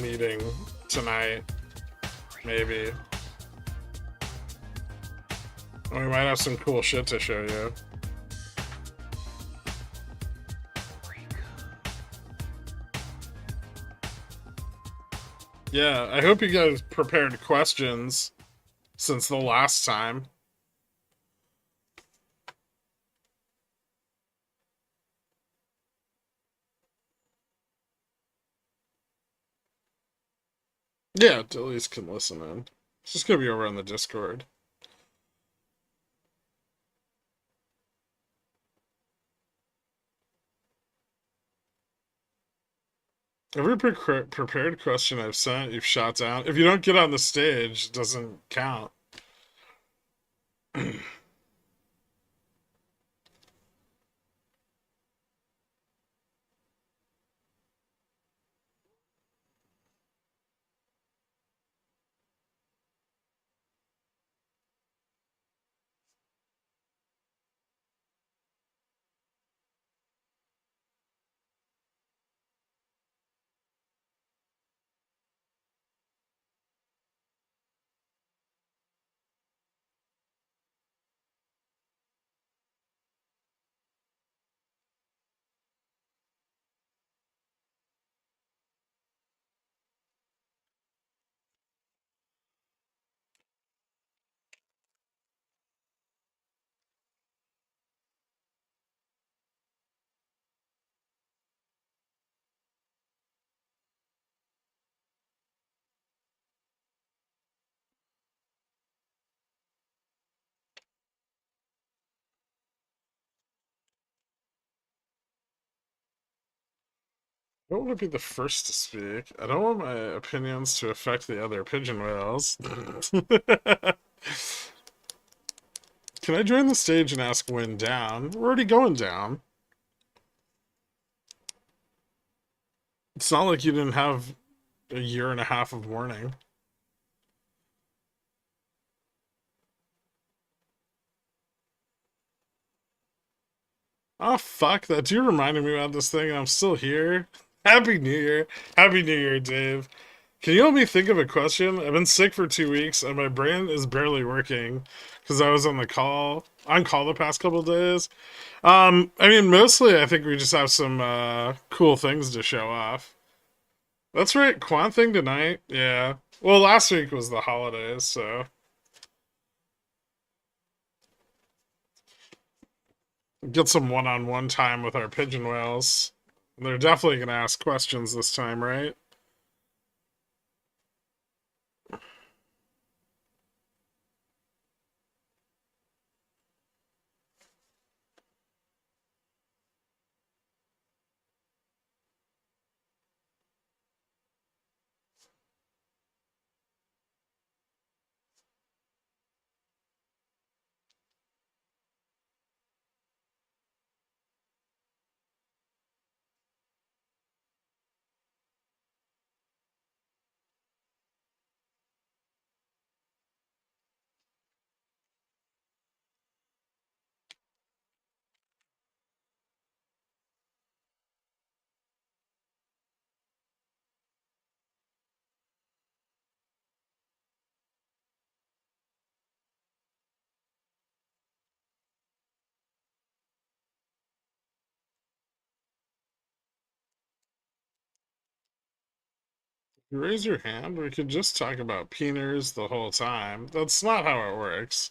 meeting tonight, maybe. We might have some cool shit to show you. Yeah, I hope you guys prepared questions since the last time. Yeah, at least can listen in. It's just gonna be over on the Discord. Every prepared question I've sent, you've shot down. If you don't get on the stage, it doesn't count. I don't want to be the first to speak. I don't want my opinions to affect the other pigeon whales. Can I join the stage and ask when down? We're already going down. It's not like you didn't have a year and a half of warning. Oh, fuck that. You reminded me about this thing and I'm still here. Happy New Year. Happy New Year, Dave. Can you help me think of a question? I've been sick for 2 weeks and my brain is barely working because I was on call the past couple days. I mean, mostly I think we just have some cool things to show off. That's right, quant thing tonight. Yeah. Well, last week was the holidays, so get some one-on-one time with our pigeon whales. They're definitely gonna ask questions this time, right? You raise your hand, we could just talk about peeners the whole time. That's not how it works.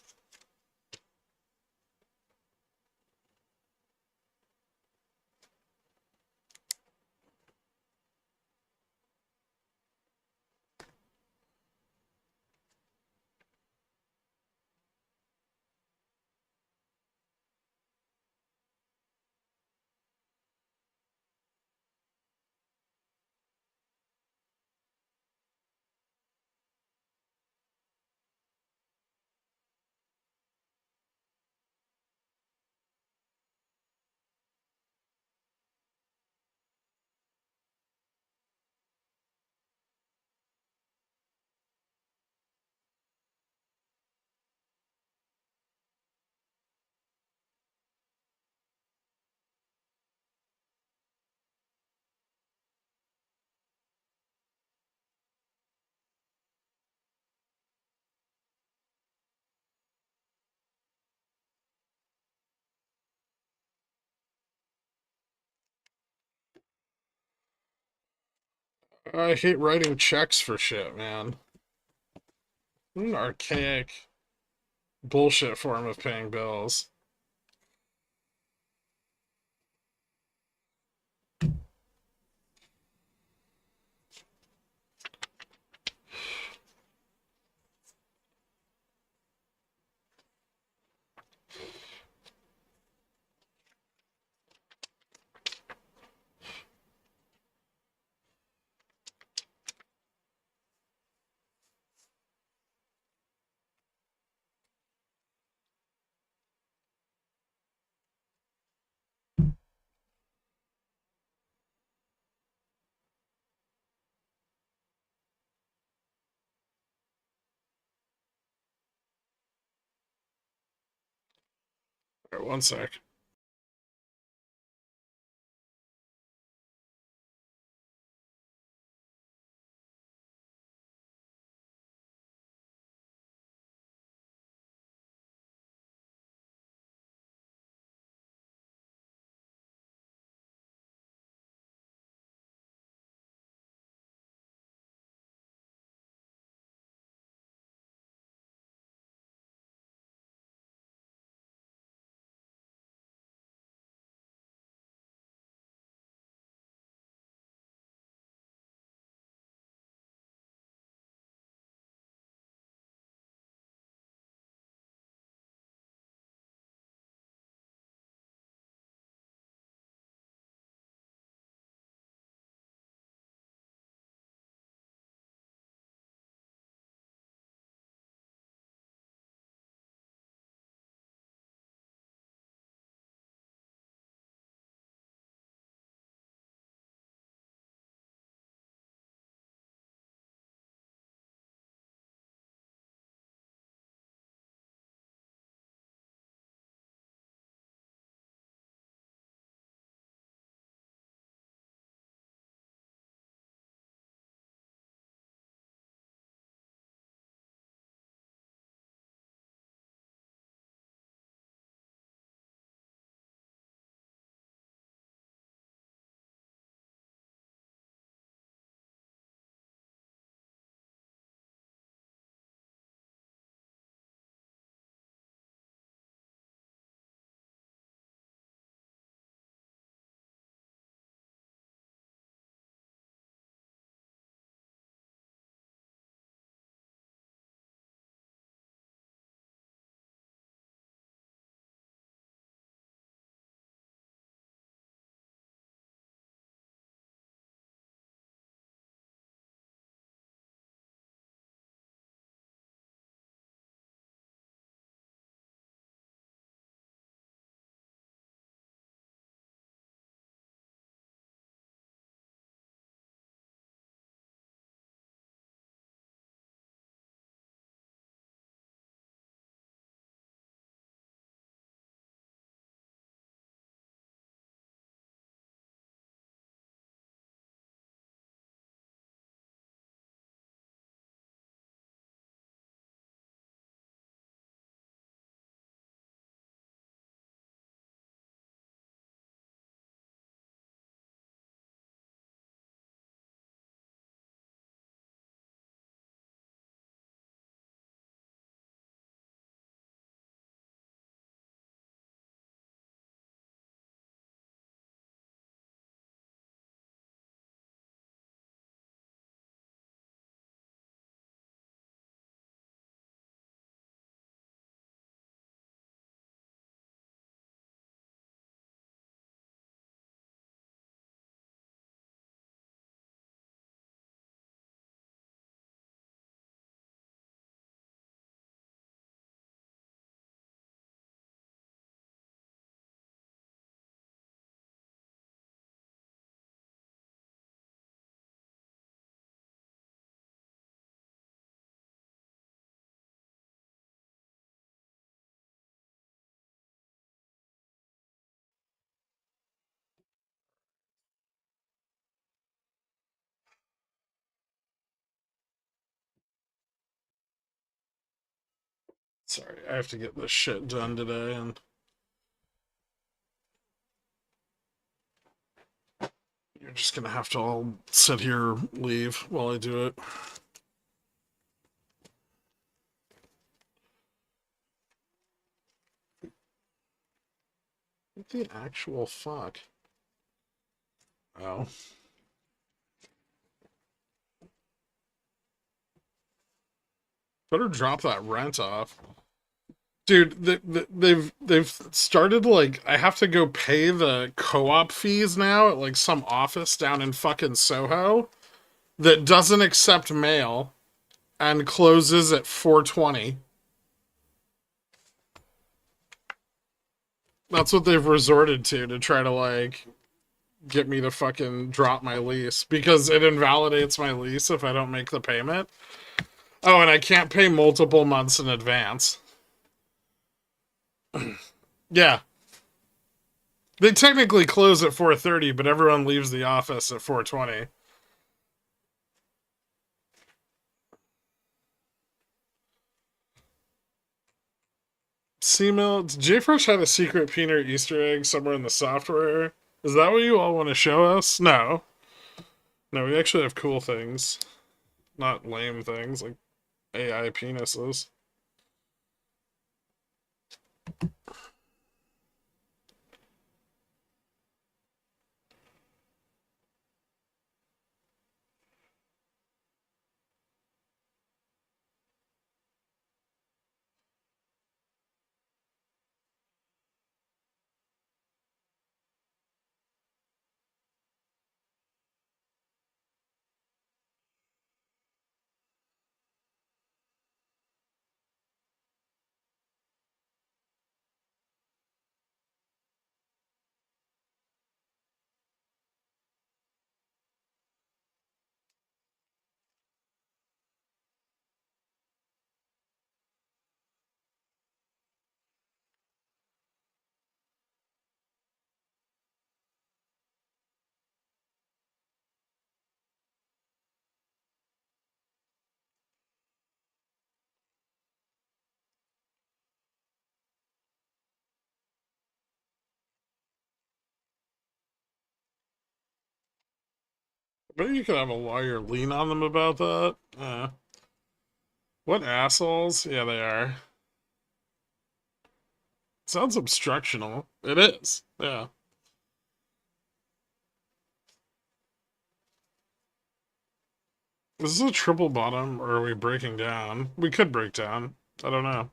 I hate writing checks for shit, man. What an archaic bullshit form of paying bills. All right, one sec. Sorry, I have to get this shit done today, and You're just gonna have to all sit here, leave while I do it. What the actual fuck? Oh. Better drop that rent off. Dude, they've started, like, I have to go pay the co-op fees now at like some office down in fucking Soho that doesn't accept mail and closes at 4:20. That's what they've resorted to try to, like, get me to fucking drop my lease because it invalidates my lease if I don't make the payment. Oh, and I can't pay multiple months in advance. Yeah. They technically close at 4:30, but everyone leaves the office at 4:20. C-Mill, JFresh had a secret peanut Easter egg somewhere in the software. Is that what you all want to show us? No. No, we actually have cool things. Not lame things like AI penises. But you could have a lawyer lean on them about that. What assholes? Yeah, they are. Sounds obstructional. It is. Yeah. Is this a triple bottom, or are we breaking down? We could break down. I don't know.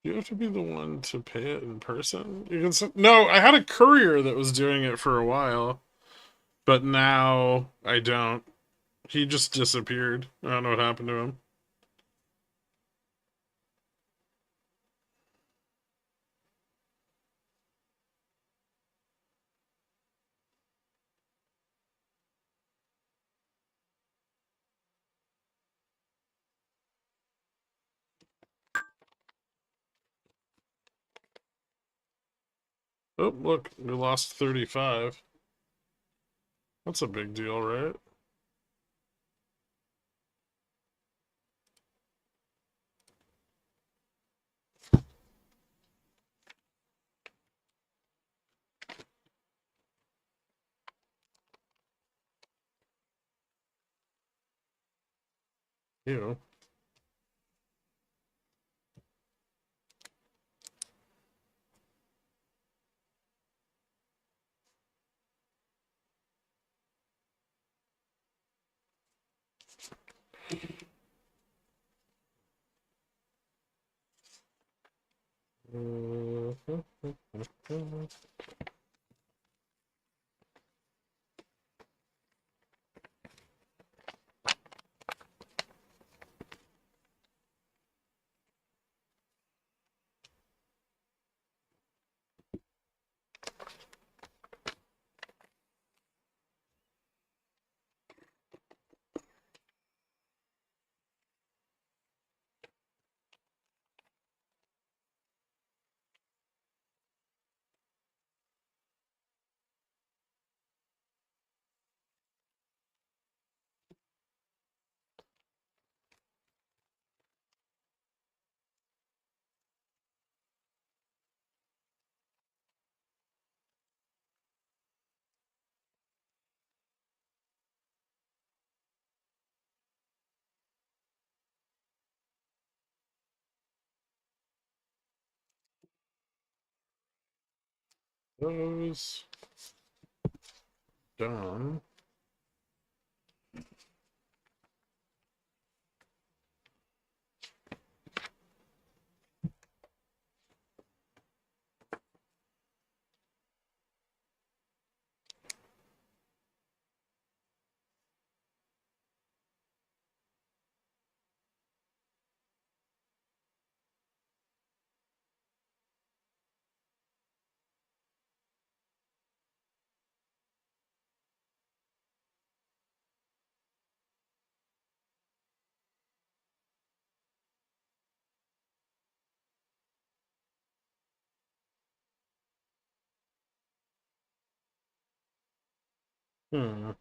You have to be the one to pay it in person? You can no, I had a courier that was doing it for a while, but now I don't. He just disappeared. I don't know what happened to him. Oh, look, we lost 35. That's a big deal, right? You. those. Done. Hmm.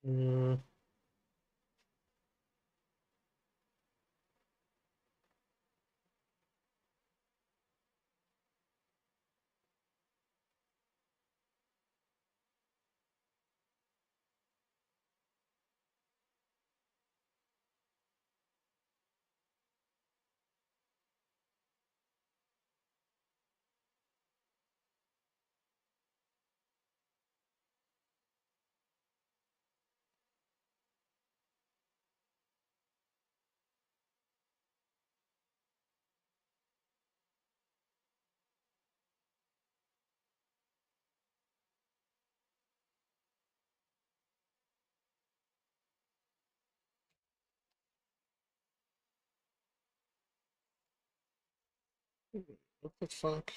Hmm. What the fuck?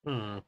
Hmm.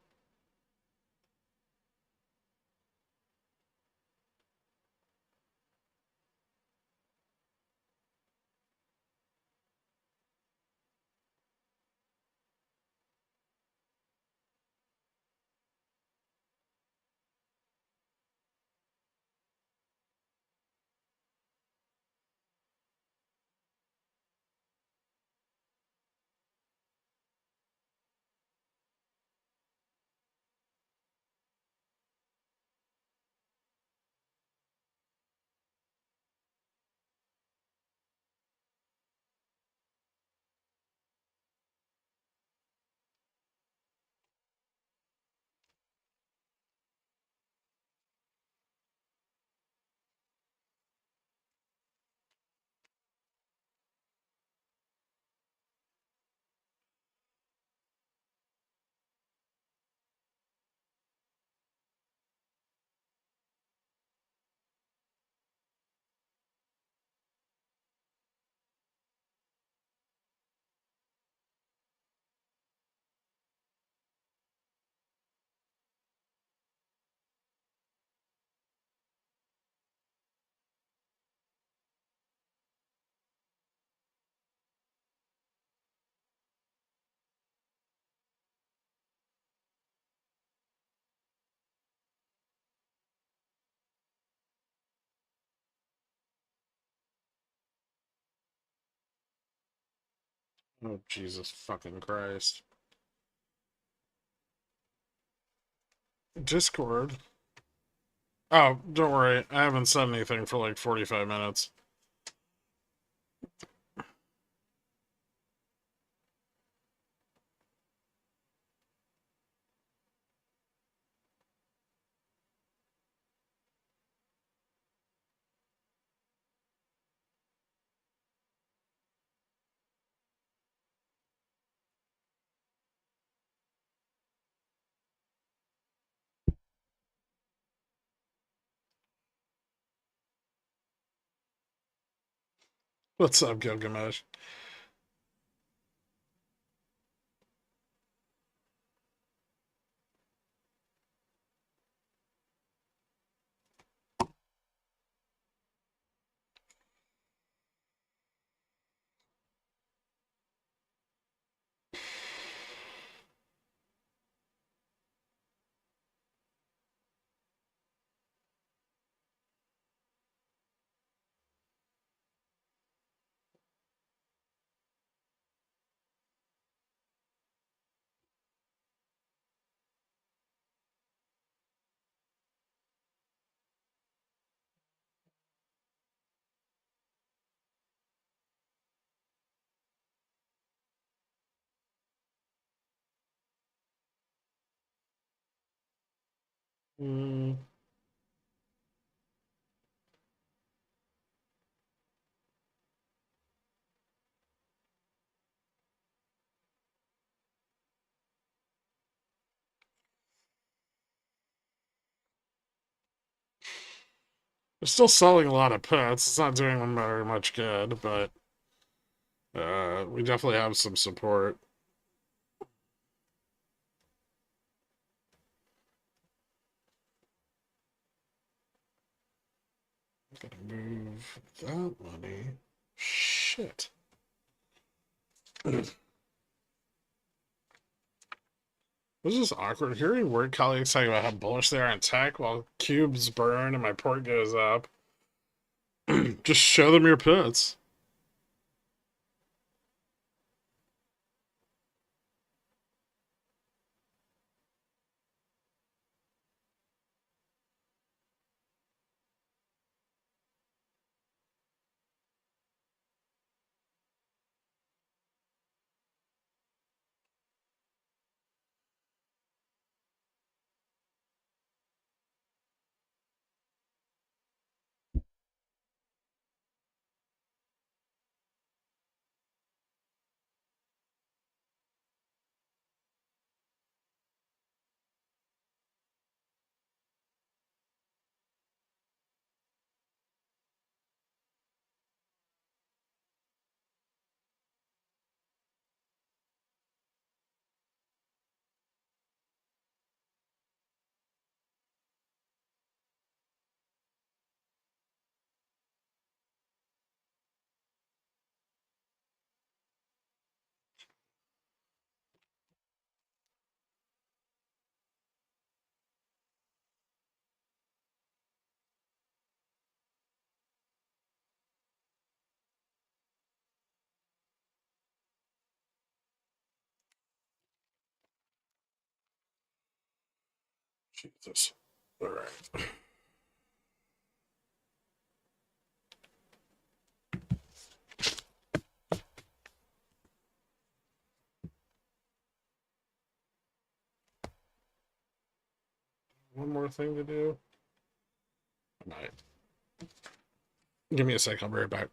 Oh, Jesus fucking Christ. Discord. Oh, don't worry. I haven't said anything for like 45 minutes. What's up, Gilgamesh? Mm, they're still selling a lot of puts. It's not doing them very much good, but we definitely have some support. Gotta move that money. Shit. This is awkward. Hearing work colleagues talking about how bullish they are on tech while cubes burn and my port goes up. Just show them your puts. Jesus. All right. One more thing to do. All right. Give me a sec. I'll be right back.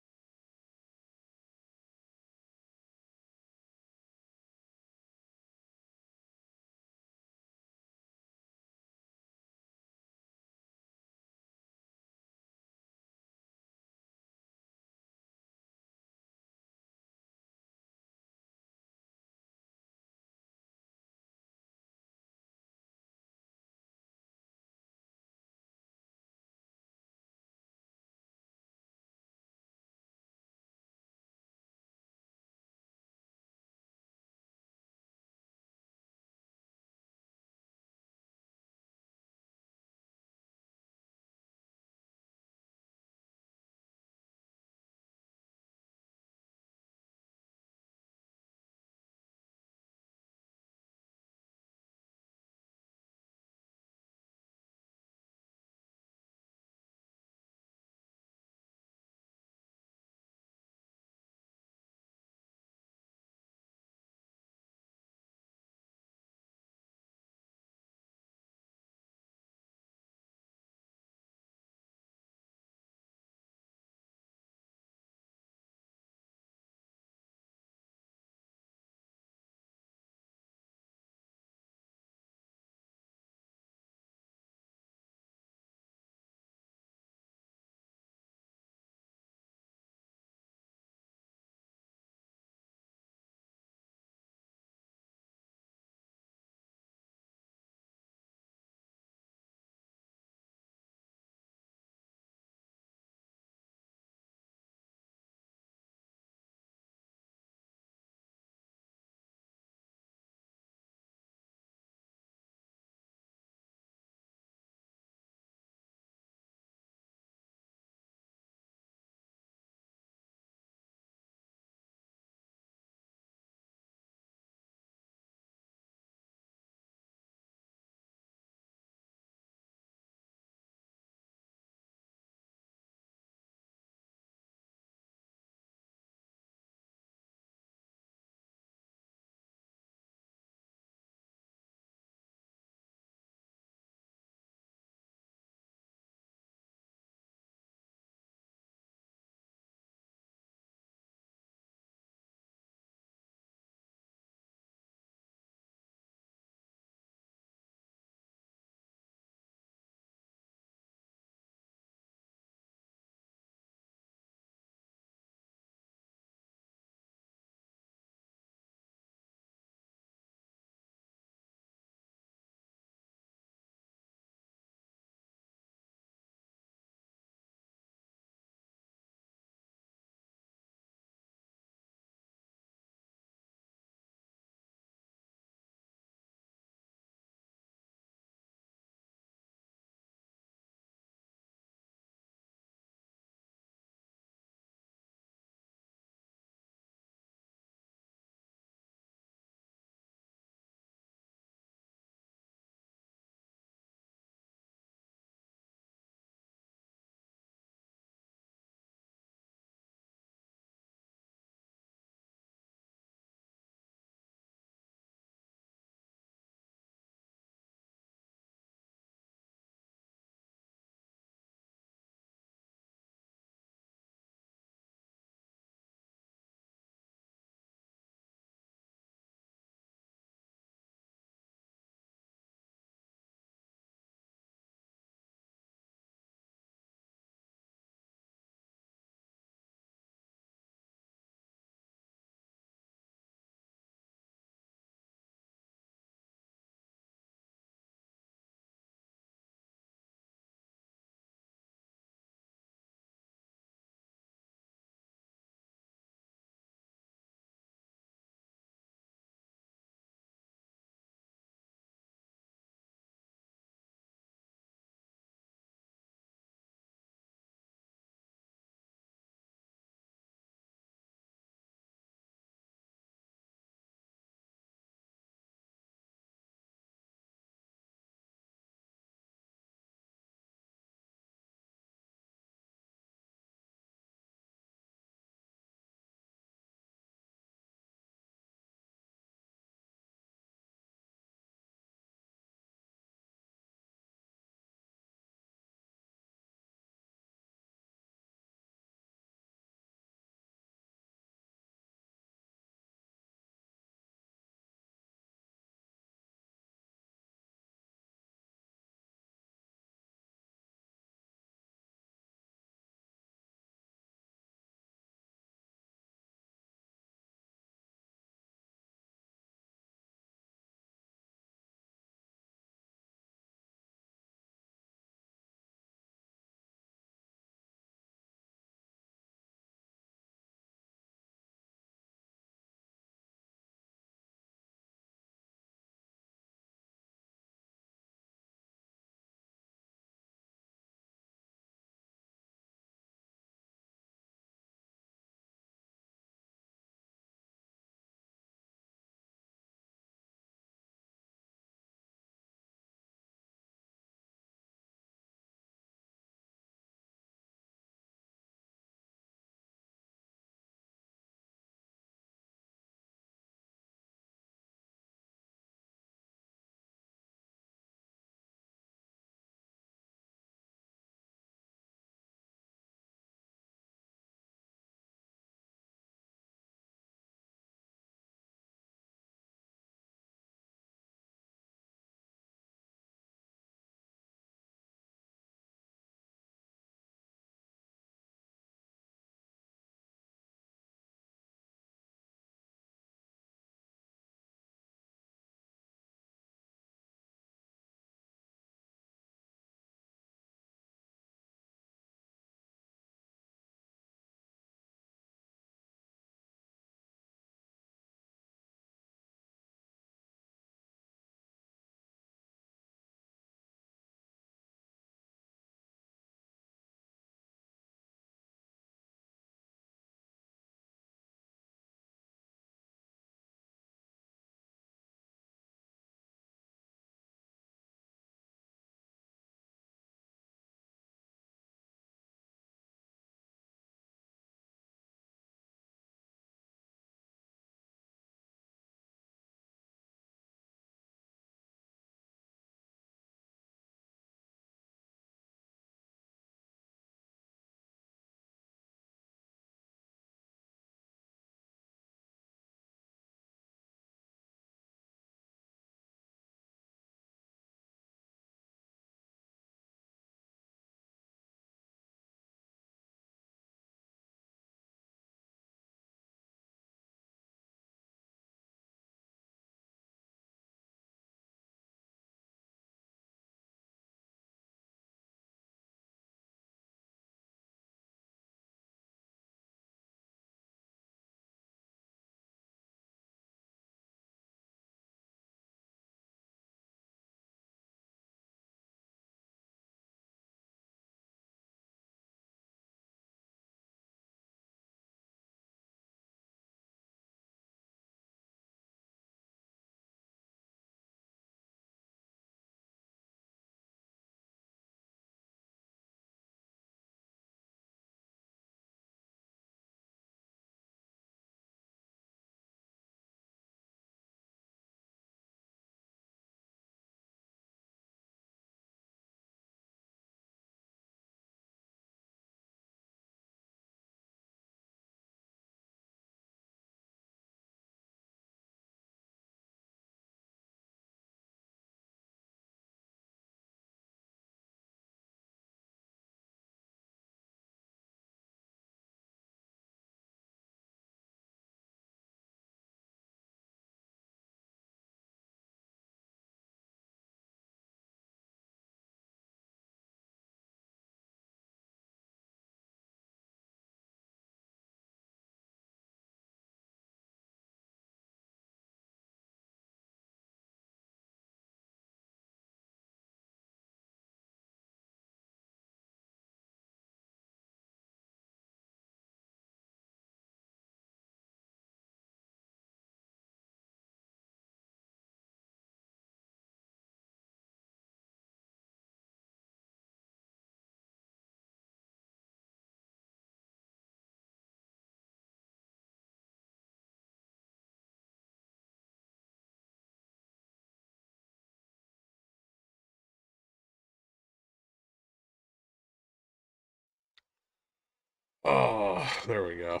There we go.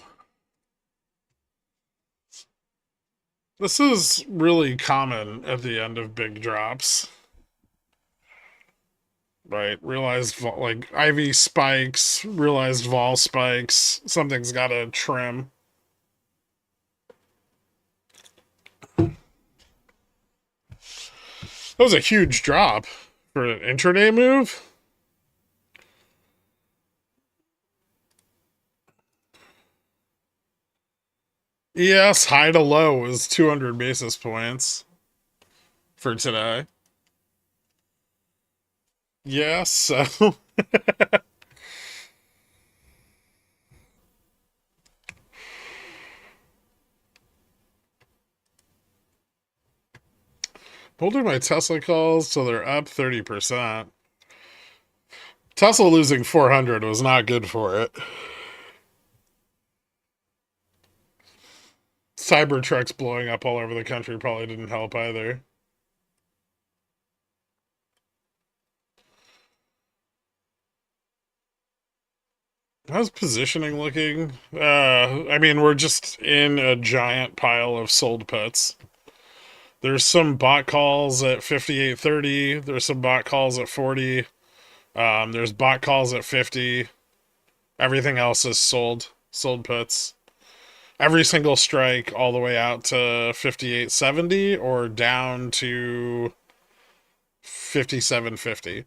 This is really common at the end of big drops. Right? Realized, like, Ivy spikes, realized vol spikes. Something's got to trim. That was a huge drop for an intraday move. Yes, high to low was 200 basis points for today. Yes, so holding my Tesla calls so they're up 30%. Tesla losing 400 was not good for it. Cybertrucks blowing up all over the country probably didn't help either. How's positioning looking? I mean, we're just in a giant pile of sold puts. There's some bot calls at 58.30. There's some bot calls at 40. There's bot calls at 50. Everything else is sold puts. Every single strike all the way out to 58.70 or down to 57.50.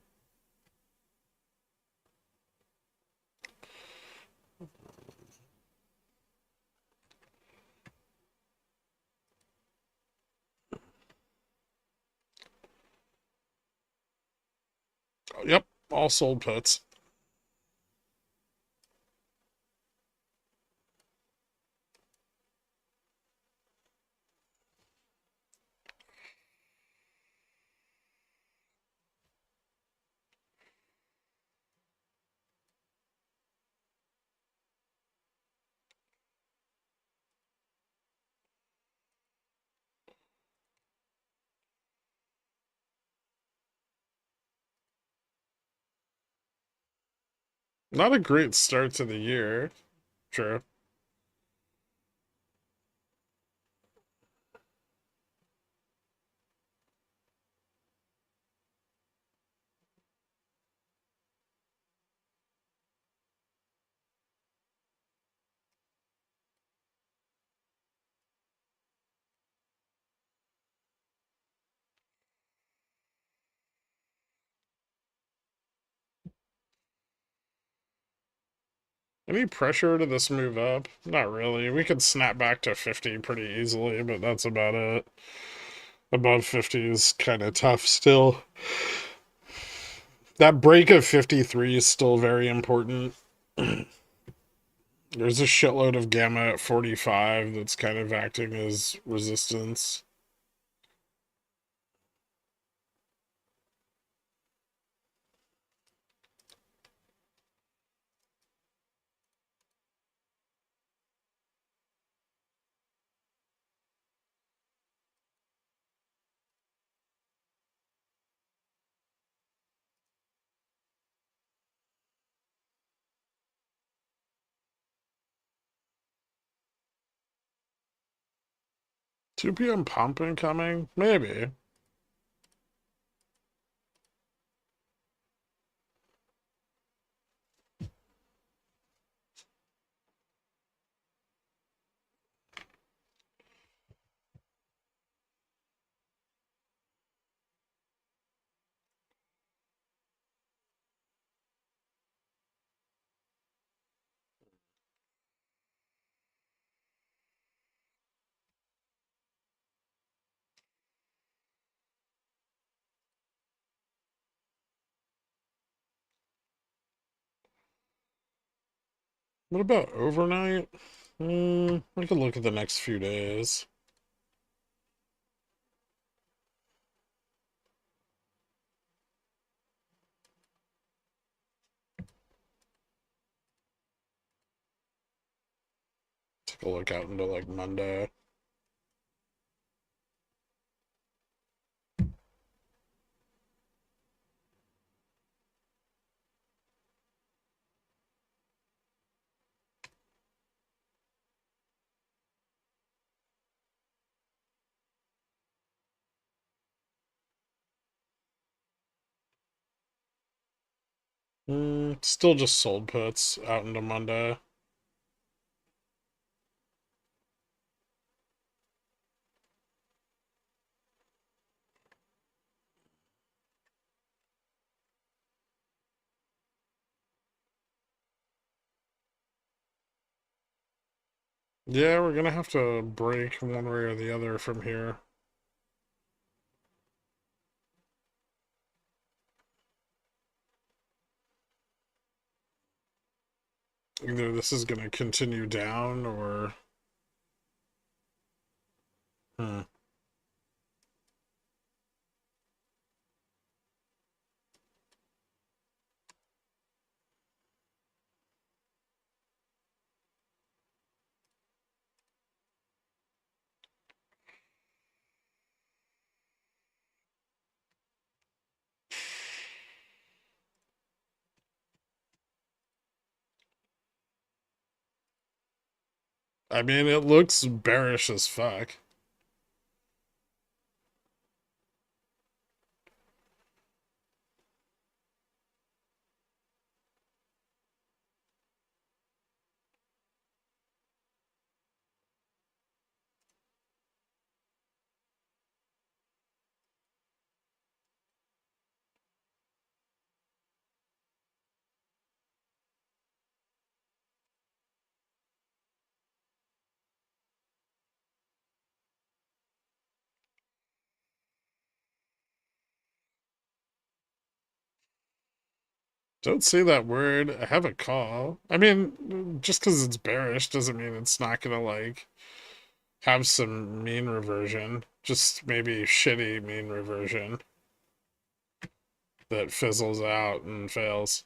Yep, all sold puts. Not a great start to the year. True. Any pressure to this move up? Not really. We could snap back to 50 pretty easily, but that's about it. Above 50 is kind of tough still. That break of 53 is still very important. There's a shitload of gamma at 45 that's kind of acting as resistance. Two PM pump incoming? Maybe. What about overnight? We could look at the next few days. Take a look out into like Monday. Still just sold puts out into Monday. Yeah, we're gonna have to break one way or the other from here. Either this is gonna continue down or... Hmm. I mean, it looks bearish as fuck. Don't say that word. I have a call. I mean, just because it's bearish doesn't mean it's not gonna, like, have some mean reversion. Just maybe shitty mean reversion that fizzles out and fails.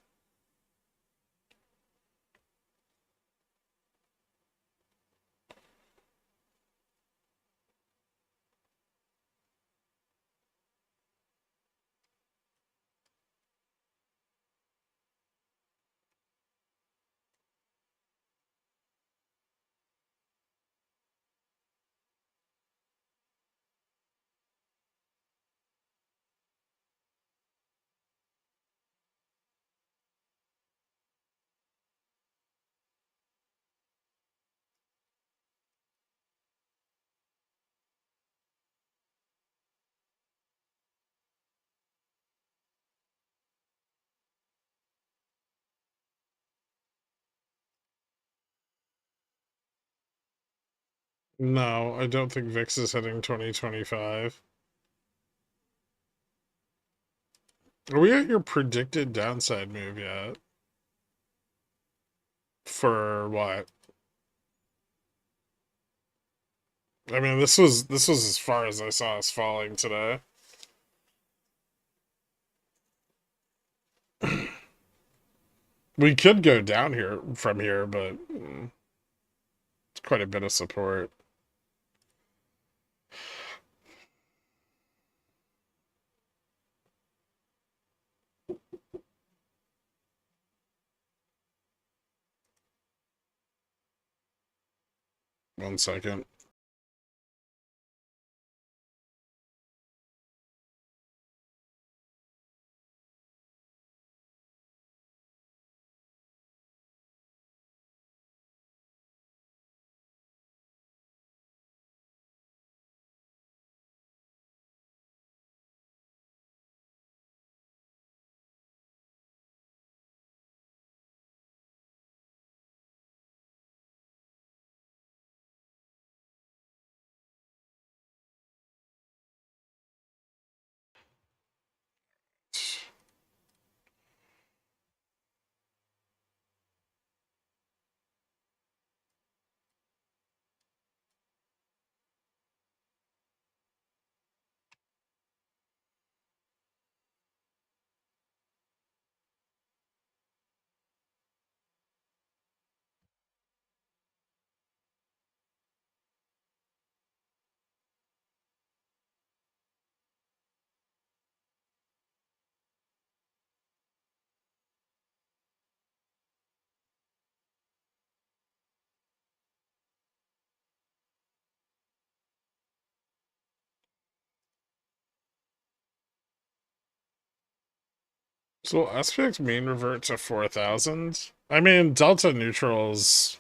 'No, I don't think VIX is hitting 2025. Are we at your predicted downside move yet? For what? I mean, this was as far as I saw us falling today. We could go down here from here, but it's quite a bit of support. One second. So will SPX mean revert to 4,000? I mean, delta neutral's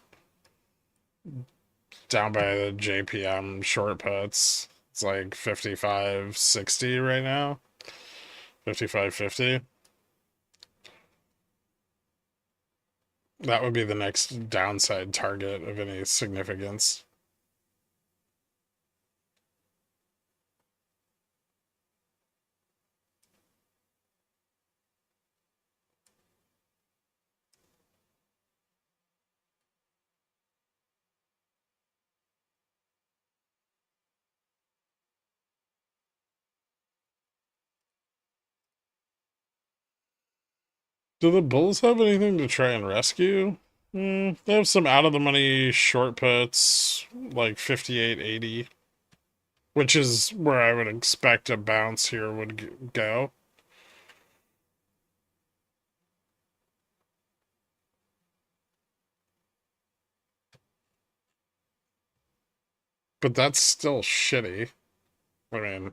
down by the JPM short puts. It's like 55.60 right now. 55.50. That would be the next downside target of any significance. Do the Bulls have anything to try and rescue? They have some out of the money short puts, like 58.80, which is where I would expect a bounce here would go. But that's still shitty. I mean,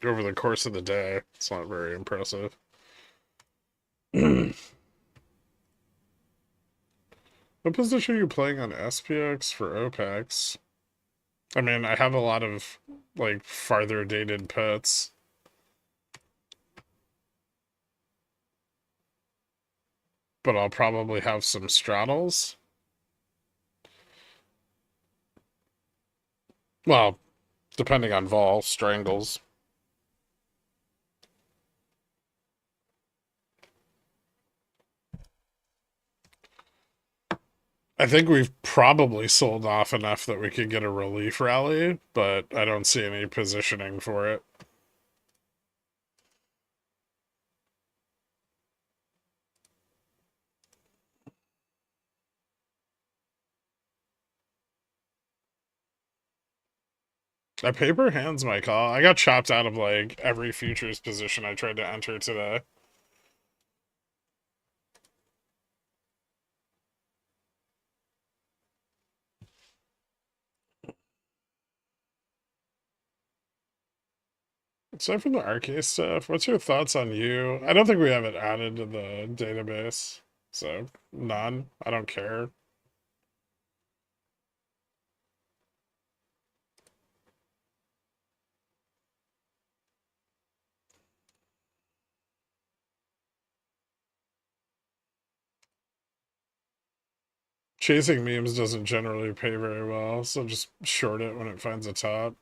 over the course of the day, it's not very impressive. What position are you playing on SPX for OPEX? I mean, I have a lot of, like, farther dated puts. But I'll probably have some straddles. Well, depending on vol, strangles. I think we've probably sold off enough that we could get a relief rally, but I don't see any positioning for it. A paper hands my call. I got chopped out of like every futures position I tried to enter today. Aside from the arcade stuff, what's your thoughts on you? I don't think we have it added to the database, so none. I don't care. Chasing memes doesn't generally pay very well, so just short it when it finds a top.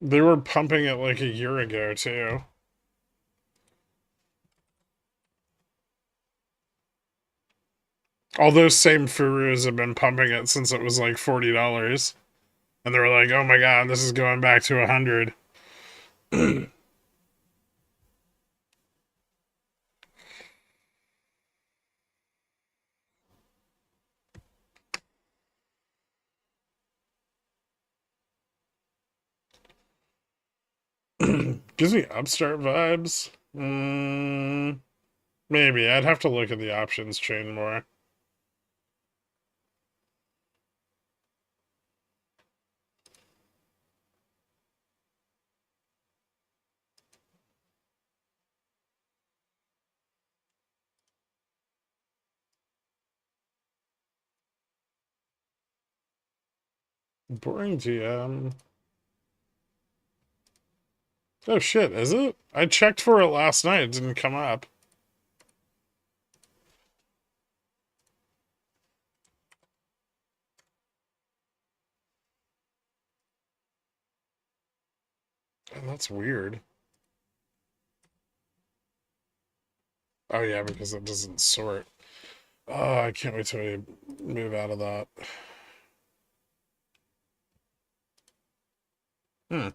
They were pumping it like a year ago, too. All those same furus have been pumping it since it was like $40. And they were like, oh my god, this is going back to 100. Gives me upstart vibes. Maybe. I'd have to look at the options chain more. Boring GM. Oh shit, is it? I checked for it last night, it didn't come up. Oh, that's weird. Oh yeah, because it doesn't sort. Oh, I can't wait till we move out of that. Hmm.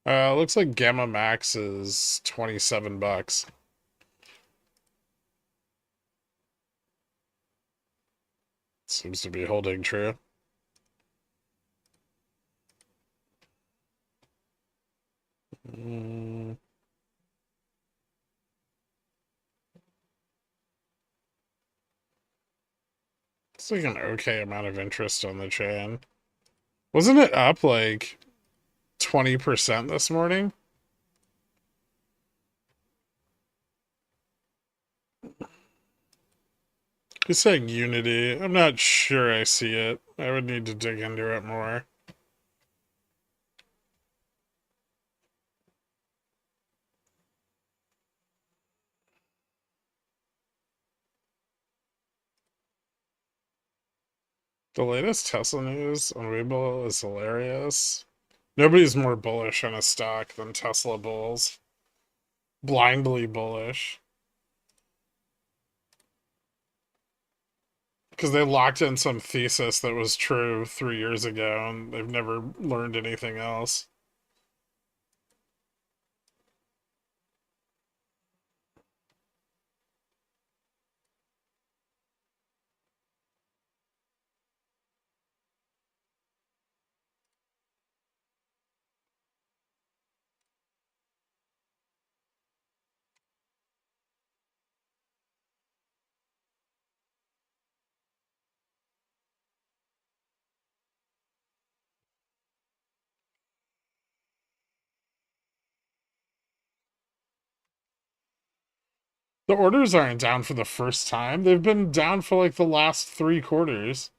Looks like Gamma Max is $27. Seems to be holding true. Mm, it's like an okay amount of interest on the chain. Wasn't it up like 20% this morning? He's saying Unity. I'm not sure I see it. I would need to dig into it more. The latest Tesla news on WeBull is hilarious. Nobody's more bullish on a stock than Tesla bulls. Blindly bullish. Because they locked in some thesis that was true 3 years ago and they've never learned anything else. The orders aren't down for the first time. They've been down for like the last 3 quarters.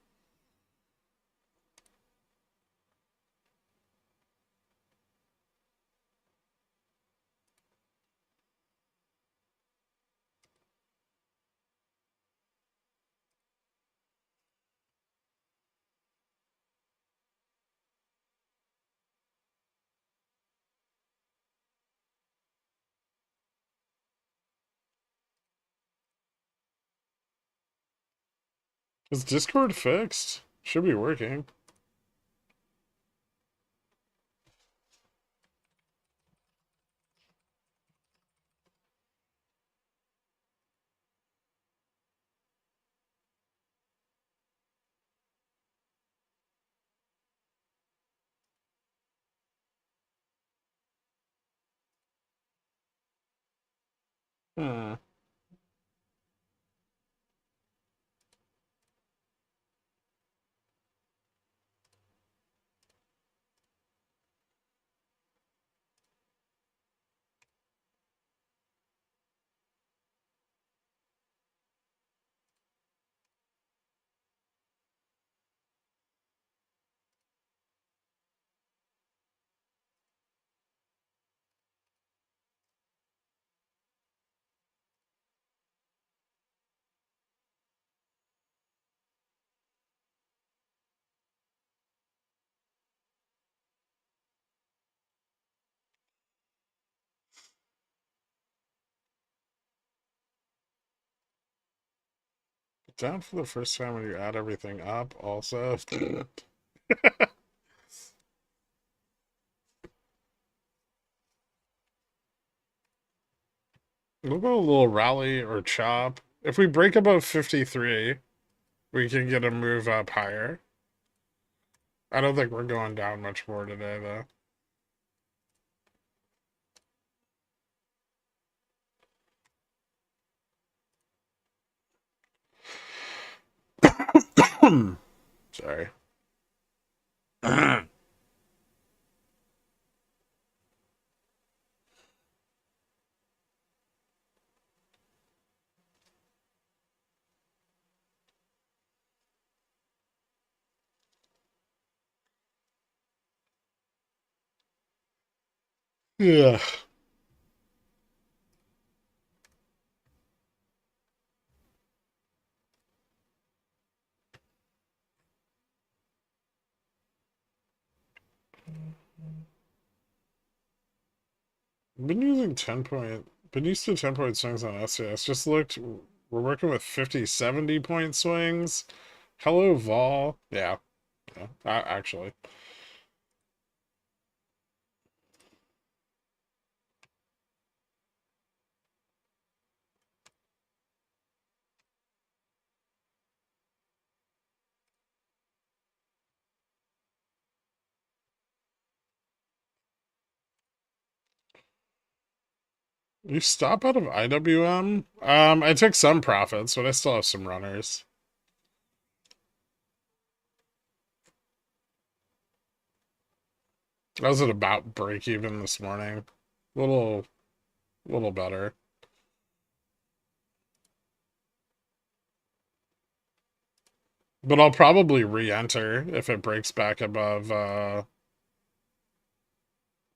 Is Discord fixed? Should be working. Hmm. Down for the first time when you add everything up, also. We'll go a little rally or chop. If we break above 53, we can get a move up higher. I don't think we're going down much more today, though. Sorry. Yeah. Been using 10 point, been used to 10 point swings on SCS. Just looked, we're working with 50, 70 point swings. Hello, Vol. Yeah, yeah, actually. You stop out of IWM? I took some profits, but I still have some runners. I was at about break even this morning. Little little better. But I'll probably re-enter if it breaks back above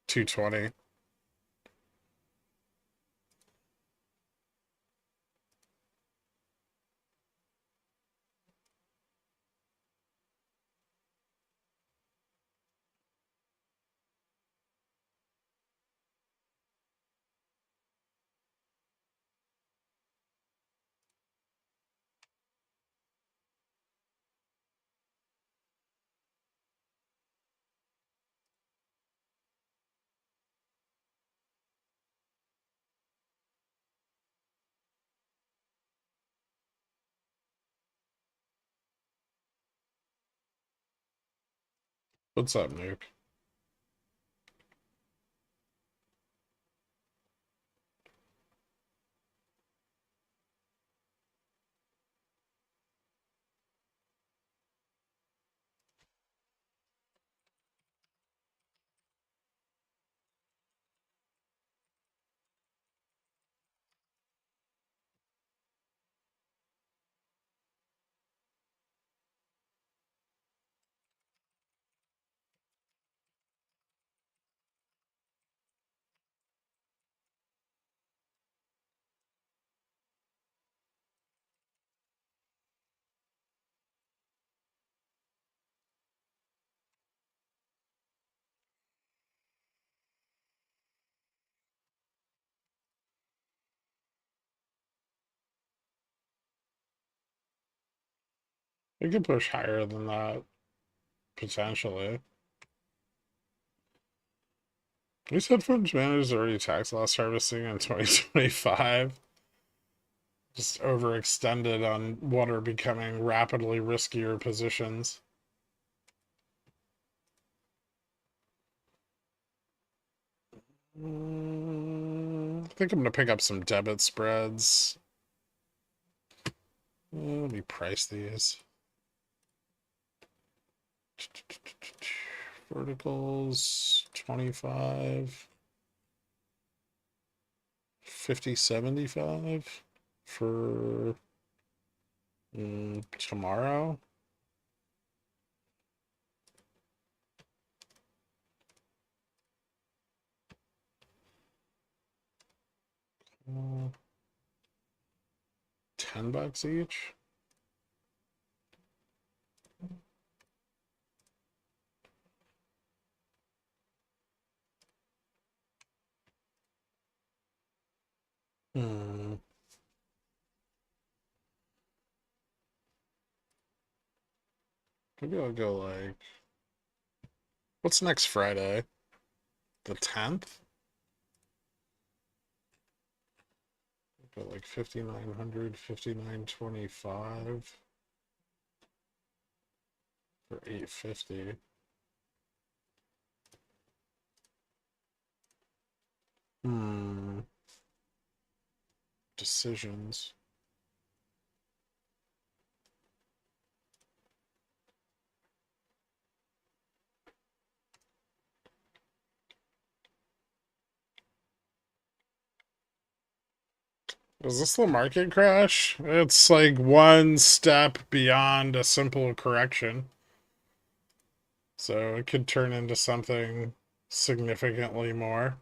220. What's up, Nuke? We could push higher than that, potentially. These headphones managers already tax loss harvesting in 2025. Just overextended on what are becoming rapidly riskier positions. I think I'm going to pick up some debit spreads. Let me price these. Verticals 25, 50, 75 for tomorrow. $10 each. Maybe I'll go like, what's next Friday? The 10th? Go like 5,900, 5,925 for 850. Decisions. Is this the market crash? It's like one step beyond a simple correction. So it could turn into something significantly more.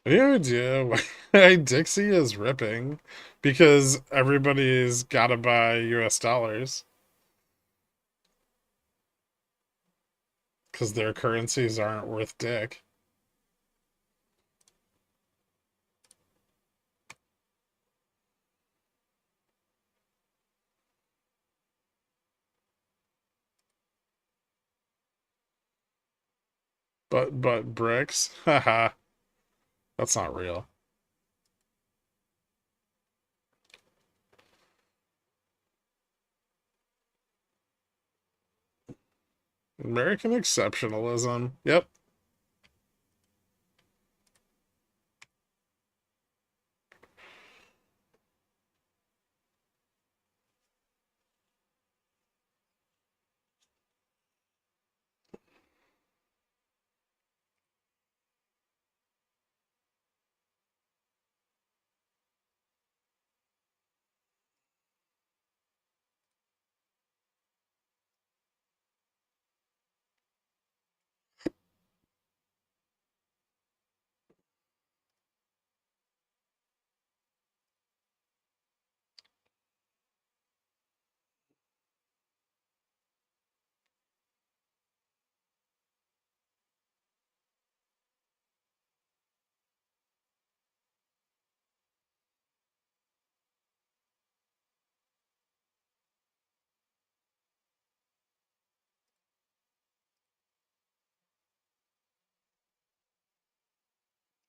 Any idea why Dixie is ripping? Because everybody's got to buy US dollars. Because their currencies aren't worth dick. But bricks? Haha. That's not real. American exceptionalism. Yep.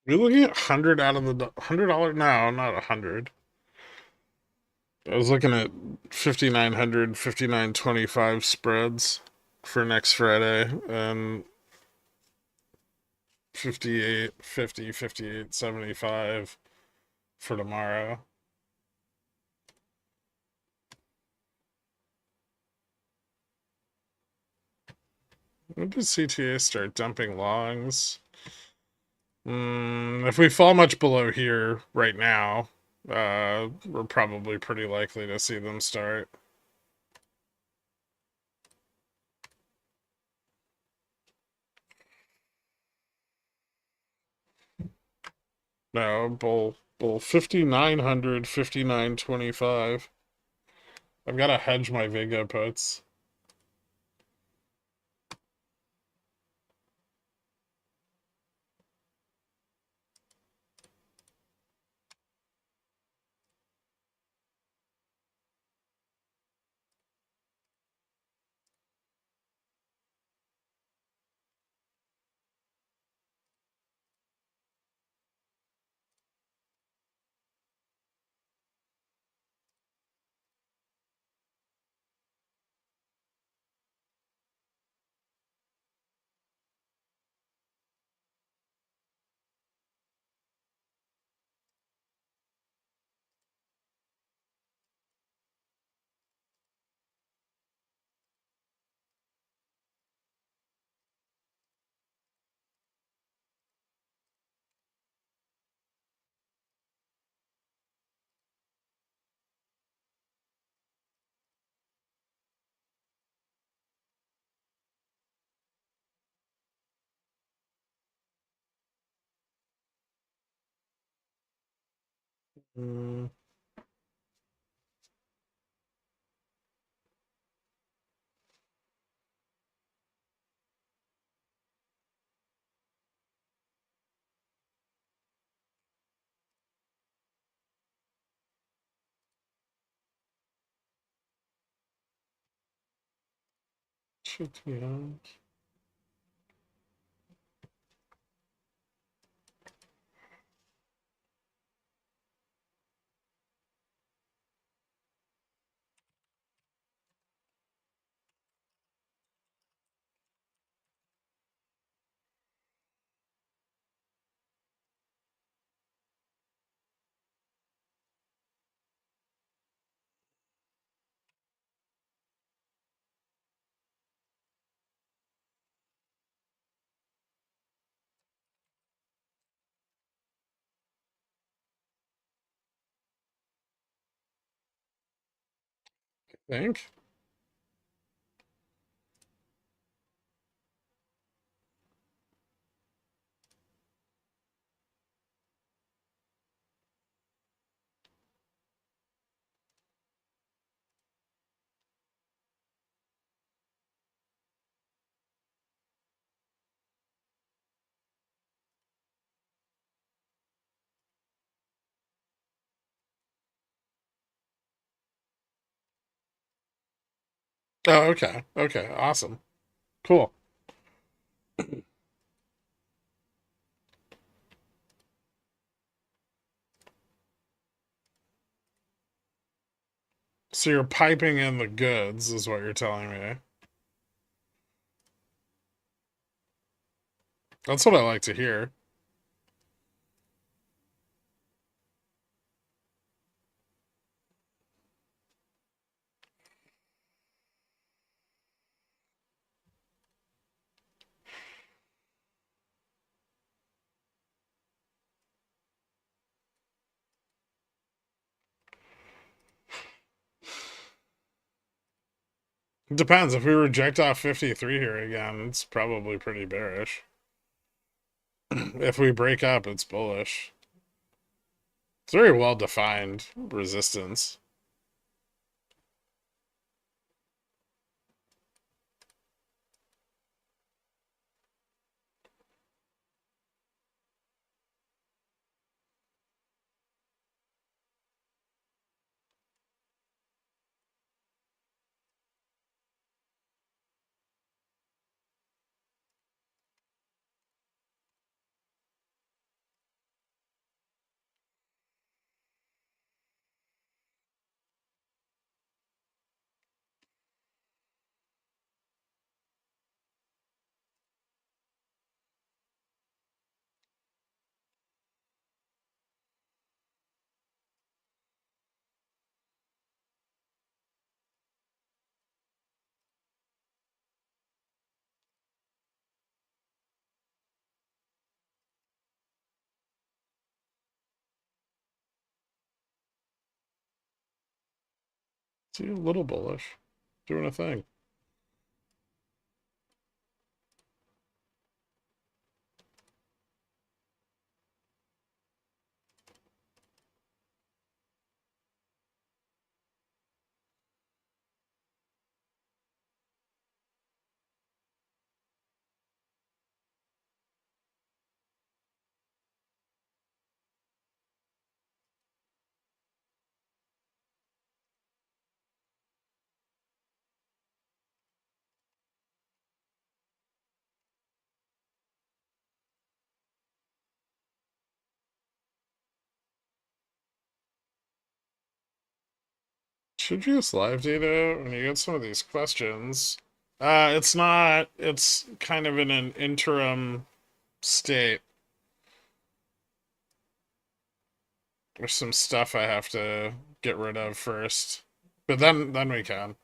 You're looking at 100 out of the $100. No, not 100. I was looking at 5,900, 5,925 spreads for next Friday and 58, 50, 58, 75 for tomorrow. When does CTA start dumping longs? If we fall much below here right now, we're probably pretty likely to see them start. No, bull 5,900, 5,925. I've got to hedge my Vega puts. Mm. Should be on. I think. Oh, okay. Okay, awesome. Cool. So you're piping in the goods, is what you're telling me. That's what I like to hear. It depends. If we reject off 53 here again, it's probably pretty bearish. If we break up, it's bullish. It's very well defined resistance. See, a little bullish. Doing a thing. Should you use live data when you get some of these questions? It's not. It's kind of in an interim state. There's some stuff I have to get rid of first, but then we can.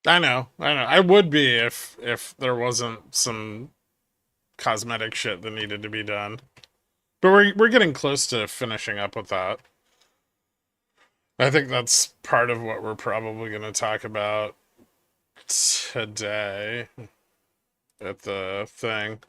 I know. I would be if there wasn't some cosmetic shit that needed to be done. But we're getting close to finishing up with that. I think that's part of what we're probably going to talk about today at the thing.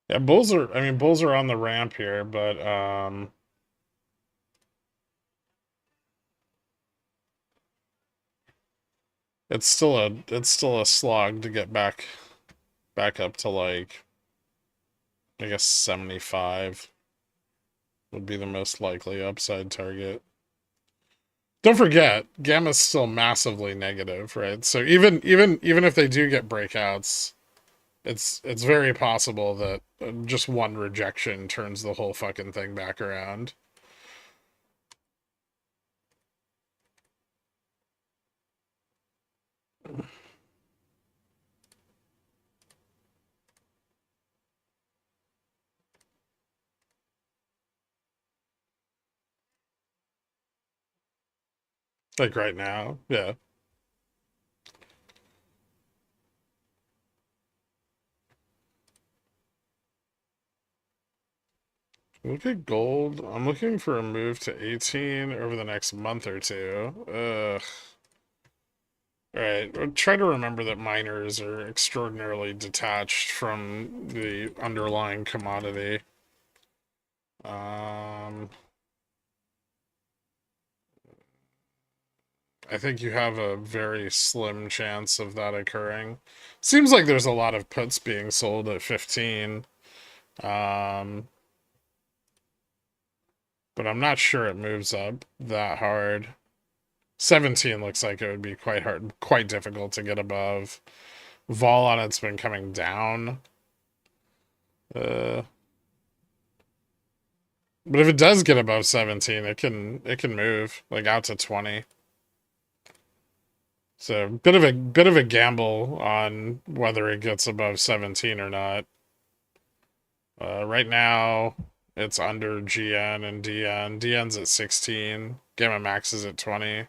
Yeah, bulls are on the ramp here, but it's still a slog to get back up to like I guess 75 would be the most likely upside target. Don't forget, gamma's still massively negative, right? So even if they do get breakouts, it's very possible that just one rejection turns the whole fucking thing back around. Like right now. Yeah. Look at gold. I'm looking for a move to 18 over the next month or two. Ugh. Alright, try to remember that miners are extraordinarily detached from the underlying commodity. Um, I think you have a very slim chance of that occurring. Seems like there's a lot of puts being sold at 15. Um, but I'm not sure it moves up that hard. 17 looks like it would be quite hard, quite difficult to get above. Vol on it's been coming down. Uh, but if it does get above 17, it can move like out to 20. So bit of a gamble on whether it gets above 17 or not. Right now it's under GN and DN. DN's at 16. Gamma Max is at 20.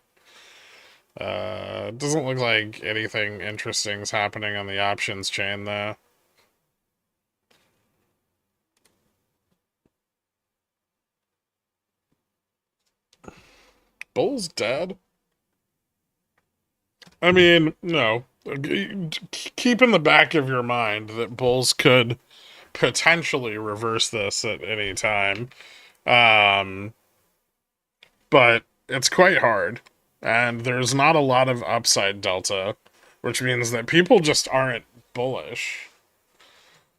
Doesn't look like anything interesting's happening on the options chain though. Bull's dead. I mean, no. Keep in the back of your mind that Bulls could potentially reverse this at any time. Um, but it's quite hard. And there's not a lot of upside delta, which means that people just aren't bullish.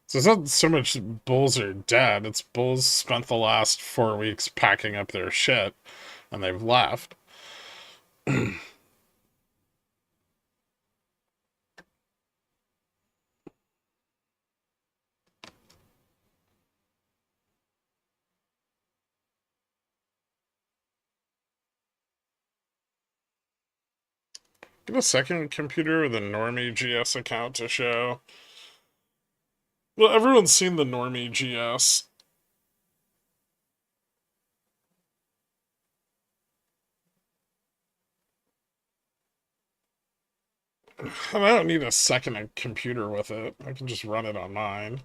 So it's not so much bulls are dead, it's bulls spent the last 4 weeks packing up their shit and they've left. Get a second computer with a normie GS account to show. Well, everyone's seen the normie GS. And I don't need a second computer with it. I can just run it on mine.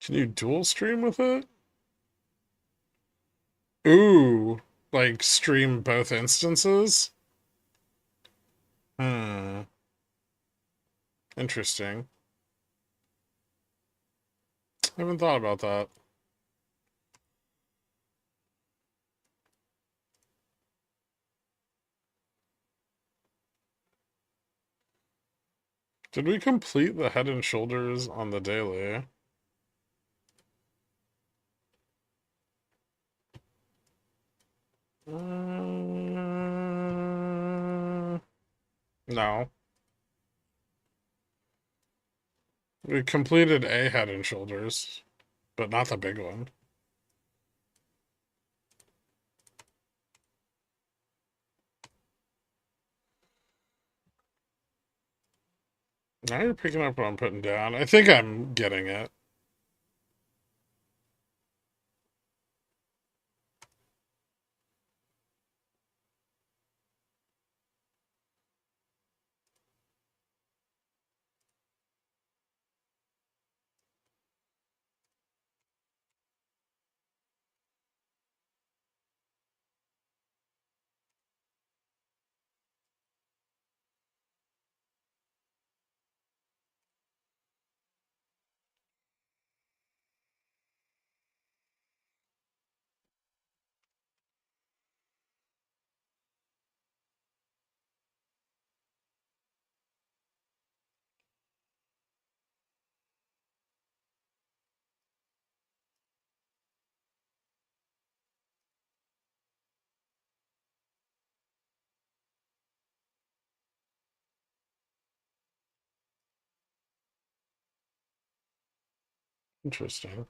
Can you dual stream with it? Ooh, like stream both instances? Hmm, interesting. I haven't thought about that. Did we complete the head and shoulders on the daily? No. We completed a head and shoulders, but not the big one. Now you're picking up what I'm putting down. I think I'm getting it. Interesting.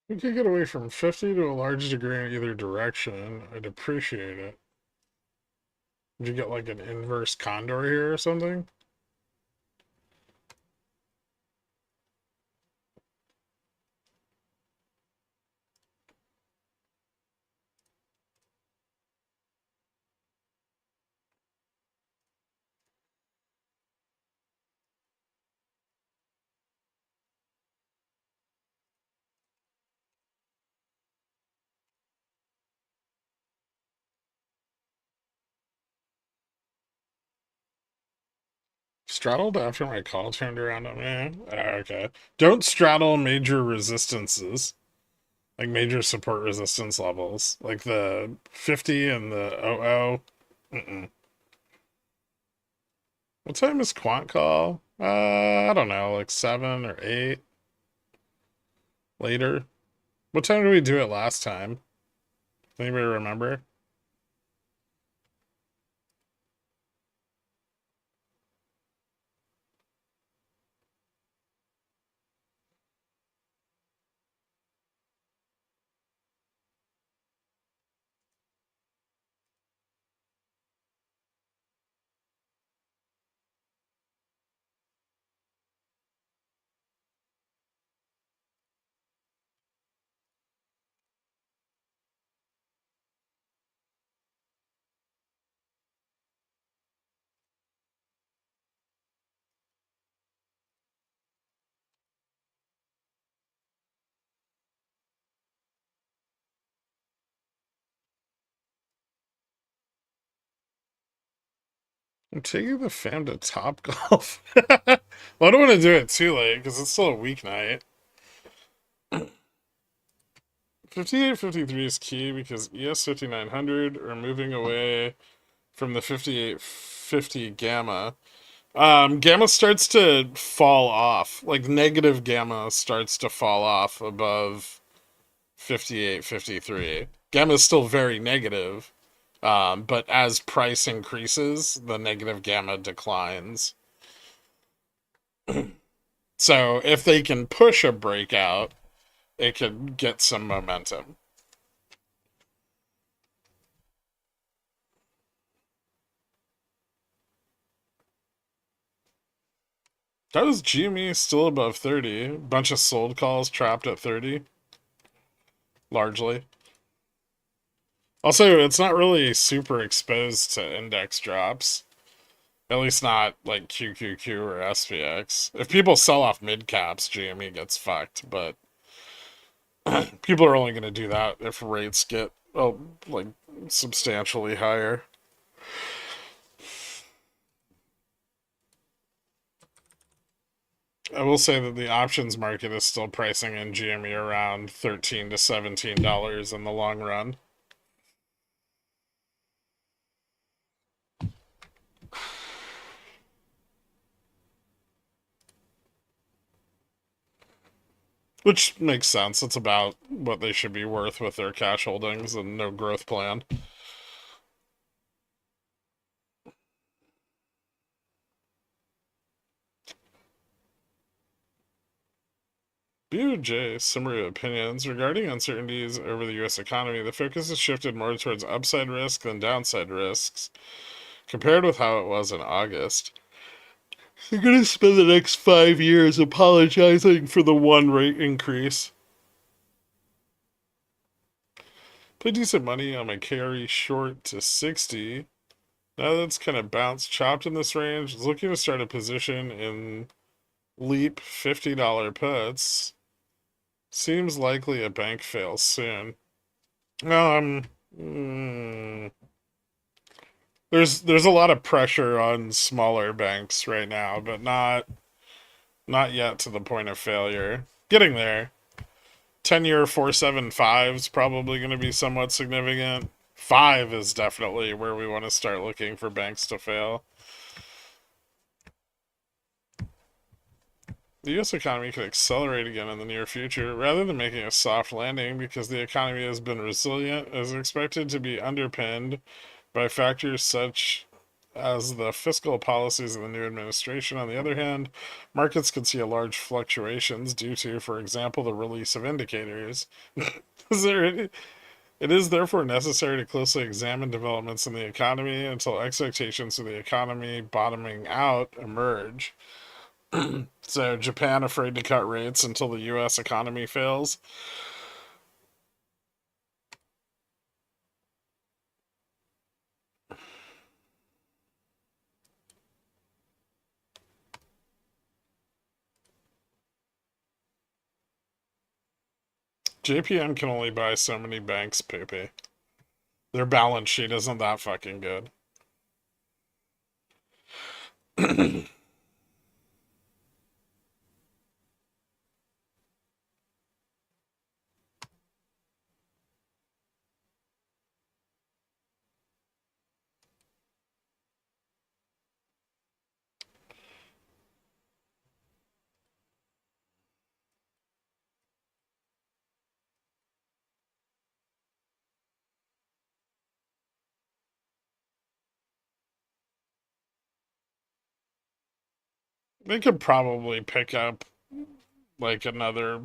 We could get away from 50 to a large degree in either direction. I'd appreciate it. Would you get like an inverse condor here or something? Straddled after my call turned around on me. Okay. Don't straddle major resistances, like major support resistance levels, like the 50 and the 00. Mm-mm. What time is quant call? I don't know, like 7 or 8 later. What time did we do it last time? Anybody remember? I'm taking the fam to Top Golf. Well, I don't want to do it too late because it's still a weeknight. 5853 is key because ES 5900 are moving away from the 5850 gamma. Gamma starts to fall off. Like negative gamma starts to fall off above 5853. Gamma is still very negative, but as price increases, the negative gamma declines. So if they can push a breakout, it could get some momentum. That was GME still above 30. Bunch of sold calls trapped at 30, largely. Also, it's not really super exposed to index drops. At least not like QQQ or SPX. If people sell off mid caps, GME gets fucked, but people are only going to do that if rates get like substantially higher. I will say that the options market is still pricing in GME around $13 to $17 in the long run. Which makes sense. It's about what they should be worth with their cash holdings and no growth plan. BOJ summary opinions regarding uncertainties over the U.S. economy. The focus has shifted more towards upside risk than downside risks, compared with how it was in August. They're going to spend the next 5 years apologizing for the one rate increase. Put decent money on my carry short to 60. Now that's kind of bounced, chopped in this range. Looking to start a position in Leap $50 puts. Seems likely a bank fails soon. Um, mm, there's a lot of pressure on smaller banks right now, but not yet to the point of failure. Getting there. 10-year 4.75 is probably going to be somewhat significant. 5 is definitely where we want to start looking for banks to fail. The US economy could accelerate again in the near future rather than making a soft landing because the economy has been resilient, is expected to be underpinned by factors such as the fiscal policies of the new administration. On the other hand, markets could see a large fluctuations due to, for example, the release of indicators. It is therefore necessary to closely examine developments in the economy until expectations of the economy bottoming out emerge. So Japan afraid to cut rates until the U.S. economy fails. JPM can only buy so many banks, Poopy. Their balance sheet isn't that fucking good. They could probably pick up like another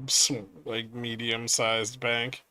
like medium-sized bank.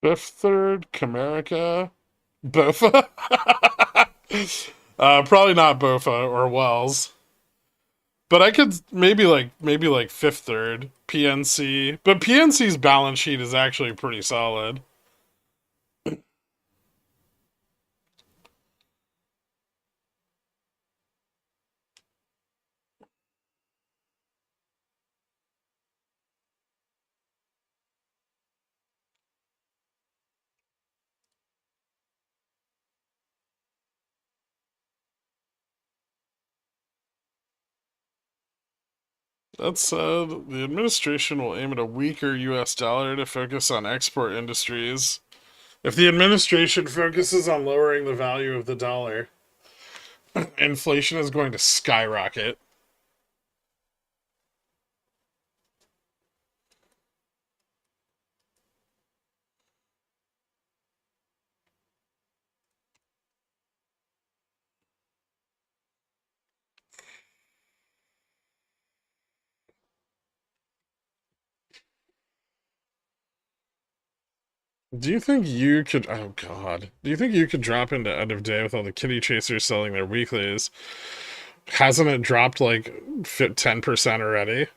Fifth Third, Comerica, Bofa. Probably not Bofa or Wells. But I could maybe like Fifth Third, PNC. But PNC's balance sheet is actually pretty solid. That said, the administration will aim at a weaker US dollar to focus on export industries. If the administration focuses on lowering the value of the dollar, inflation is going to skyrocket. Do you think you could? Oh God! Do you think you could drop into end of day with all the kitty chasers selling their weeklies? Hasn't it dropped like 10% already?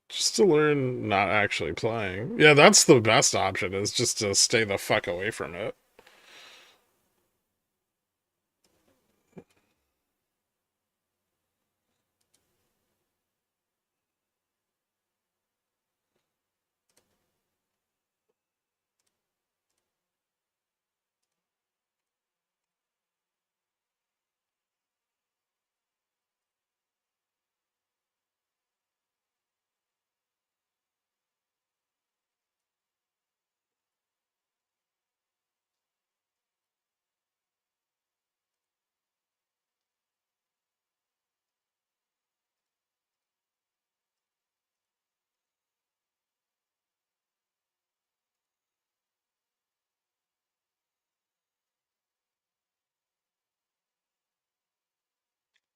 Just to learn not actually playing. Yeah, that's the best option. Is just to stay the fuck away from it.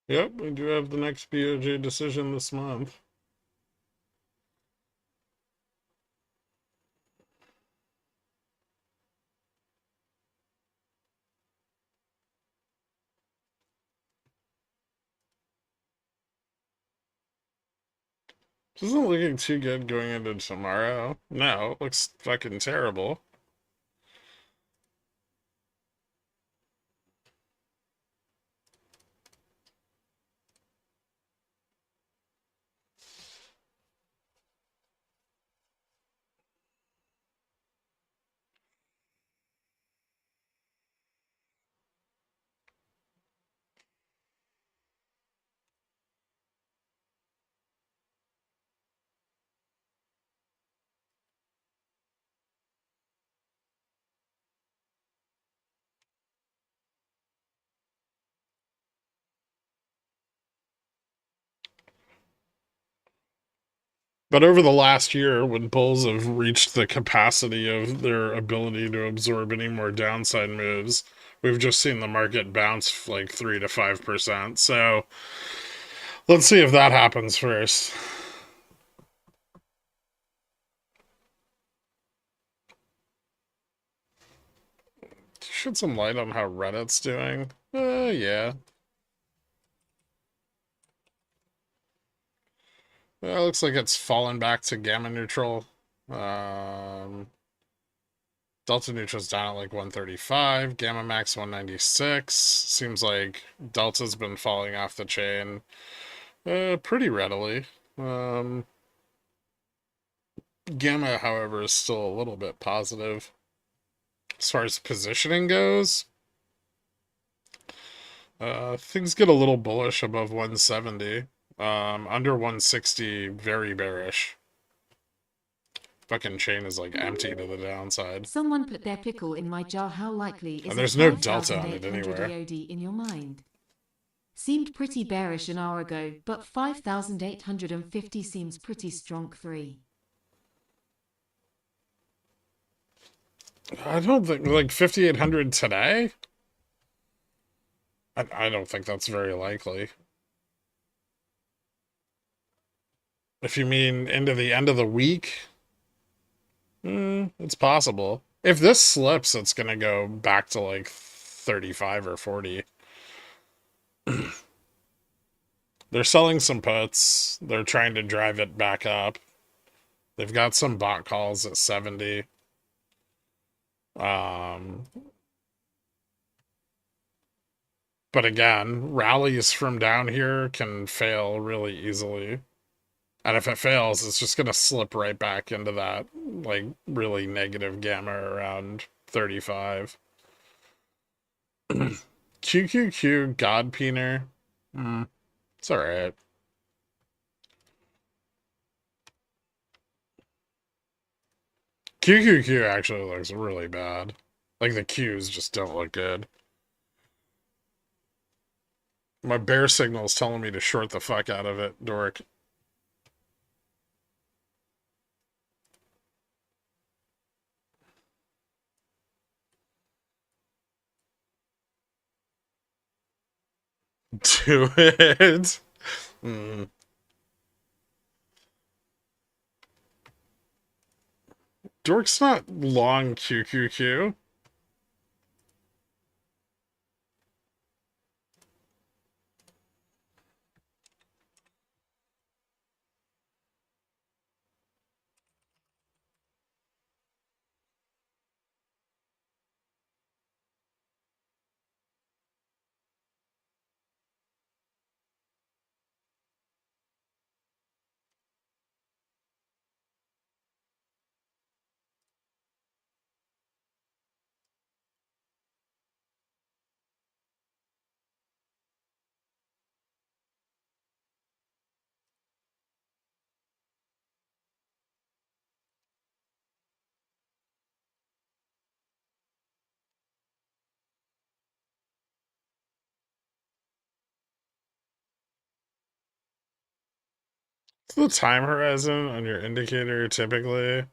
Yep, we do have the next BOJ decision this month. Isn't looking too good going into tomorrow. No, it looks fucking terrible. But over the last year, when bulls have reached the capacity of their ability to absorb any more downside moves, we've just seen the market bounce like 3 to 5%. So let's see if that happens first. Shed some light on how Reddit's doing. Yeah. It looks like it's fallen back to gamma neutral. Delta neutral's down at like 135. Gamma max 196. Seems like Delta's been falling off the chain pretty readily. Gamma, however, is still a little bit positive. As far as positioning goes, things get a little bullish above 170. Under 160, very bearish. Fucking chain is like empty to the downside. Someone put their pickle in my jar. How likely is And there's no delta on it anywhere. EOD in your mind? Seemed pretty bearish an hour ago, but 5,850 seems pretty strong. 3. I don't think, like 5,800 today? I don't think that's very likely. If you mean into the end of the week, it's possible. If this slips, it's gonna go back to like 35 or 40. They're selling some puts. They're trying to drive it back up. They've got some bot calls at 70. But again, rallies from down here can fail really easily. And if it fails, it's just going to slip right back into that, like, really negative gamma around 35. QQQ, God Peener. It's alright. QQQ actually looks really bad. Like, the Qs just don't look good. My bear signal's telling me to short the fuck out of it, dork. Do it. Dork's not long QQQ. What's the time horizon on your indicator typically?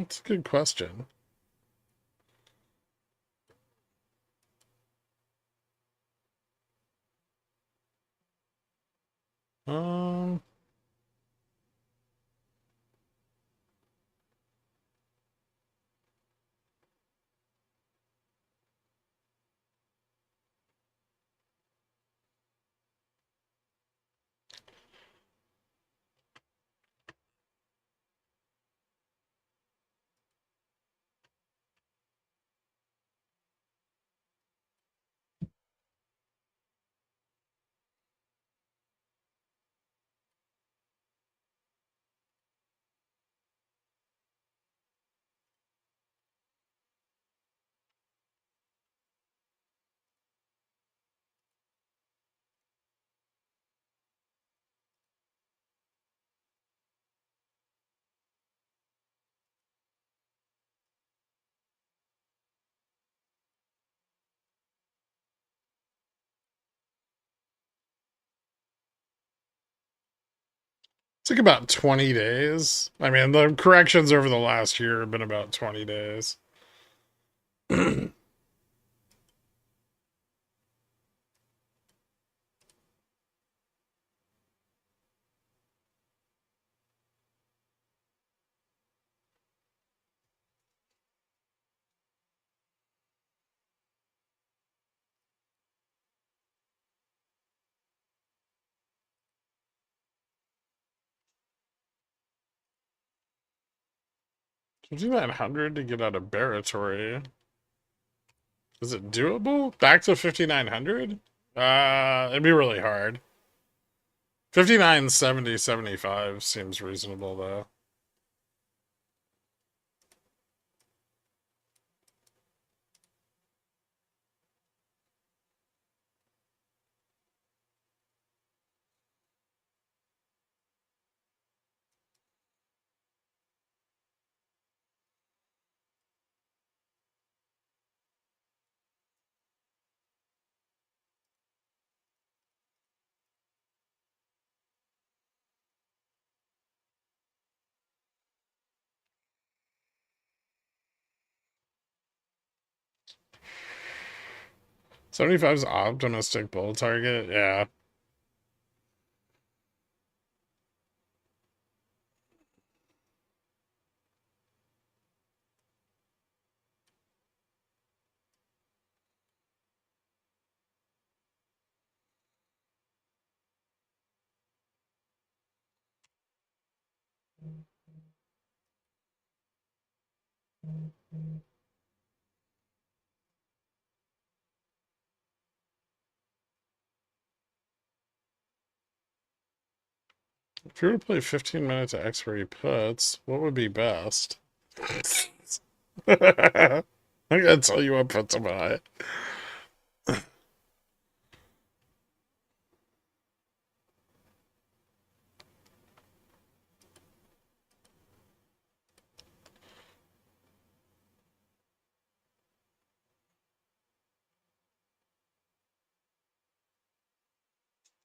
It's a good question. Um, took about 20 days. I mean, the corrections over the last year have been about 20 days. Do that 100 to get out of Baratory. Is it doable? Back to 5,900? It'd be really hard. 59, 70, 75 seems reasonable, though. Seventy-five's optimistic bull target? Yeah. If you were to play 15 minutes of expiry puts, what would be best? I gotta tell you what puts to buy.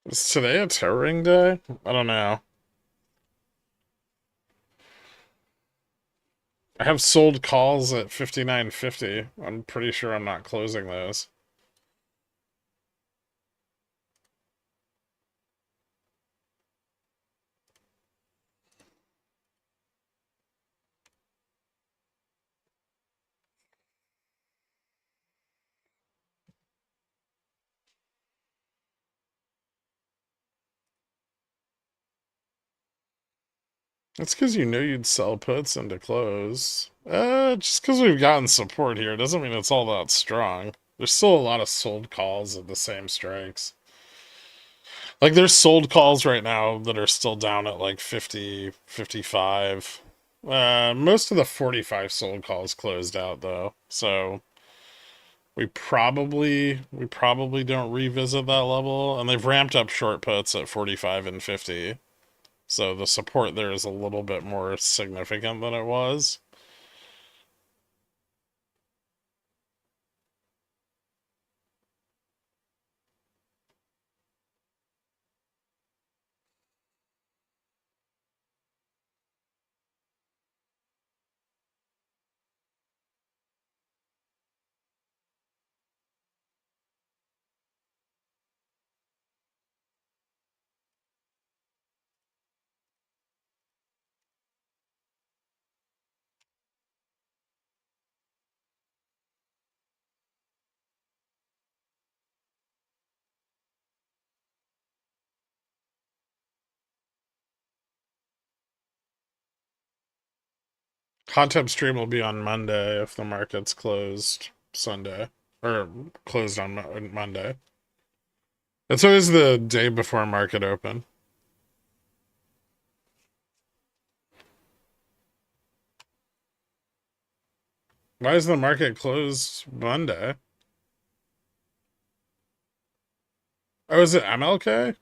Is today a terroring day? I don't know. I have sold calls at 59.50. I'm pretty sure I'm not closing those. That's because you knew you'd sell puts into close. Just because we've gotten support here doesn't mean it's all that strong. There's still a lot of sold calls at the same strikes. Like, there's sold calls right now that are still down at like 50, 55. Most of the 45 sold calls closed out though, so we probably don't revisit that level, and they've ramped up short puts at 45 and 50. So the support there is a little bit more significant than it was. Hot tub stream will be on Monday if the market's closed Sunday. Or closed on Monday. It's always the day before market open. Why is the market closed Monday? Oh, is it MLK?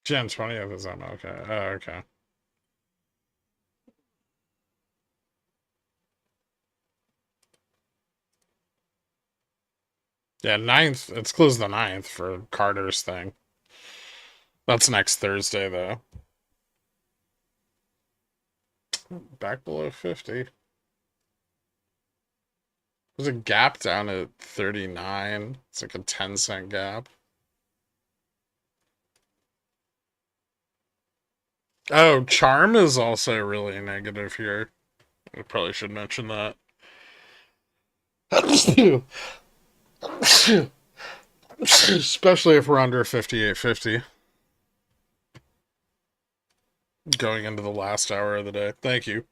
Jan 20th is MLK. Oh, okay. Yeah, 9th. It's closed the 9th for Carter's thing. That's next Thursday, though. Back below 50. There's a gap down at 39. It's like a 10-cent gap. Oh, Charm is also really negative here. I probably should mention that. Especially if we're under 58.50. Going into the last hour of the day. Thank you.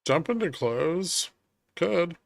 Jump into close. Could.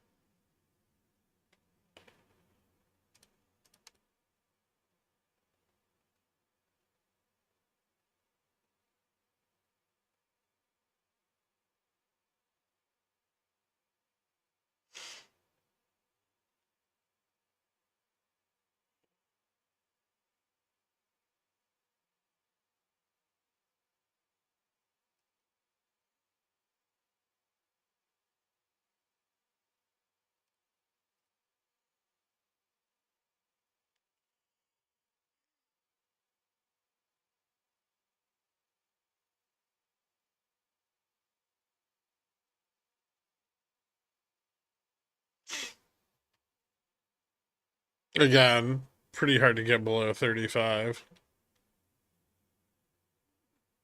Again, pretty hard to get below 35.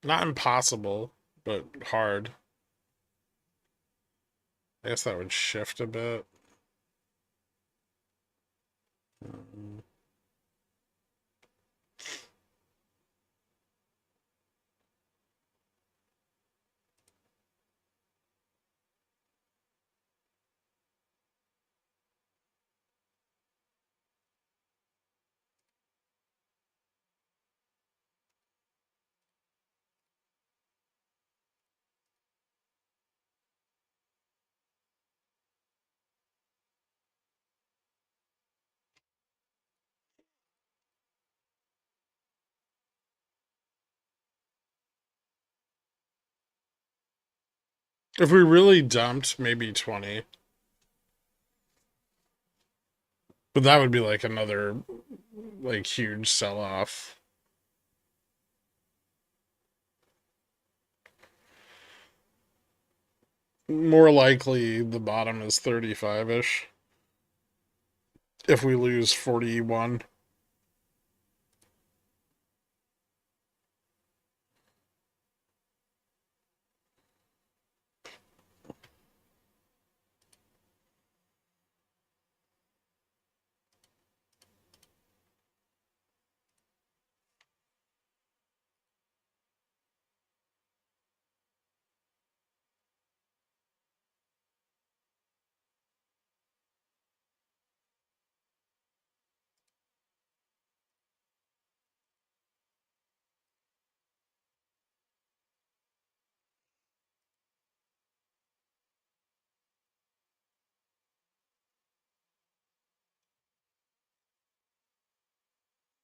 Not impossible, but hard. I guess that would shift a bit. If we really dumped, maybe 20. But that would be like another like huge sell-off. More likely the bottom is 35-ish. If we lose 41.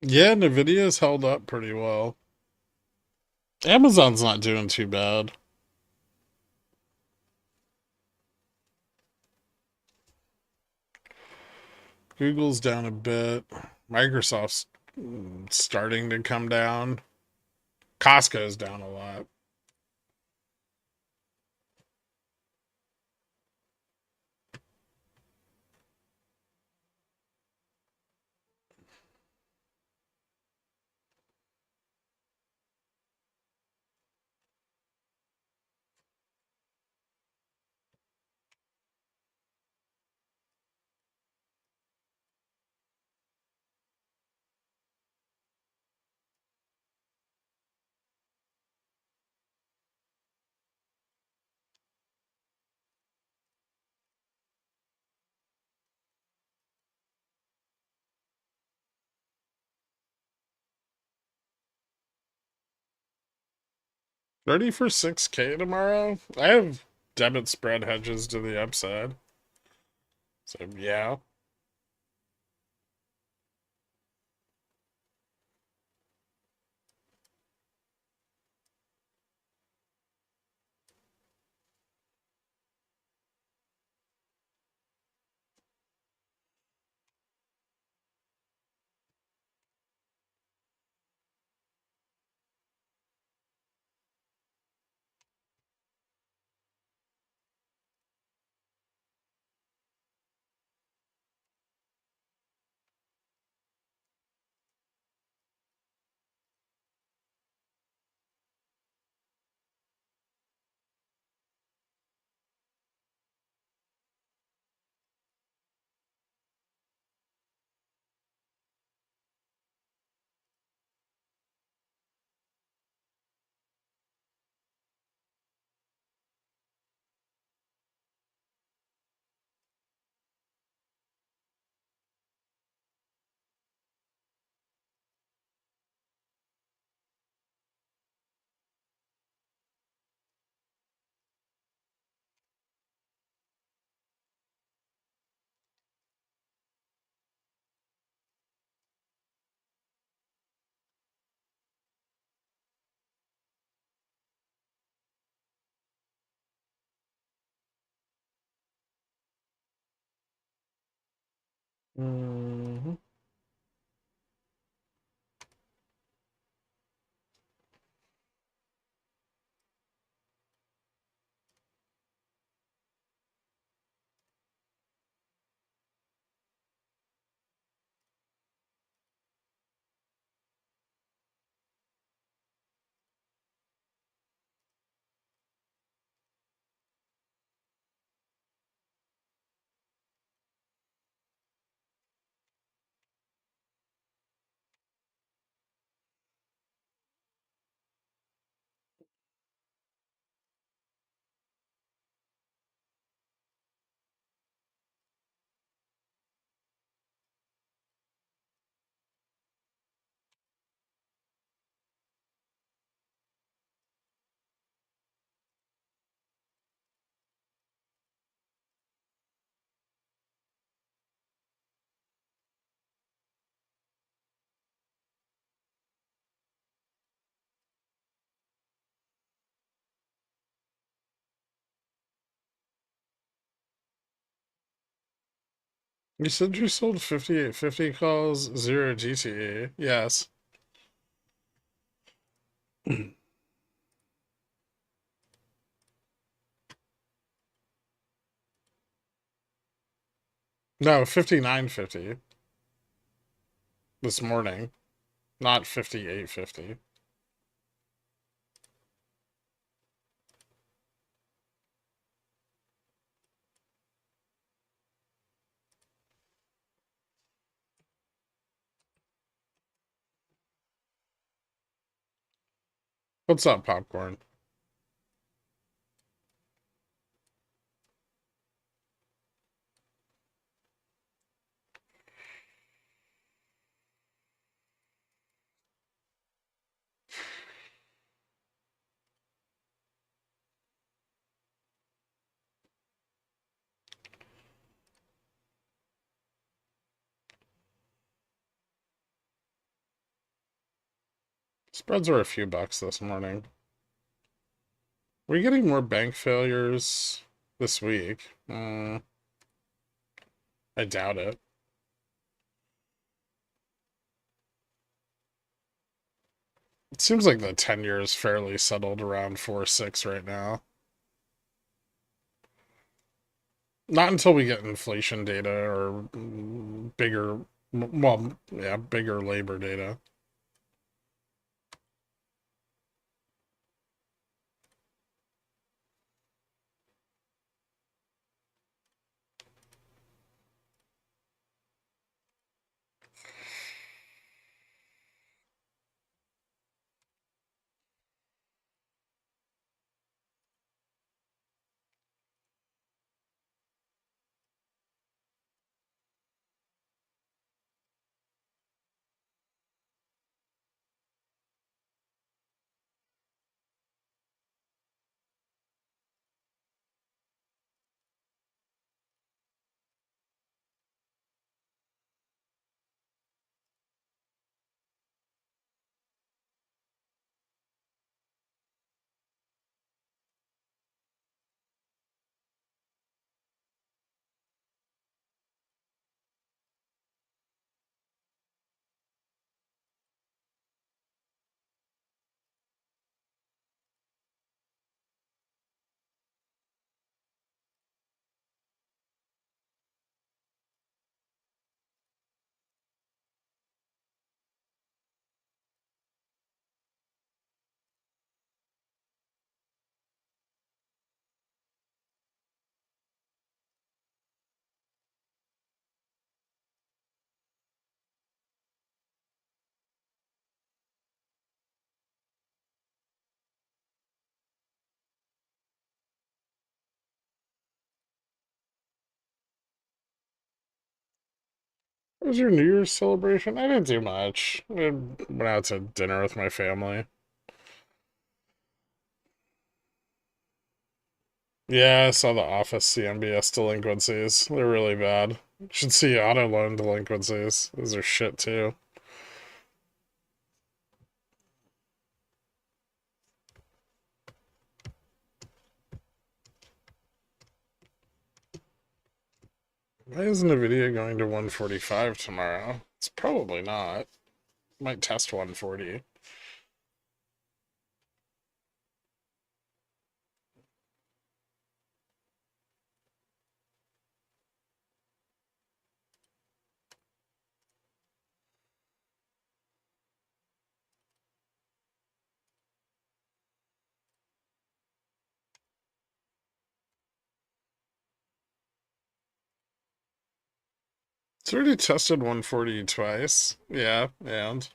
Yeah, Nvidia's held up pretty well. Amazon's not doing too bad. Google's down a bit. Microsoft's starting to come down. Costco's down a lot. 30 for 6K tomorrow? I have debit spread hedges to the upside. So, yeah. Mm-hmm. You said you sold 5850 calls, 0 GTE. Yes. No, 5950 this morning, not 5850. What's up, popcorn? Spreads are a few bucks this morning. We're getting more bank failures this week. I doubt it. It seems like the 10-year is fairly settled around 4.6 right now. Not until we get inflation data or bigger, well, yeah, bigger labor data. What was your New Year's celebration? I didn't do much. I went out to dinner with my family. Yeah, I saw the Office CMBS delinquencies. They're really bad. You should see auto loan delinquencies. Those are shit too. Why isn't Nvidia going to 145 tomorrow? It's probably not. Might test 140. It's already tested 140 twice. Yeah, and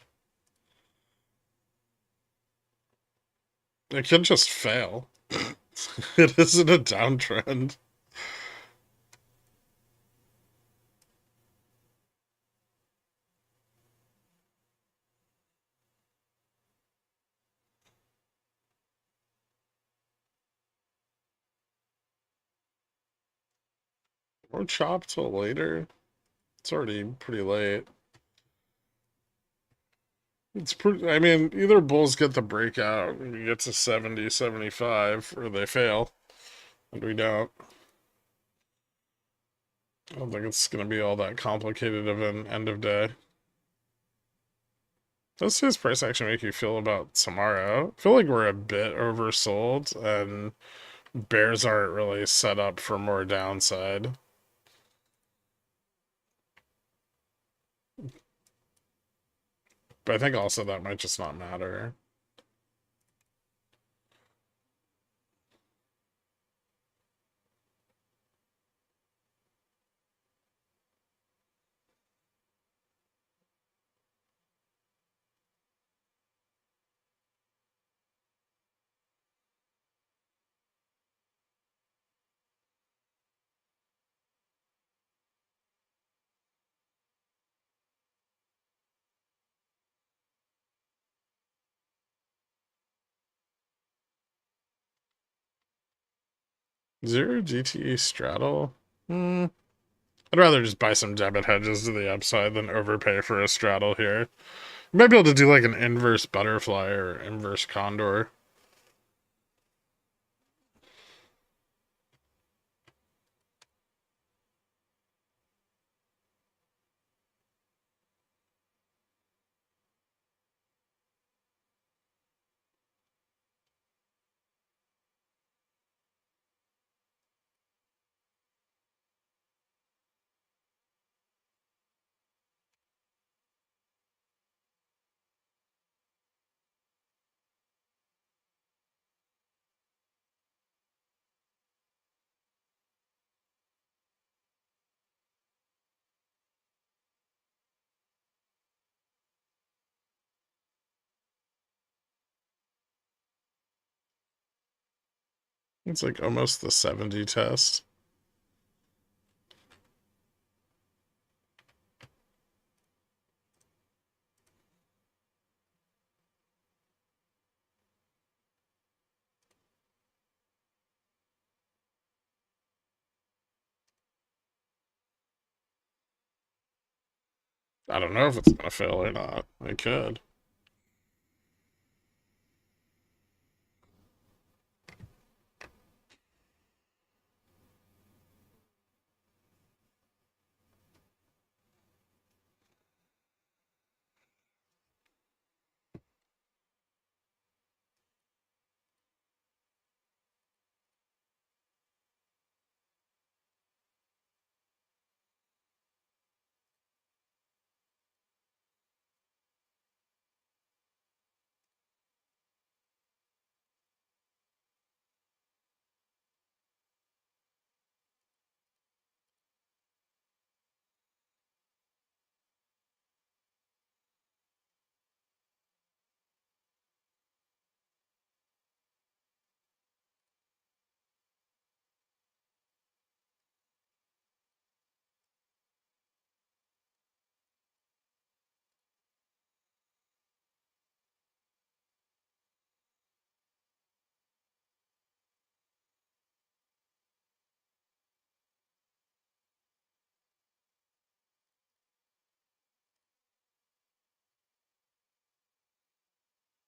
it could just fail. It isn't a downtrend. Or chop till later. It's already pretty late. It's pretty, I mean, either bulls get the breakout, we get to 70, 75, or they fail, and we don't. I don't think it's going to be all that complicated of an end of day. Does his price action make you feel about tomorrow? I feel like we're a bit oversold, and bears aren't really set up for more downside. But I think also that might just not matter. Zero GTE straddle? I'd rather just buy some debit hedges to the upside than overpay for a straddle here. Might be able to do like an inverse butterfly or inverse condor. It's like almost the 70 test. I don't know if it's gonna fail or not. It could.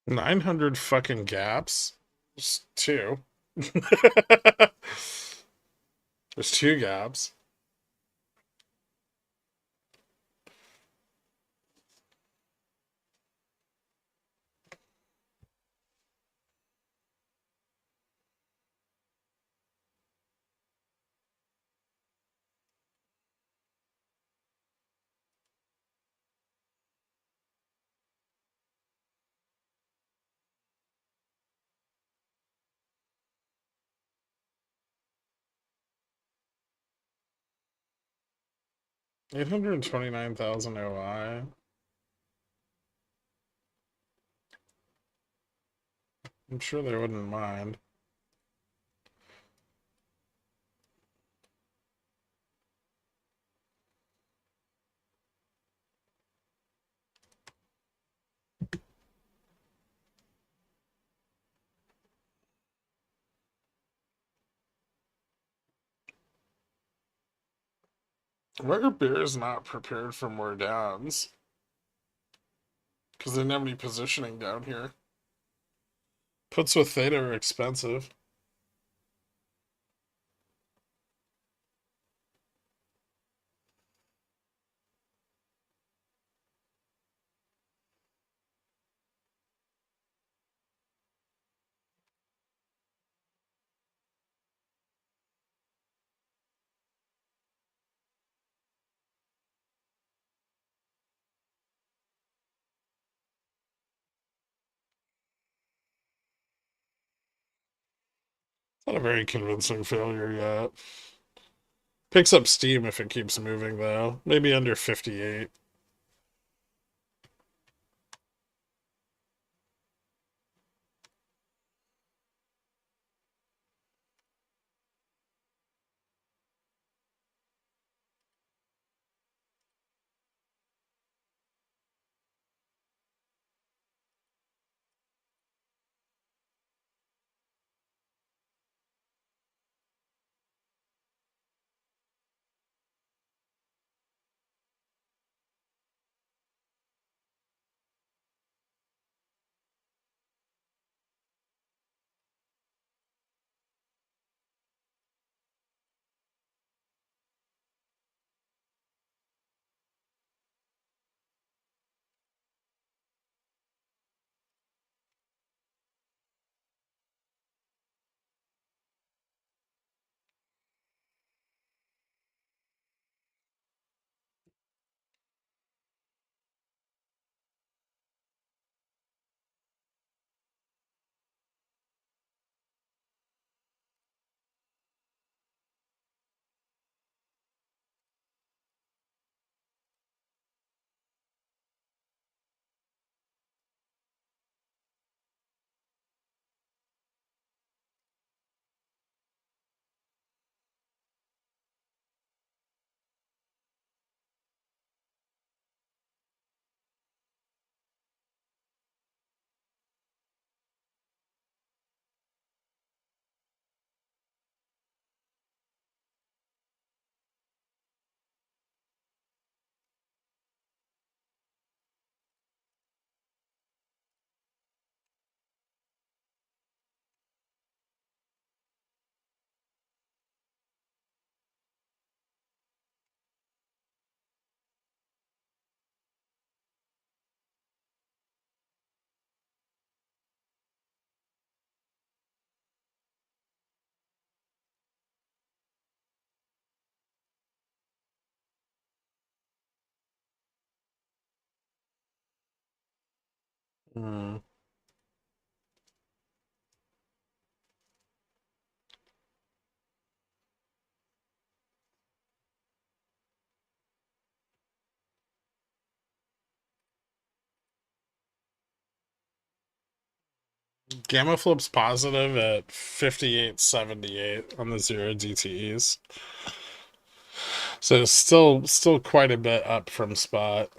$900 fucking gaps. Just two. There's two gaps. $829,000 OI. I'm sure they wouldn't mind. Why are bears not prepared for more downs? Because they didn't have any positioning down here. Puts with theta are expensive. Not a very convincing failure yet. Picks up steam if it keeps moving, though. Maybe under 58. Hmm. Gamma flips positive at 58.78 on the 0 DTEs. So still quite a bit up from spot.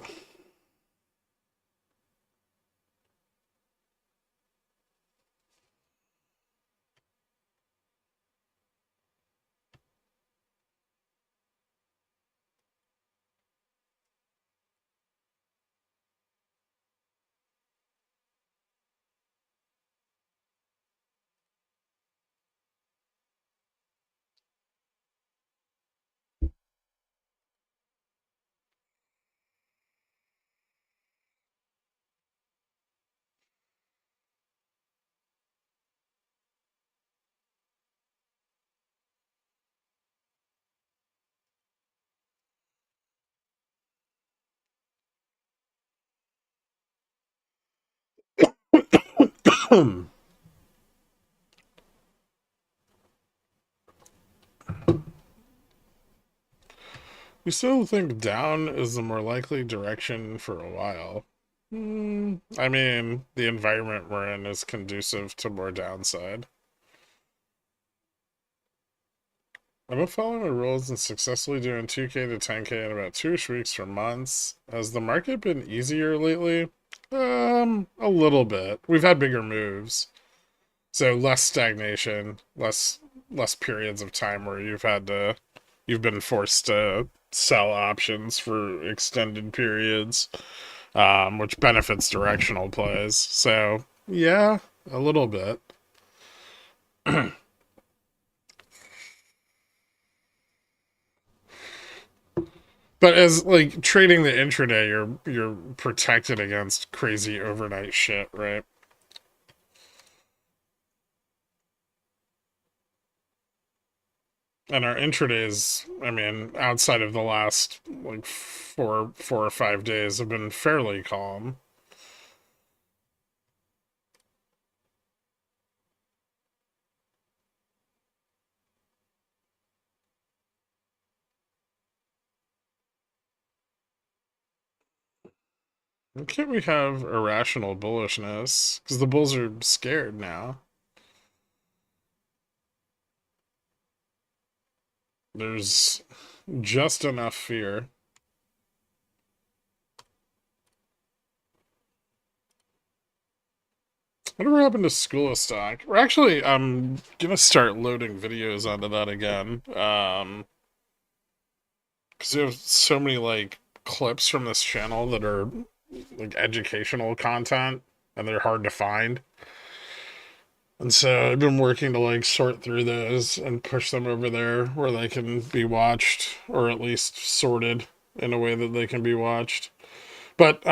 You still think down is the more likely direction for a while. I mean, the environment we're in is conducive to more downside. I've been following my rules and successfully doing 2K to 10K in about 2-ish weeks for months. Has the market been easier lately? A little bit. We've had bigger moves. So less stagnation, less periods of time where you've been forced to sell options for extended periods, which benefits directional plays. So yeah, a little bit. But as like trading the intraday, you're protected against crazy overnight shit, right? And our intradays, I mean, outside of the last like four or 5 days, have been fairly calm. Why can't we have irrational bullishness? Because the bulls are scared now. There's just enough fear. Whatever happened to School of Stock? We're actually, I'm gonna start loading videos onto that again. Because we have so many like clips from this channel that are like educational content, and they're hard to find. And so I've been working to like sort through those and push them over there where they can be watched, or at least sorted in a way that they can be watched. But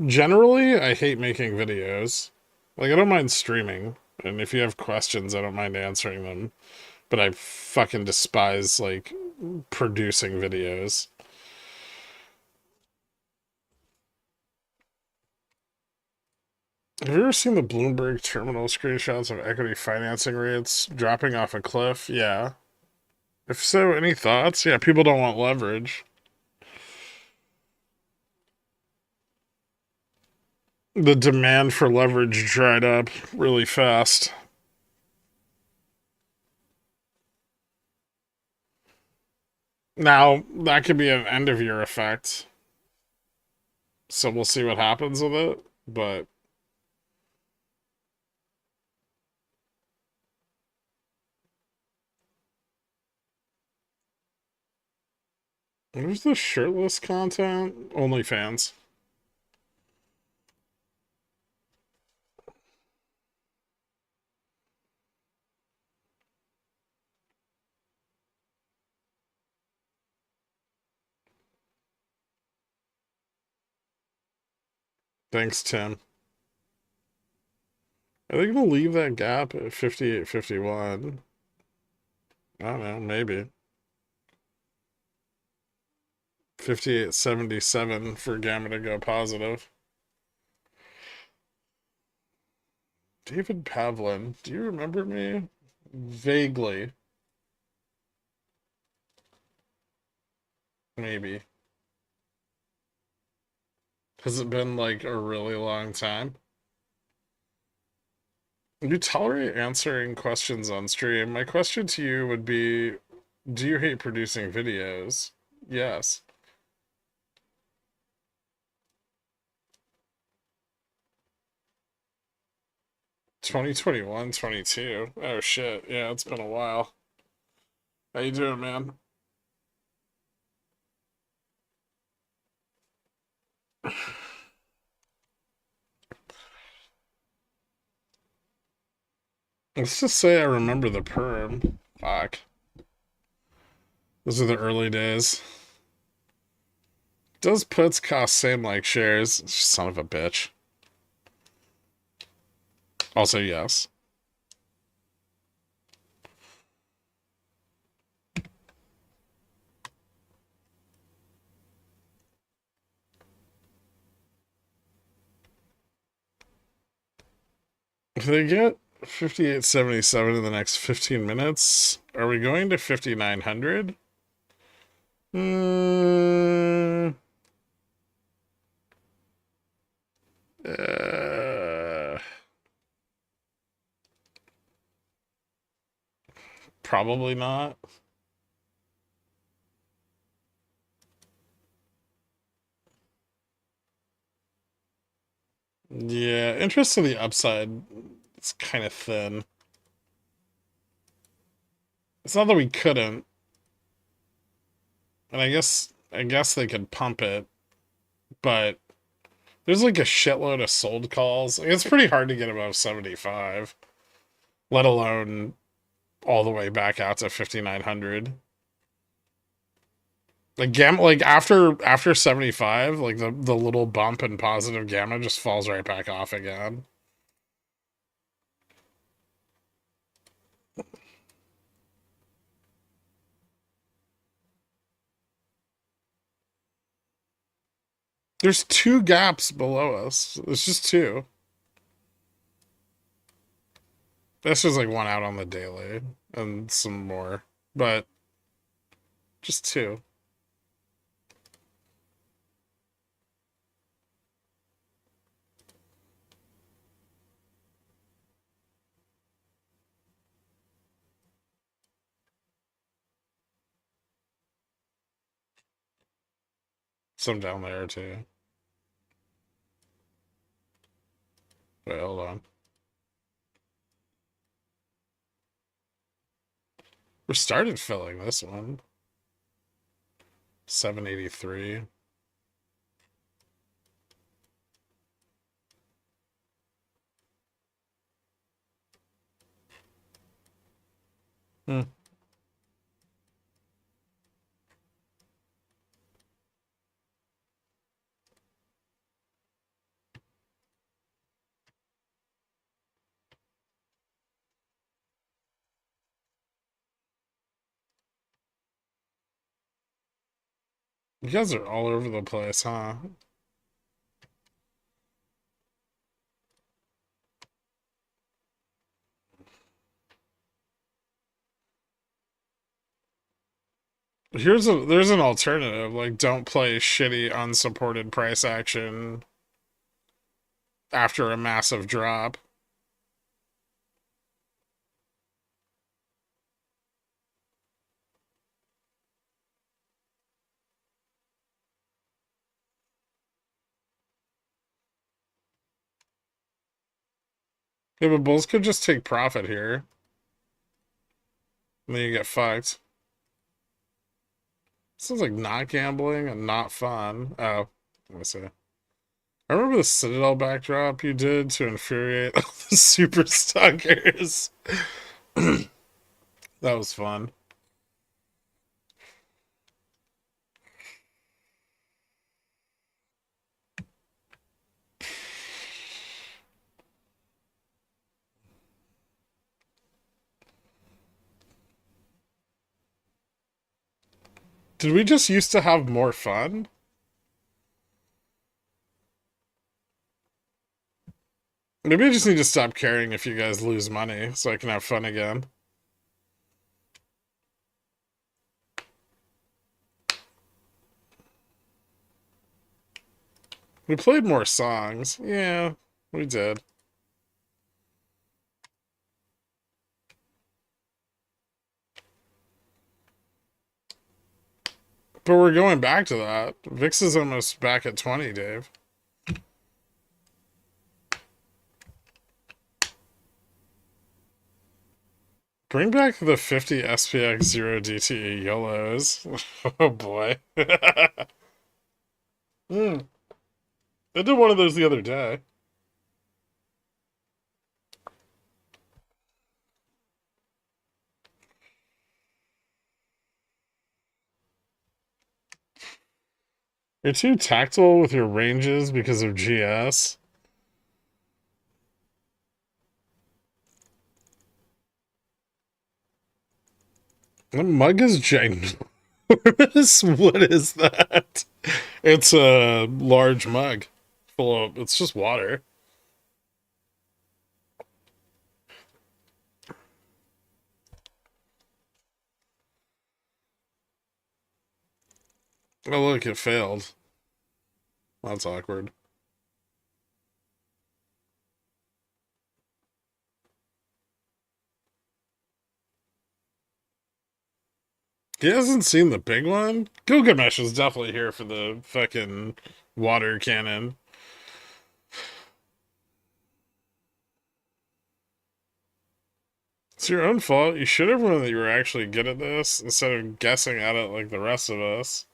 generally, I hate making videos. Like, I don't mind streaming, and if you have questions, I don't mind answering them. But I fucking despise like producing videos. Have you ever seen the Bloomberg terminal screenshots of equity financing rates dropping off a cliff? Yeah. If so, any thoughts? Yeah, people don't want leverage. The demand for leverage dried up really fast. Now, that could be an end of year effect, so we'll see what happens with it. But where's the shirtless content? OnlyFans. Thanks, Tim. Are they gonna leave that gap at 58.51? I don't know, maybe. 58.77 for Gamma to go positive. David Pavlin. Do you remember me? Vaguely. Maybe. Has it been like a really long time? You tolerate answering questions on stream. My question to you would be, do you hate producing videos? Yes. 2021, 22. Oh shit. Yeah, it's been a while. How you doing, man? Let's just say I remember the perm. Fuck. Those are the early days. Does puts cost same like shares? Son of a bitch. Also, yes. If they get 5877 in the next 15 minutes, are we going to 5900? Hmm. Uh, Probably not. Yeah, interest to the upside. It's kind of thin. It's not that we couldn't, and I guess they could pump it, but there's like a shitload of sold calls. It's pretty hard to get above 75, let alone all the way back out to 5900. Like gamma, like after 75, like the little bump in positive gamma just falls right back off again. There's two gaps below us. It's just two. This is like one out on the daily and some more, but just two. Some down there too. Wait, hold on. We started filling this one. 783. Hmm. You guys are all over the place, huh? There's an alternative. Like, don't play shitty unsupported price action after a massive drop. Yeah, but bulls could just take profit here, and then you get fucked. Sounds like not gambling and not fun. Oh, let me see. I remember the Citadel backdrop you did to infuriate all the super stalkers. That was fun. Did we just used to have more fun? Maybe I just need to stop caring if you guys lose money so I can have fun again. We played more songs. Yeah, we did. But we're going back to that. VIX is almost back at 20, Dave. Bring back the 50 SPX 0 DTE YOLOs. Oh boy. I did one of those the other day. You're too tactile with your ranges because of GS. The mug is ginormous. What is that? It's a large mug full of. It's just water. Oh look, it failed. That's awkward. He hasn't seen the big one. Gilgamesh is definitely here for the fucking water cannon. It's your own fault. You should have known that you were actually good at this instead of guessing at it like the rest of us.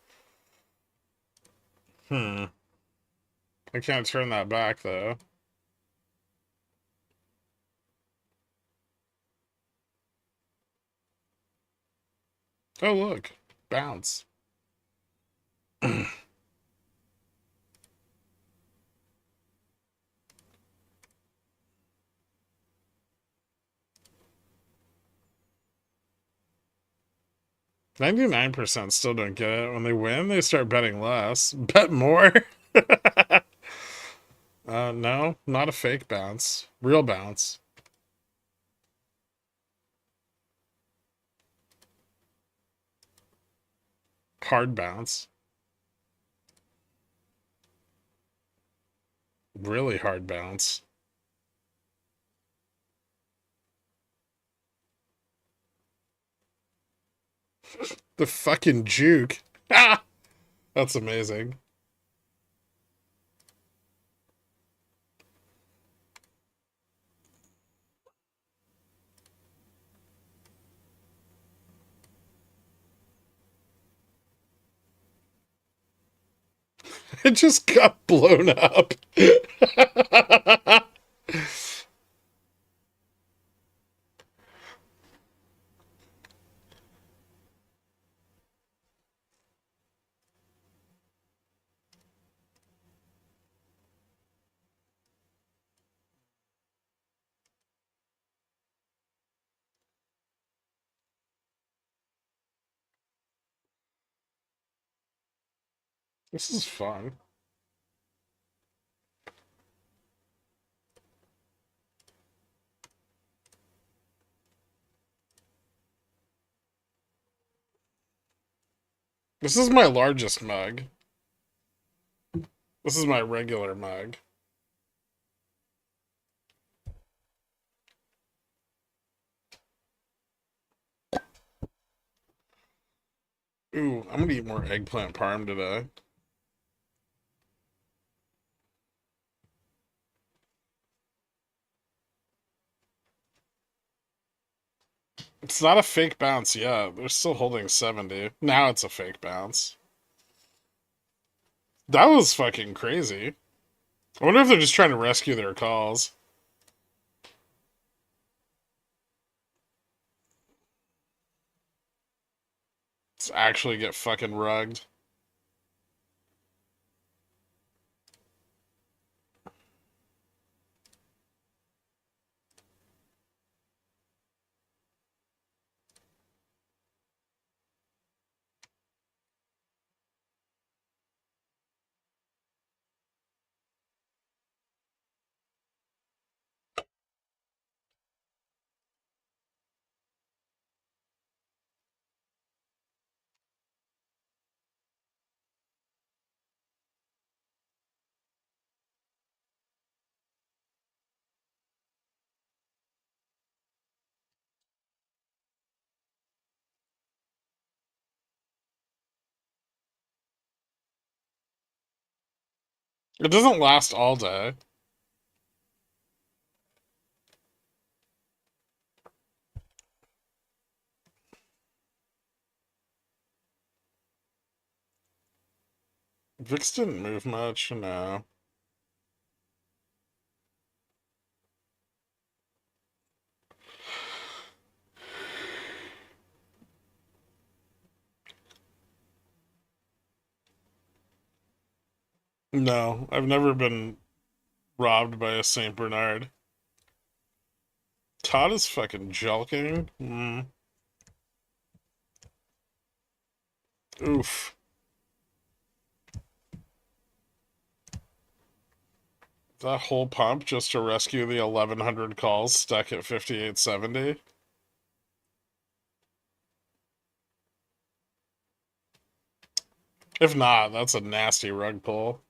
I can't turn that back though. Oh look, bounce. 99% still don't get it. When they win, they start betting less. Bet more? No, not a fake bounce. Real bounce. Hard bounce. Really hard bounce. The fucking juke. Ah! That's amazing. It just got blown up. This is fun. This is my largest mug. This is my regular mug. Ooh, I'm gonna eat more eggplant parm today. It's not a fake bounce yet. They're still holding 70. Now it's a fake bounce. That was fucking crazy. I wonder if they're just trying to rescue their calls. Let's actually get fucking rugged. It doesn't last all day. VIX didn't move much, no. No, I've never been robbed by a Saint Bernard. Todd is fucking jelking. Oof. That whole pump just to rescue the 1100 calls stuck at 5870. If not, that's a nasty rug pull.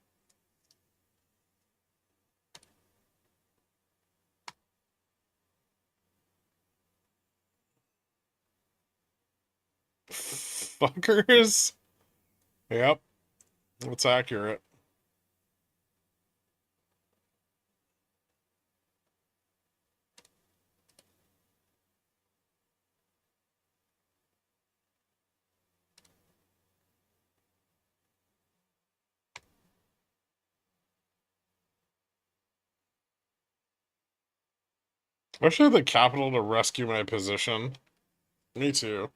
Fuckers. Yep, that's accurate. I wish I had the capital to rescue my position. Me too.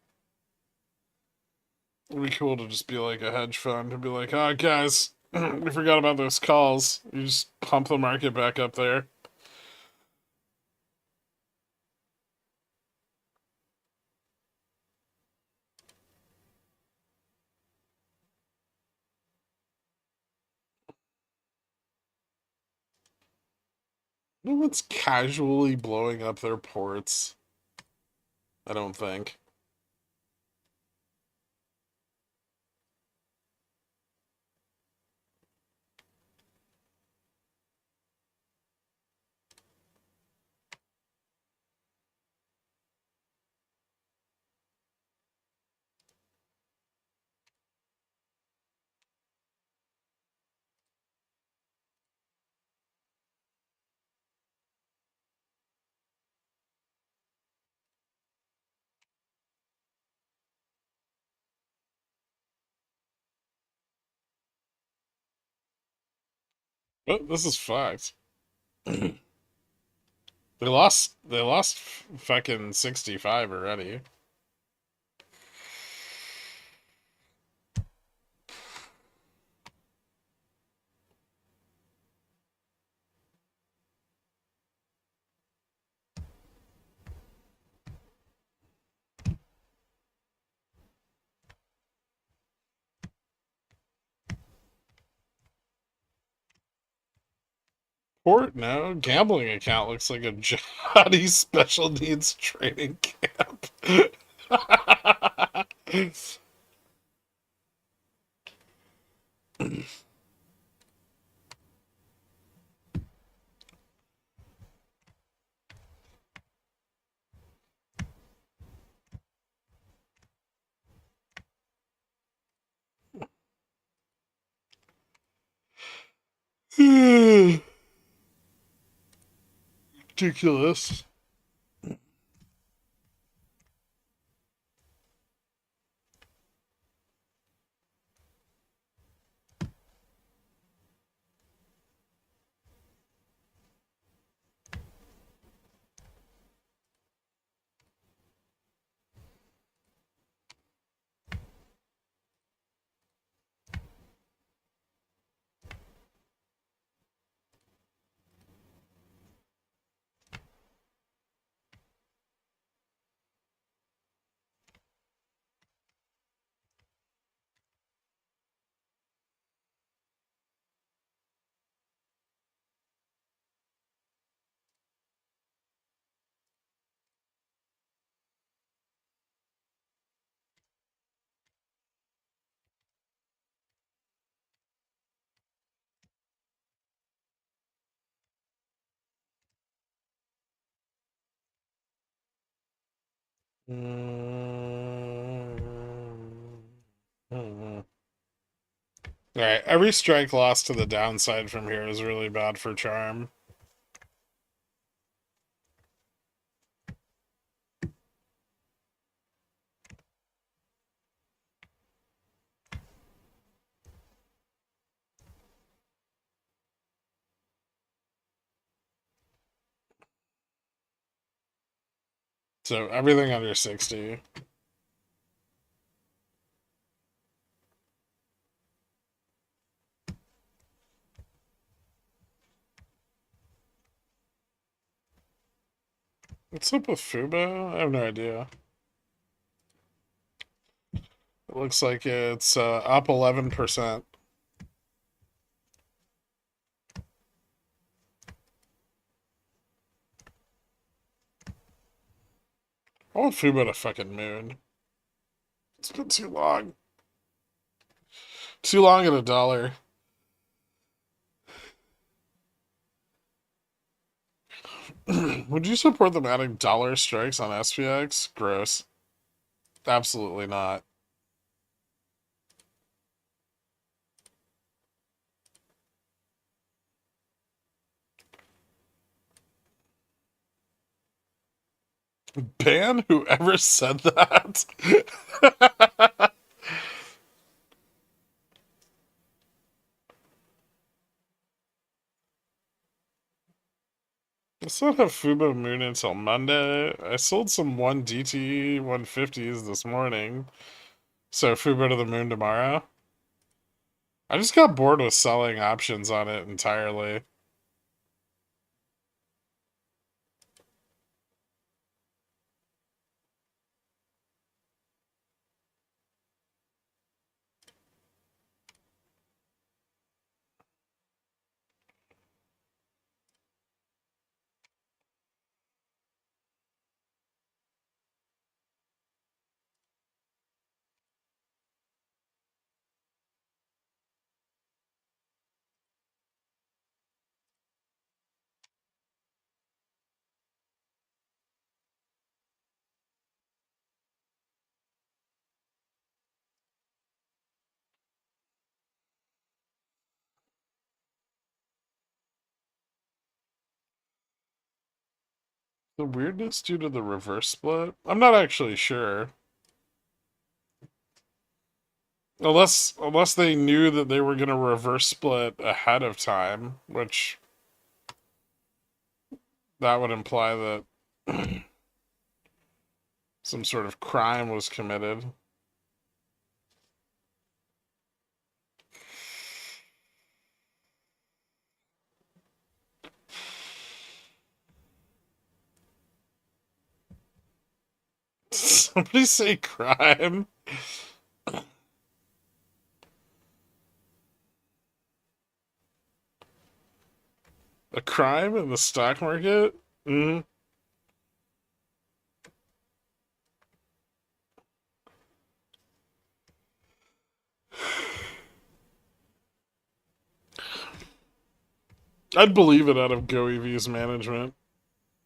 It'd be cool to just be like a hedge fund and be like, oh, guys, we forgot about those calls. You just pump the market back up there. No one's casually blowing up their ports. I don't think. Oh, this is fucked. They lost fucking 65 already. Port? No. Gambling account looks like a Johnny special needs training camp. Ridiculous. Alright, every strike lost to the downside from here is really bad for charm. So everything under 60. What's up with Fubo? I have no idea. It looks like it's up 11%. I want Fubo to fucking moon. It's been too long. Too long at $1. Would you support them adding dollar strikes on SPX? Gross. Absolutely not. Ban whoever said that? I still have Fubo Moon until Monday. I sold some 1 DT 150s this morning. So Fubo to the moon tomorrow. I just got bored with selling options on it entirely. The weirdness due to the reverse split? I'm not actually sure. Unless they knew that they were gonna reverse split ahead of time, which that would imply that some sort of crime was committed. Somebody say crime. A crime in the stock market? Mm. I'd believe it out of GoEV's management.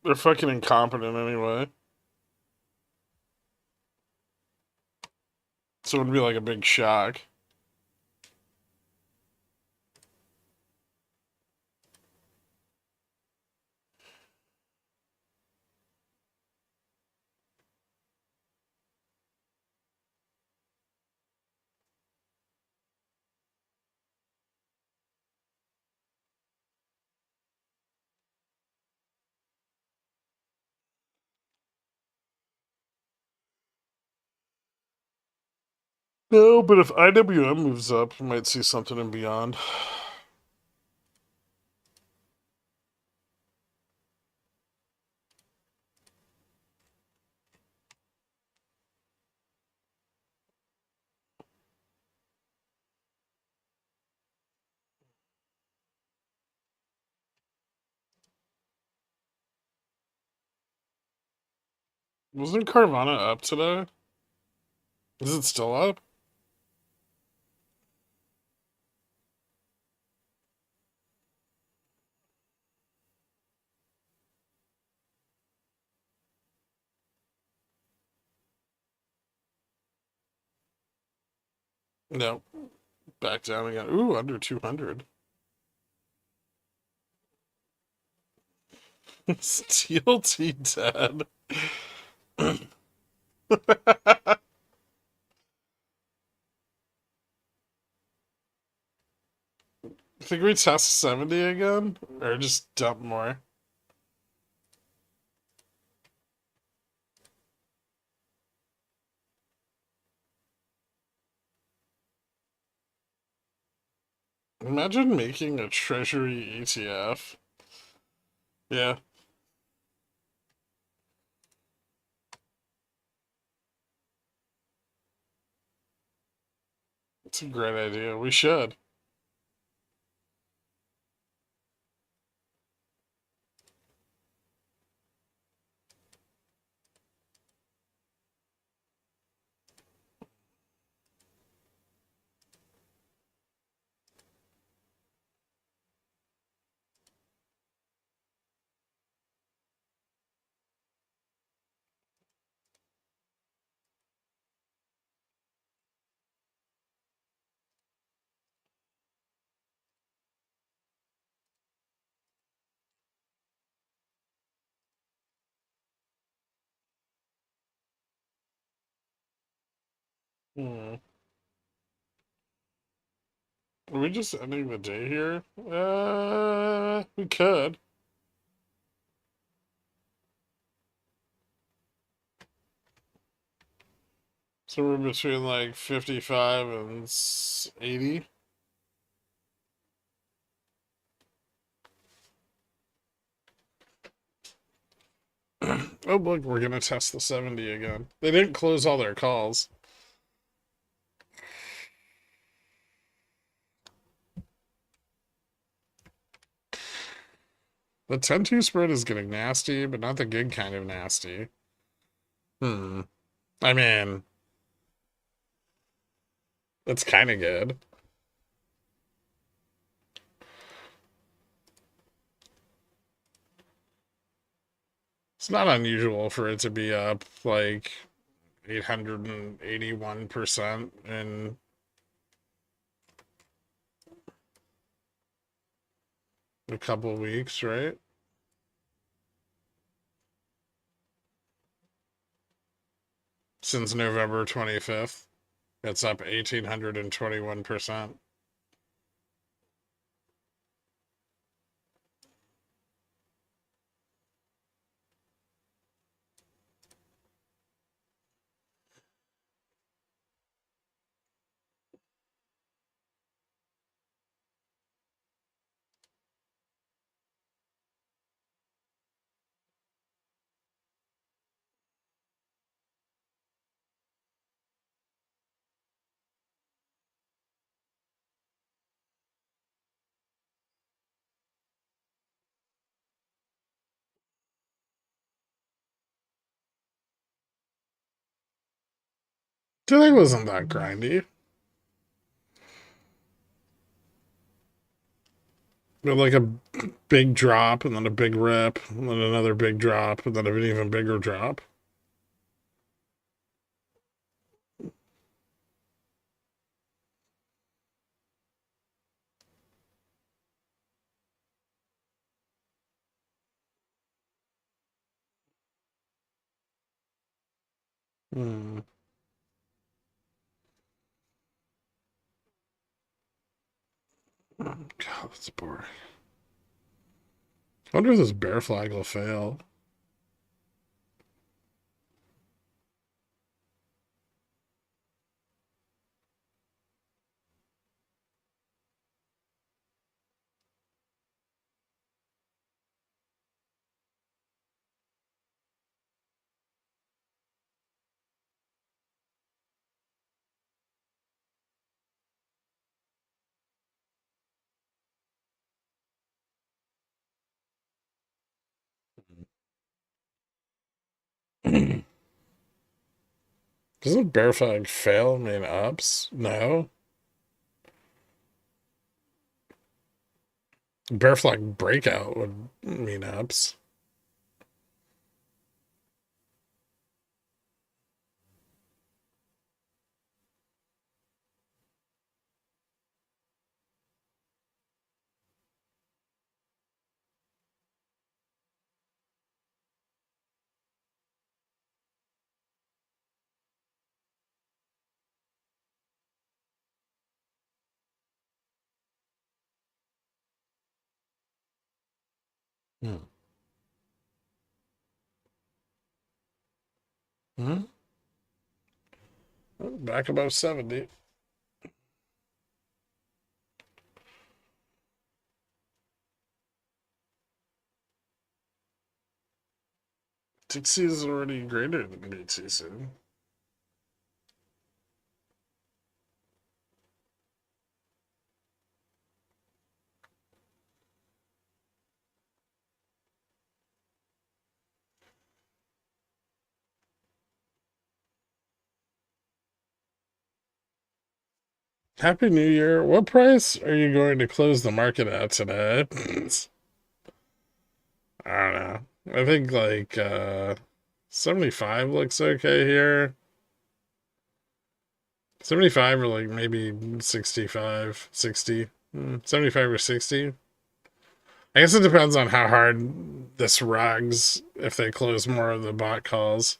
They're fucking incompetent anyway. So it would be like a big shock. No, but if IWM moves up, we might see something in beyond. Wasn't Carvana up today? Is it still up? No. Back down again. Ooh, under 200. Steel T dead. Think we test 70 again? Or just dump more? Imagine making a treasury ETF. Yeah, it's a great idea. We should. Hmm. Are we just ending the day here? We could. So we're between like 55 and 80. Oh, look, we're gonna test the 70 again. They didn't close all their calls. The 10-2 spread is getting nasty, but not the good kind of nasty. Hmm. I mean, it's kind of good. It's not unusual for it to be up like 881% in a couple weeks, right? Since November 25th, it's up 1,821%. Today wasn't that grindy. But like a big drop, and then a big rip, and then another big drop, and then an even bigger drop. Hmm. God, that's boring. I wonder if this bear flag will fail. Doesn't bear flag fail mean ups? No. Bear flag breakout would mean ups. Hmm. Hmm? Oh, back above 70. TC is already greater than BTC. Happy New Year. What price are you going to close the market at today? I don't know. I think like 75 looks okay here. 75 or like maybe 65, 60. 75 or 60. I guess it depends on how hard this rugs if they close more of the bot calls.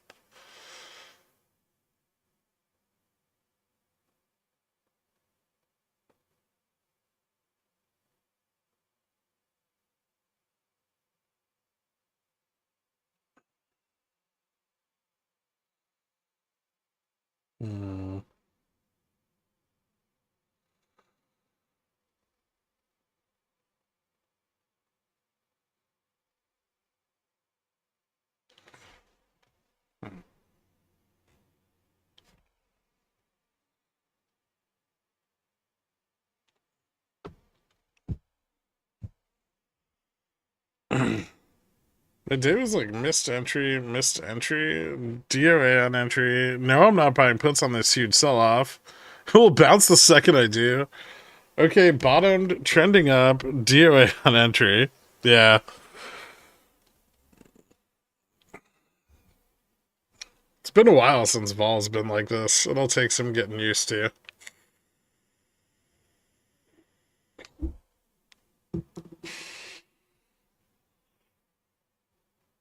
Hmm. The day was like missed entry, DOA on entry. No, I'm not buying puts on this huge sell off. It will bounce the second I do. Okay, bottomed, trending up, DOA on entry. Yeah. It's been a while since Vol's been like this. It'll take some getting used to.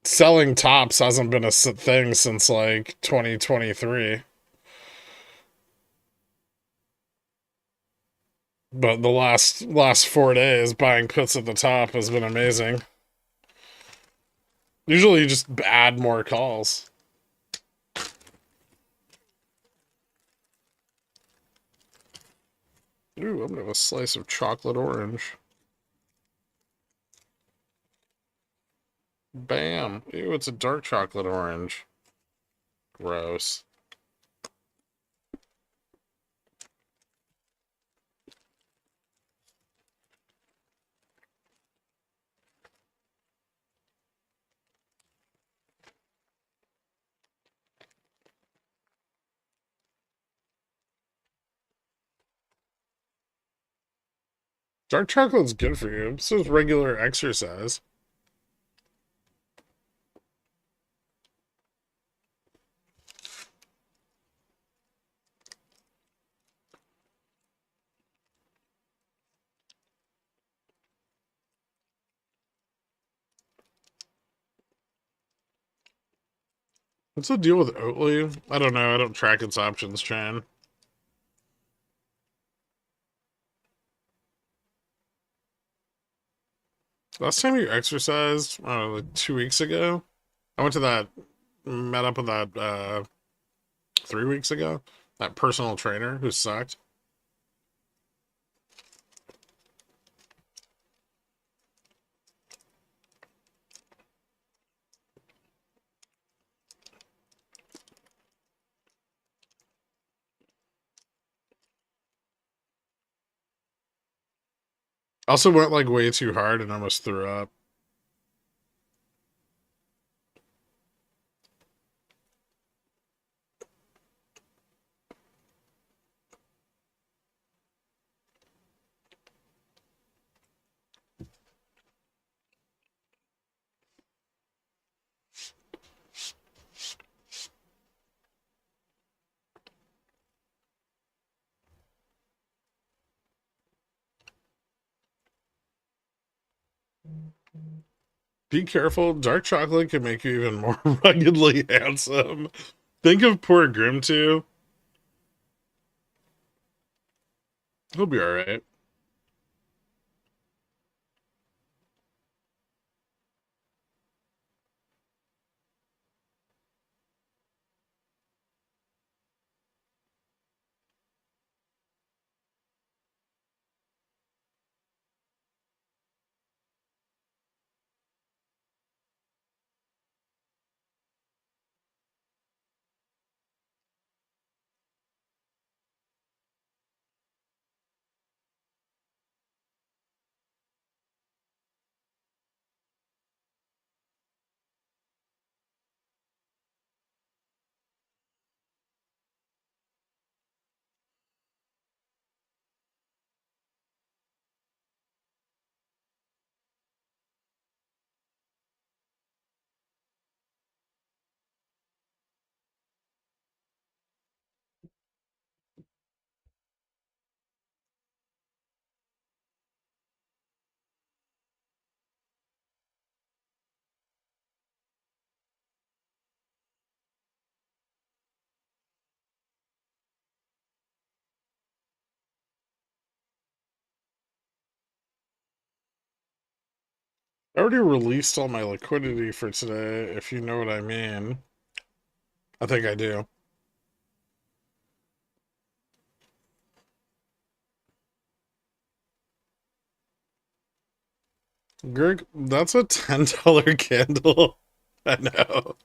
Selling tops hasn't been a thing since like 2023. But the last 4 days, buying puts at the top has been amazing. Usually, you just add more calls. Ooh, I'm gonna have a slice of chocolate orange. Bam! Ew, it's a dark chocolate orange. Gross. Dark chocolate's good for you. So is regular exercise. What's the deal with Oatly? I don't know. I don't track its options chain. Last time you exercised, I don't know, like 2 weeks ago. I went to that, met up with that 3 weeks ago. That personal trainer who sucked. Also went like way too hard and almost threw up. Be careful. Dark chocolate can make you even more ruggedly handsome. Think of poor Grim too. He'll be alright. I already released all my liquidity for today, if you know what I mean. I think I do. Greg, that's a $10 candle. I know.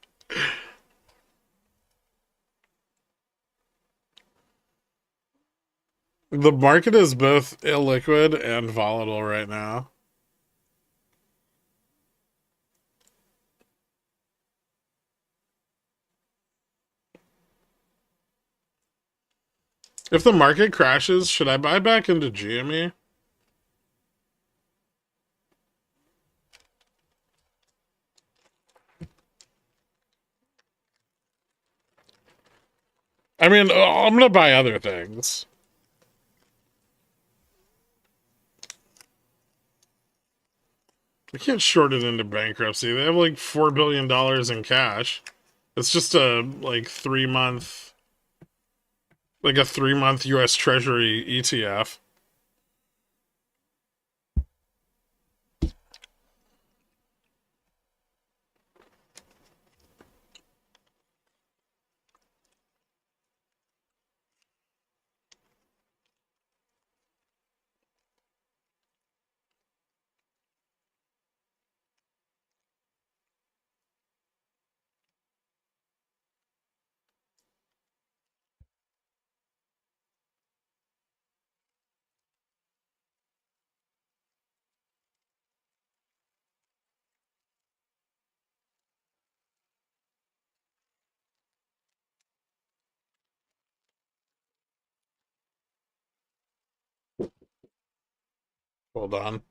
The market is both illiquid and volatile right now. If the market crashes, should I buy back into GME? I mean, I'm gonna buy other things. I can't short it into bankruptcy. They have like $4 billion in cash. It's just a like 3 month, like a 3 month U.S. Treasury ETF. Hold on.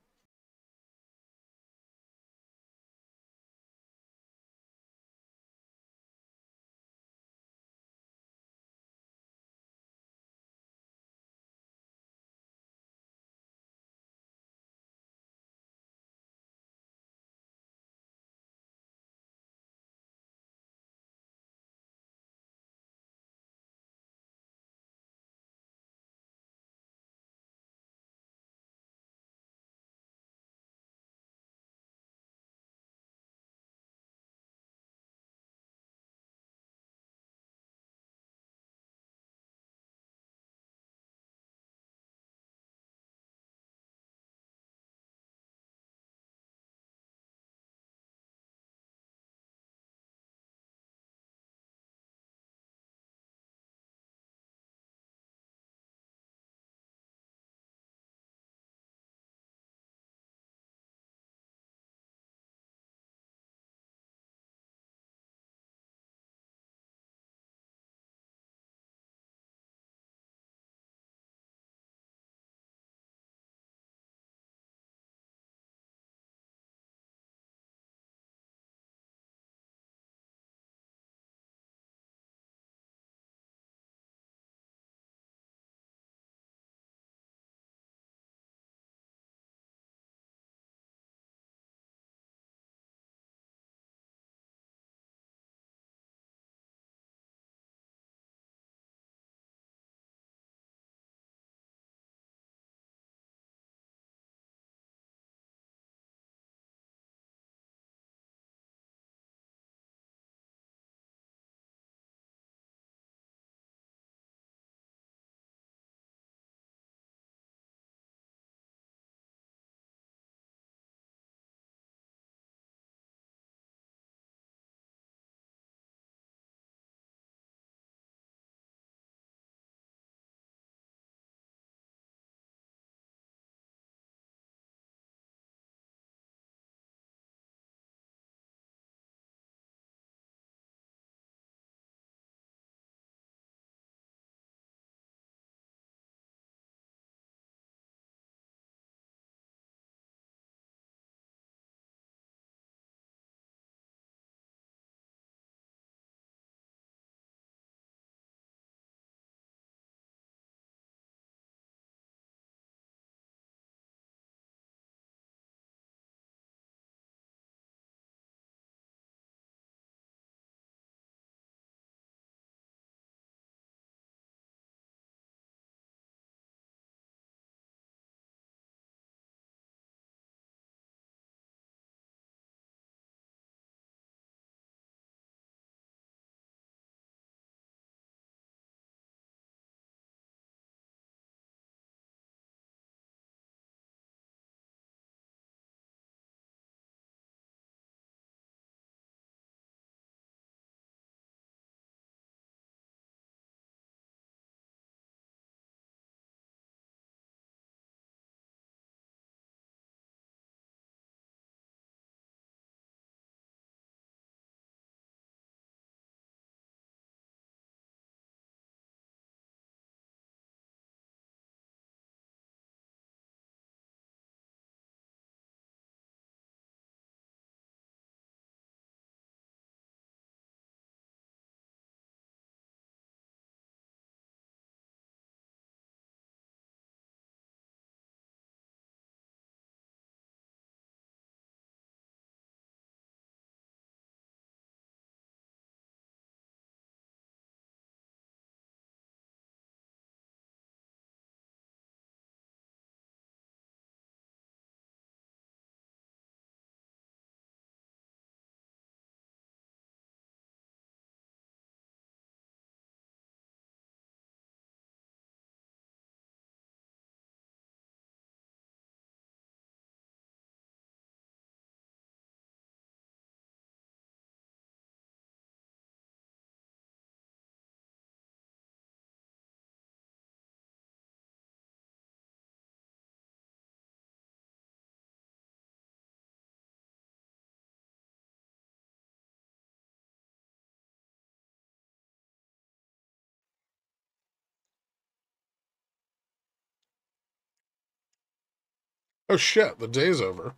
Oh shit, the day's over.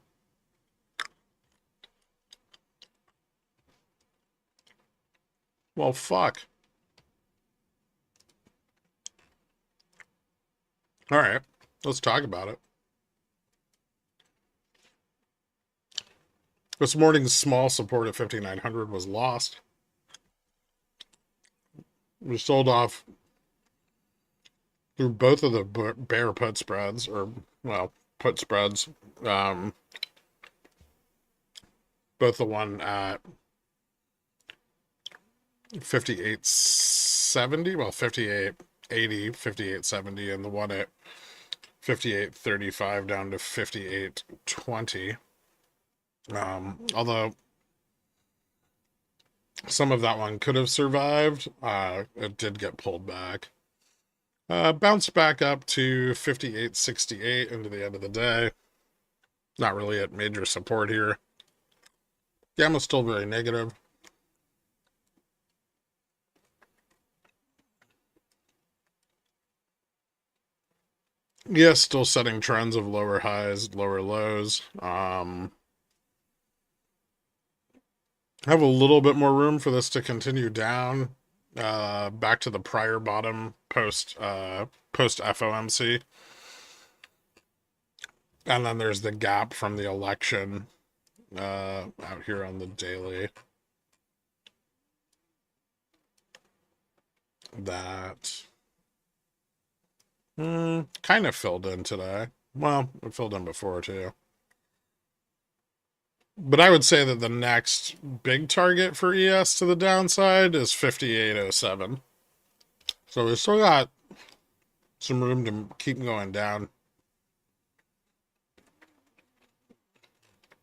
Well, fuck. All right, let's talk about it. This morning's small support at 5,900 was lost. We sold off through both of the bear put spreads, or, well, put spreads. Um, both the one at 58.70, well, 58.80, 58.70, and the one at 58.35 down to 58.20. Although some of that one could have survived, it did get pulled back. Bounced back up to 58.68 into the end of the day. Not really at major support here. Gamma's still very negative. Yes, still setting trends of lower highs, lower lows. Have a little bit more room for this to continue down, back to the prior bottom post FOMC. And then there's the gap from the election out here on the daily. That kind of filled in today. Well, it filled in before too. But I would say that the next big target for ES to the downside is 58.07. So we still got some room to keep going down.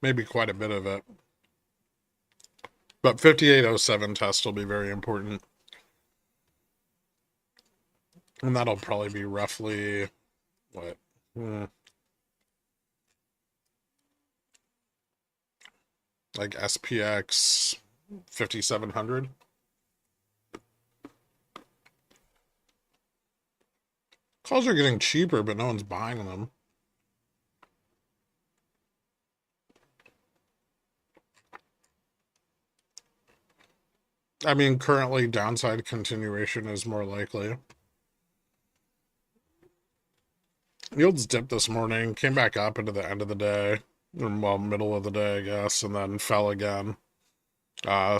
Maybe quite a bit of it. But 58.07 test will be very important. And that'll probably be roughly, what? Like SPX 5,700. Calls are getting cheaper, but no one's buying them. I mean, currently downside continuation is more likely. Yields dipped this morning, came back up into the end of the day, or well, middle of the day, I guess, and then fell again.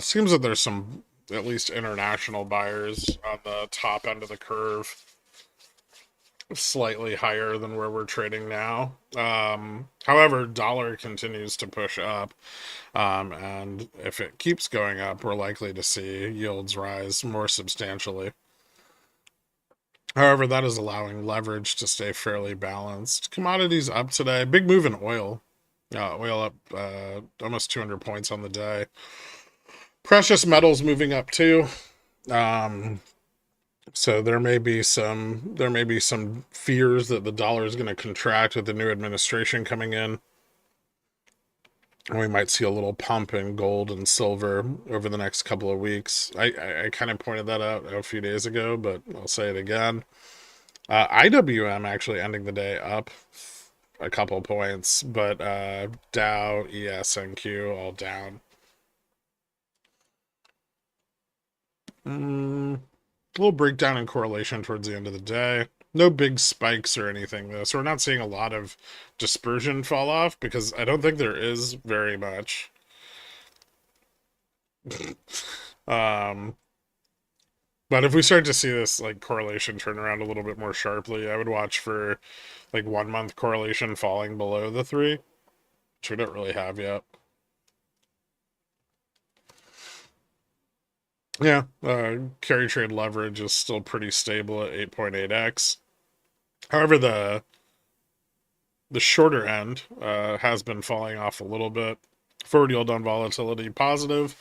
Seems that there's some, at least international buyers on the top end of the curve, slightly higher than where we're trading now. However, dollar continues to push up, and if it keeps going up, we're likely to see yields rise more substantially. However, that is allowing leverage to stay fairly balanced. Commodities up today. Big move in oil. Oil up almost 200 points on the day. Precious metals moving up too. So there may be some fears that the dollar is going to contract with the new administration coming in. And we might see a little pump in gold and silver over the next couple of weeks. I kind of pointed that out a few days ago, but I'll say it again. IWM actually ending the day up a couple points, but Dow, ES, and Q all down. A little breakdown in correlation towards the end of the day. No big spikes or anything though, so we're not seeing a lot of dispersion fall off because I don't think there is very much. But if we start to see this like correlation turn around a little bit more sharply, I would watch for like 1 month correlation falling below the 3, which we don't really have yet. Yeah, carry trade leverage is still pretty stable at 8.8x. However, the shorter end has been falling off a little bit. Forward yield on volatility positive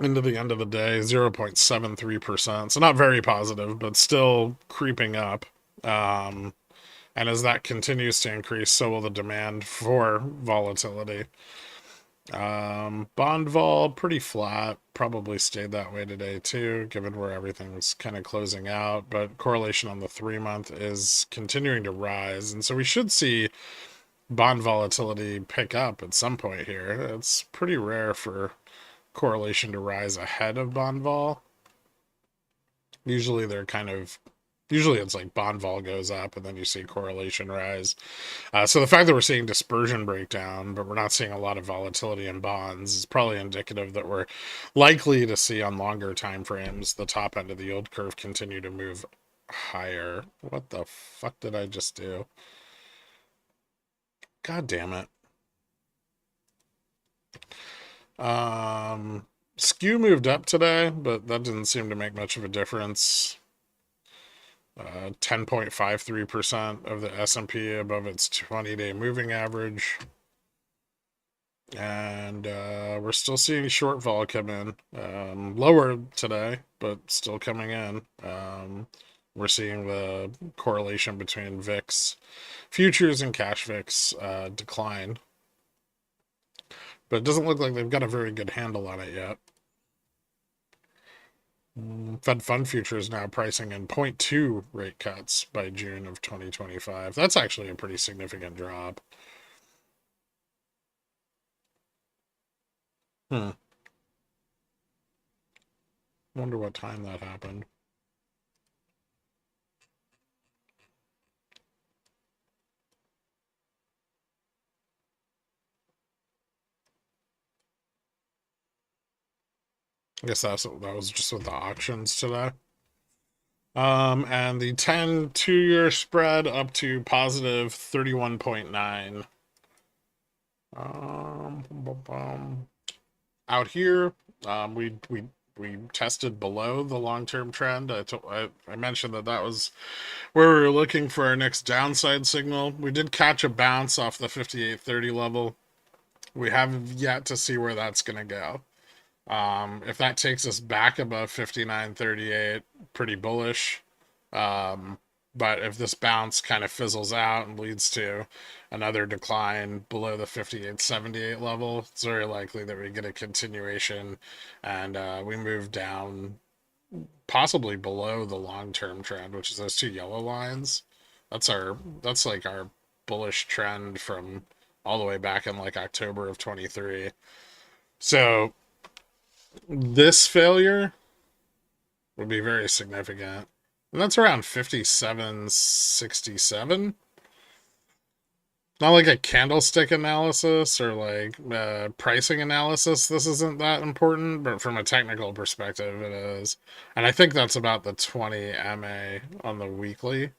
into the end of the day, 0.73%. So not very positive, but still creeping up. And as that continues to increase, so will the demand for volatility. Bond vol pretty flat, probably stayed that way today too, given where everything's kind of closing out. But correlation on the 3 month is continuing to rise, and so we should see bond volatility pick up at some point here. It's pretty rare for correlation to rise ahead of bond vol. Usually they're kind of usually it's like bond vol goes up and then you see correlation rise. So the fact that we're seeing dispersion breakdown, but we're not seeing a lot of volatility in bonds, is probably indicative that we're likely to see on longer time frames the top end of the yield curve continue to move higher. What the fuck did I just do? God damn it. Um, Skew moved up today, but that didn't seem to make much of a difference. 10.53% of the S&P above its 20-day moving average. And we're still seeing short vol come in. Lower today, but still coming in. We're seeing the correlation between VIX futures and cash VIX decline. But it doesn't look like they've got a very good handle on it yet. Fed fund futures now pricing in 0.2 rate cuts by June of 2025. That's actually a pretty significant drop. Hmm. Wonder what time that happened. I guess that was just with the auctions today. And the 10 2-year spread up to positive 31.9. Out here, we tested below the long-term trend. I mentioned that was where we were looking for our next downside signal. We did catch a bounce off the 58.30 level. We have yet to see where that's going to go. If that takes us back above 59.38, pretty bullish. But if this bounce kind of fizzles out and leads to another decline below the 58.78 level, it's very likely that we get a continuation and we move down possibly below the long-term trend, which is those two yellow lines. That's like our bullish trend from all the way back in like October of 23. So this failure would be very significant. And that's around 57.67. Not like a candlestick analysis or like pricing analysis. This isn't that important, but from a technical perspective, it is. And I think that's about the 20 MA on the weekly.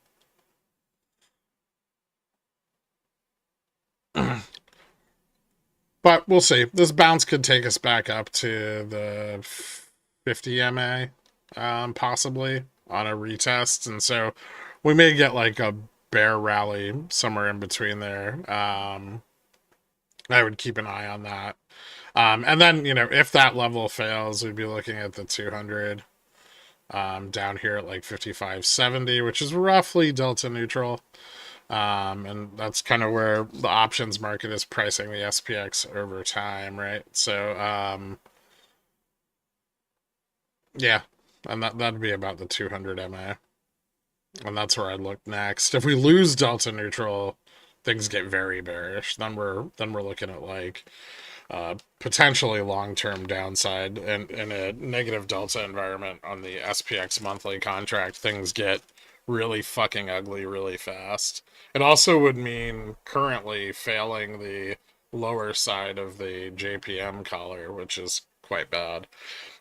But we'll see. This bounce could take us back up to the 50 MA, possibly on a retest. And so we may get like a bear rally somewhere in between there. I would keep an eye on that. And then, if that level fails, we'd be looking at the 200 down here at like 55.70, which is roughly delta neutral. And that's kind of where the options market is pricing the SPX over time, right? So, yeah, and that'd be about the 200 MA, and that's where I'd look next. If we lose delta neutral, things get very bearish. Then we're looking at like potentially long-term downside, and in a negative delta environment on the SPX monthly contract, things get really fucking ugly really fast. It also would mean currently failing the lower side of the JPM collar, which is quite bad.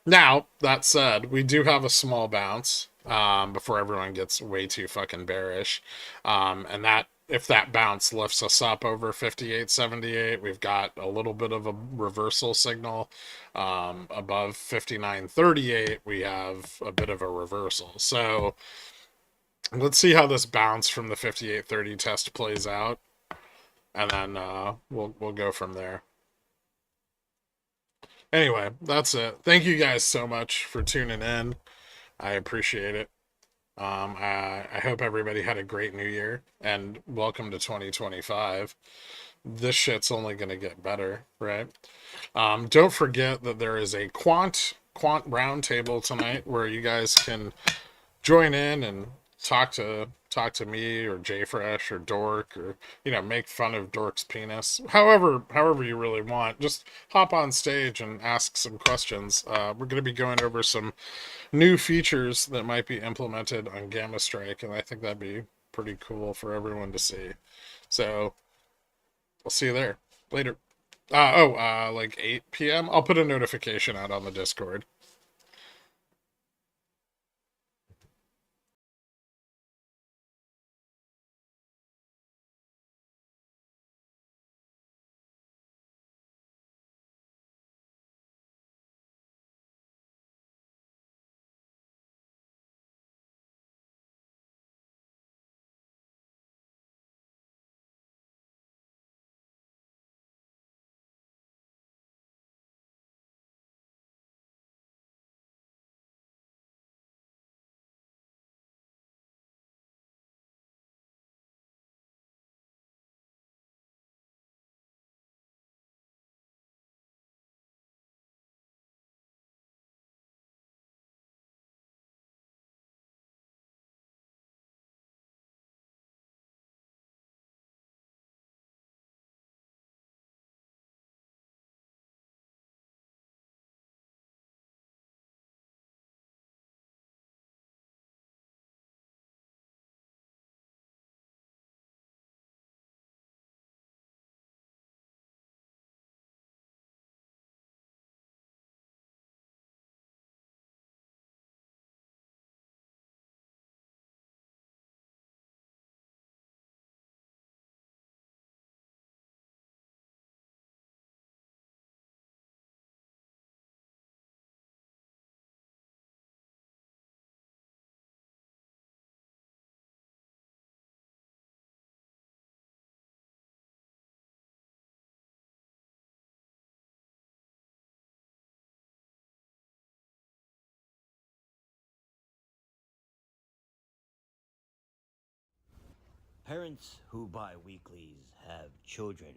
Now, that said, we do have a small bounce before everyone gets way too fucking bearish. And that if that bounce lifts us up over 58.78, we've got a little bit of a reversal signal. Above 59.38, we have a bit of a reversal. So let's see how this bounce from the 58.30 test plays out, and then we'll go from there. Anyway, that's it. Thank you guys so much for tuning in. I appreciate it. I hope everybody had a great new year and welcome to 2025. This shit's only going to get better, right? Don't forget that there is a quant roundtable tonight where you guys can join in and talk to me or JFresh or Dork, or make fun of Dork's penis. However you really want. Just hop on stage and ask some questions. We're going to be going over some new features that might be implemented on Gamma Strike, and I think that'd be pretty cool for everyone to see. So I'll see you there later. Like 8 p.m. I'll put a notification out on the Discord. Parents who buy weeklies have children